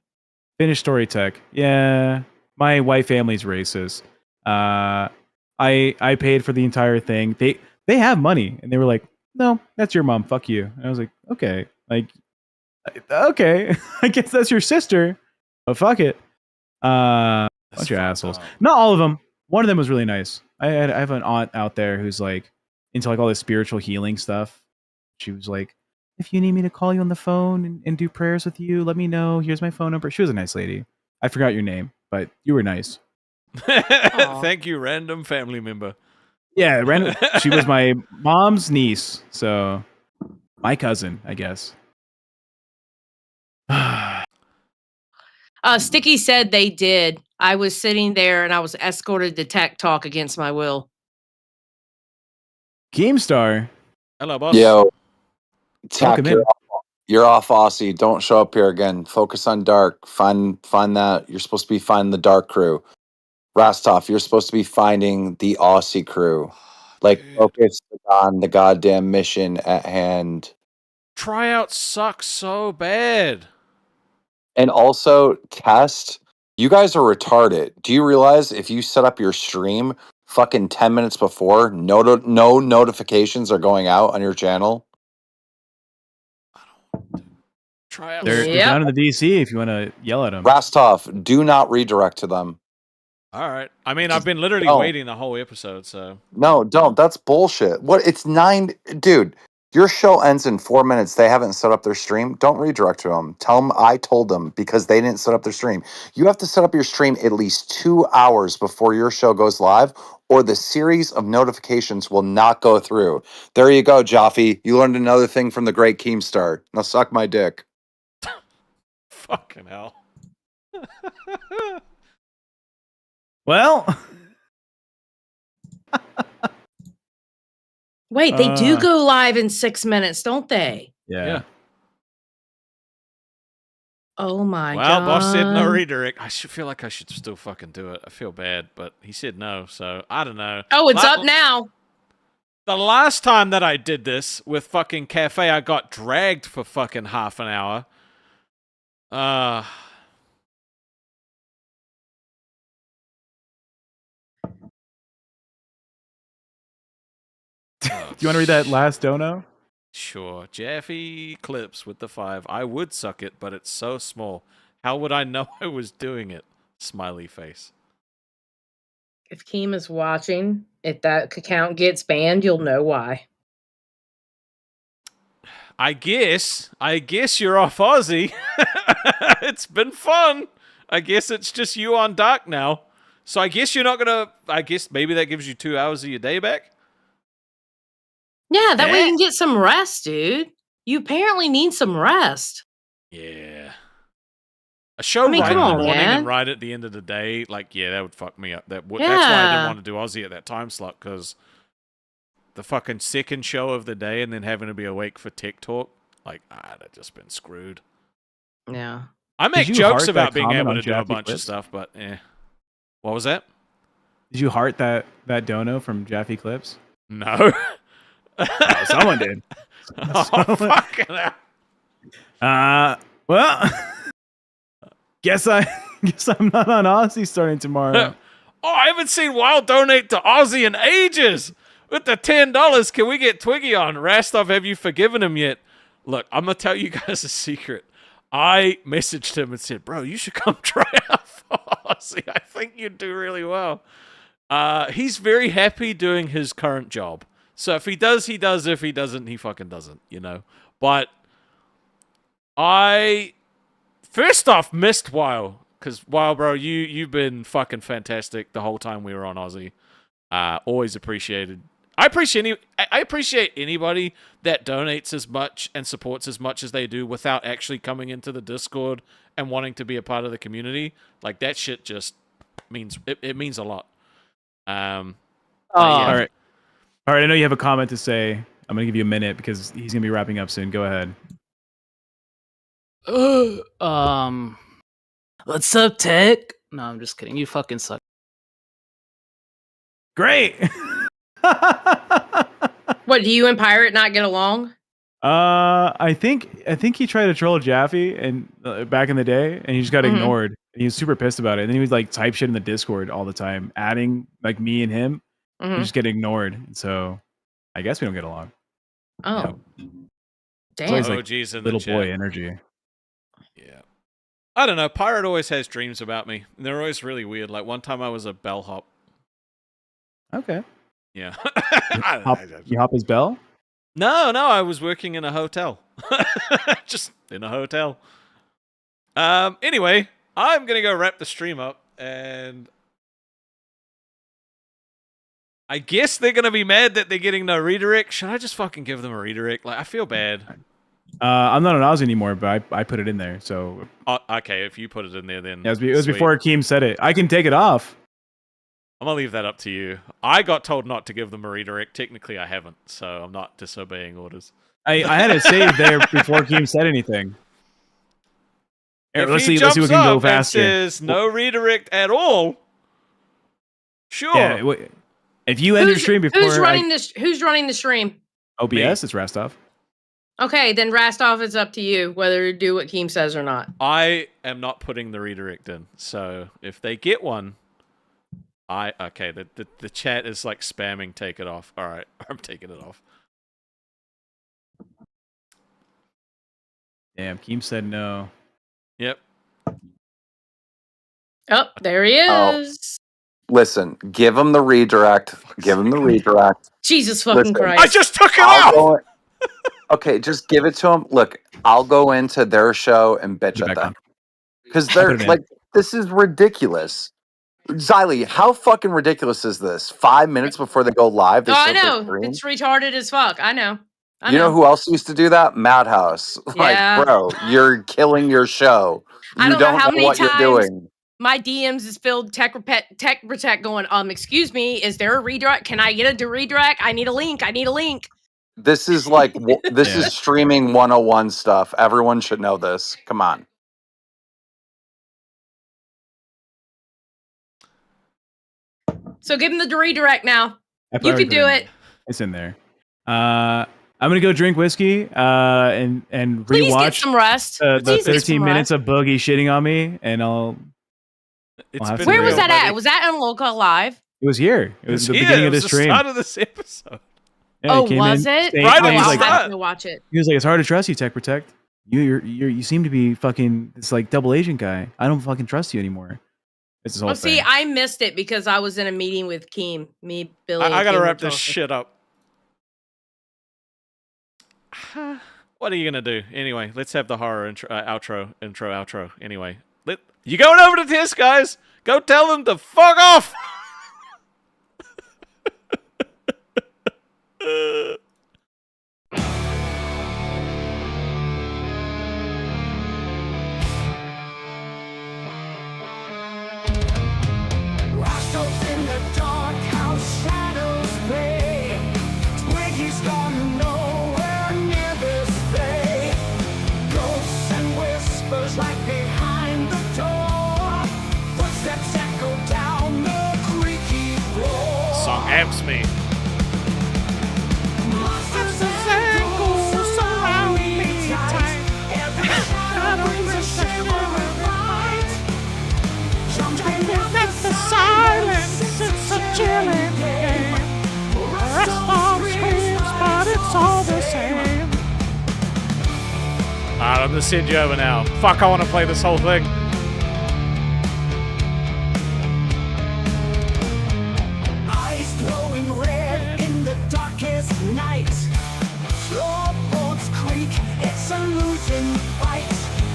Finish story tech. Yeah. My white family's racist. I paid for the entire thing. They have money, and they were like, "No, that's your mom. Fuck you." And I was like, "Okay, like, okay, I guess that's your sister, but fuck it." Bunch of assholes. Not all of them. One of them was really nice. I have an aunt out there who's like into like all this spiritual healing stuff. She was like, "If you need me to call you on the phone and do prayers with you, let me know. Here's my phone number." She was a nice lady. I forgot your name, but you were nice. Thank you, random family member. Yeah, random. She was my mom's niece, so my cousin, I guess. Sticky said they did. I was sitting there and I was escorted to Tech Talk against my will. Keemstar. Hello, boss. Yo, Tack, Welcome in. you're off Aussie. Don't show up here again. Focus on dark. Find that. You're supposed to be finding the dark crew. Rastov, you're supposed to be finding the Aussie crew. Like, Dude. focus on the goddamn mission at hand. Tryouts suck so bad. And also, test. You guys are retarded. Do you realize if you set up your stream fucking 10 minutes before, no notifications are going out on your channel? Tryouts. They're Yep. down in the DC if you want to yell at them. Rastov, do not redirect to them. All right. I mean, I've been literally don't. waiting the whole episode, so. No, don't. That's bullshit. What? It's 9. Dude, your show ends in 4 minutes. They haven't set up their stream. Don't redirect to them. Tell them I told them because they didn't set up their stream. You have to set up your stream at least 2 hours before your show goes live, or the series of notifications will not go through. There you go, Jaffe. You learned another thing from the great Keemstar. Now suck my dick. Fucking hell. Well, Wait, they do go live in 6 minutes, don't they? yeah. Yeah. Oh my Well, god. boss said no redirect. I should feel like I should still fucking do it. I feel bad, but he said no, so I don't know. Oh, it's up now. The last time that I did this with fucking Cafe, I got dragged for fucking half an hour. Do you want to read that last dono? Sure. Jaffe Clips with the 5. I would suck it, but it's so small. How would I know I was doing it? Smiley face. If Keem is watching, if that account gets banned, you'll know why. I guess you're off Aussie. It's been fun. I guess it's just you on Dark now. So I guess you're not gonna. I guess maybe that gives you 2 hours of your day back. Yeah, that way you can get some rest, dude. You apparently need some rest. Yeah. A show right come in the on, morning man. and right at the end of the day, like, yeah, that would fuck me up. That's why I didn't want to do Aussie at that time slot, because the fucking second show of the day and then having to be awake for tech talk, like, I'd have just been screwed. Yeah. I make you jokes heart about that being comment able on to do a Jaffe bunch of Clips? stuff, but What was that? Did you heart that dono from Jaffe Clips? No. Oh, someone did. Oh, fucking hell. Well, guess I'm not on Aussie starting tomorrow. Oh, I haven't seen Wild donate to Aussie in ages. With the $10, can we get Twiggy on? Rastov, have you forgiven him yet? Look, I'm going to tell you guys a secret. I messaged him and said, bro, you should come try out for Aussie. I think you'd do really well. He's very happy doing his current job. So if he does, he does. If he doesn't, he fucking doesn't, you know? But I, first off, missed Wild. Because, Wild, bro, you've been fucking fantastic the whole time we were on Aussie. Always appreciated. I appreciate anybody that donates as much and supports as much as they do without actually coming into the Discord and wanting to be a part of the community. Like, that shit just means it means a lot. Yeah. All right. I know you have a comment to say. I'm gonna give you a minute because he's gonna be wrapping up soon. Go ahead. What's up, Tech? No, I'm just kidding. You fucking suck. Great. What, do you and Pirate not get along? I think he tried to troll Jaffe and back in the day, and he just got ignored. And he was super pissed about it. And then he was like type shit in the Discord all the time, adding like me and him. Mhm. You just get ignored. And so I guess we don't get along. Oh. Yeah. Damn. It's like OG's in the little chat. boy energy. Yeah. I don't know. Pirate always has dreams about me. And they're always really weird. Like, one time I was a bellhop. Okay. Yeah. You hop his bell? No, I was working in a hotel. Just in a hotel. Anyway, I'm going to go wrap the stream up, and I guess they're going to be mad that they're getting no redirect. Should I just fucking give them a redirect? Like, I feel bad. I'm not on Aussie anymore, but I put it in there. So Oh, okay, if you put it in there, then yeah, it was sweet. before Keem said it. I can take it off. I'm going to leave that up to you. I got told not to give them a redirect. Technically, I haven't, so I'm not disobeying orders. I had it saved there before Keem said anything. Here, If let's he see what jumps can go up faster. and says no redirect at all, sure. Yeah, if you end your stream before Who's running this? Who's running the stream? OBS, it's Rastov. Okay, then Rastov, it's up to you whether to do what Keem says or not. I am not putting the redirect in, so if they get one, okay. The chat is like spamming. Take it off. All right, I'm taking it off. Damn, Keem said no. Yep. Oh, there he is. Listen, give him the redirect. Give him the redirect. Jesus fucking Listen, Christ. I just took it I'll off. go- okay, just give it to him. Look, I'll go into their show and bitch Put it at back them on. because Put they're it in. like, this is ridiculous. Xylee, how fucking ridiculous is this? 5 minutes before they go live, they Oh, I start their know. stream? It's retarded as fuck. I know. I You know who else used to do that? Madhouse. Yeah. Like, bro, you're killing your show. I You don't know how know many what you're times doing. my DMs is filled tech protect going, excuse me, is there a redirect? Can I get a redirect? I need a link. This is like, this Yeah. is streaming 101 stuff. Everyone should know this. Come on. So give him the redirect now. I You already can put do in it. there. It's in there. I'm gonna go drink whiskey and Please get rewatch some rest. the Please get 13 some minutes rest. of Boogie shitting on me, and I'll It's have been to Where was real, that buddy. at? Was that on Lolcow Live? It was here. It was the here. beginning It of was this the stream. start of this episode. Yeah, Oh, he came was in, it? stayed- Right Oh, on he was the I'll like, start. have to watch it. he was like, it's hard to trust you, Tech Protect. You seem to be fucking this like double agent guy. I don't fucking trust you anymore. It's this whole Well, see, thing. I missed it because I was in a meeting with Keem. Me, Billy. I and gotta Keem were wrap this talking. shit up. What are you gonna do? Anyway, let's have the horror intro, outro. Anyway, you going over to this, guys? Go tell them to fuck off. Rastov's in the dark house, shadows play. Twiggy's gone nowhere near this bay. Ghosts and whispers like behind the door. Footsteps echo down the creaky floor. Song amps me. Monsters and ghouls surround me tight. Every shadow brings a shiver of light. Jumping out the silence, it's a chilling game. Rastov screams, but it's all the same. Alright, I'm gonna send you over now. Fuck, I want to play this whole thing. Eyes glowing red in the darkest night. Floorboards creak, it's a losing fight.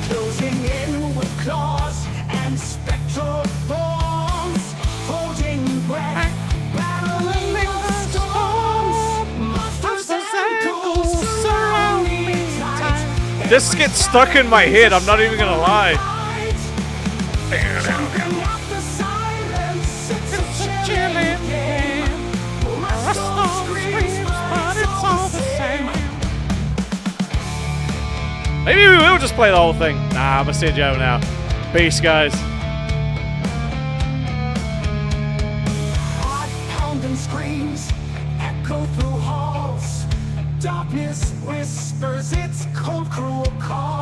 Closing in with claws and spectral forms. Holding breath, battling the storms. Monsters and ghouls surround me tight. This gets stuck in my head. I'm not even gonna lie. Jumping out the silence, it's a chilling game. Rastov screams, but it's all the same. Maybe we will just play the whole thing. Nah, I'm gonna send you over now. Peace, guys. Heart-pounding screams echo through halls. Darkness whispers its cold, cruel call.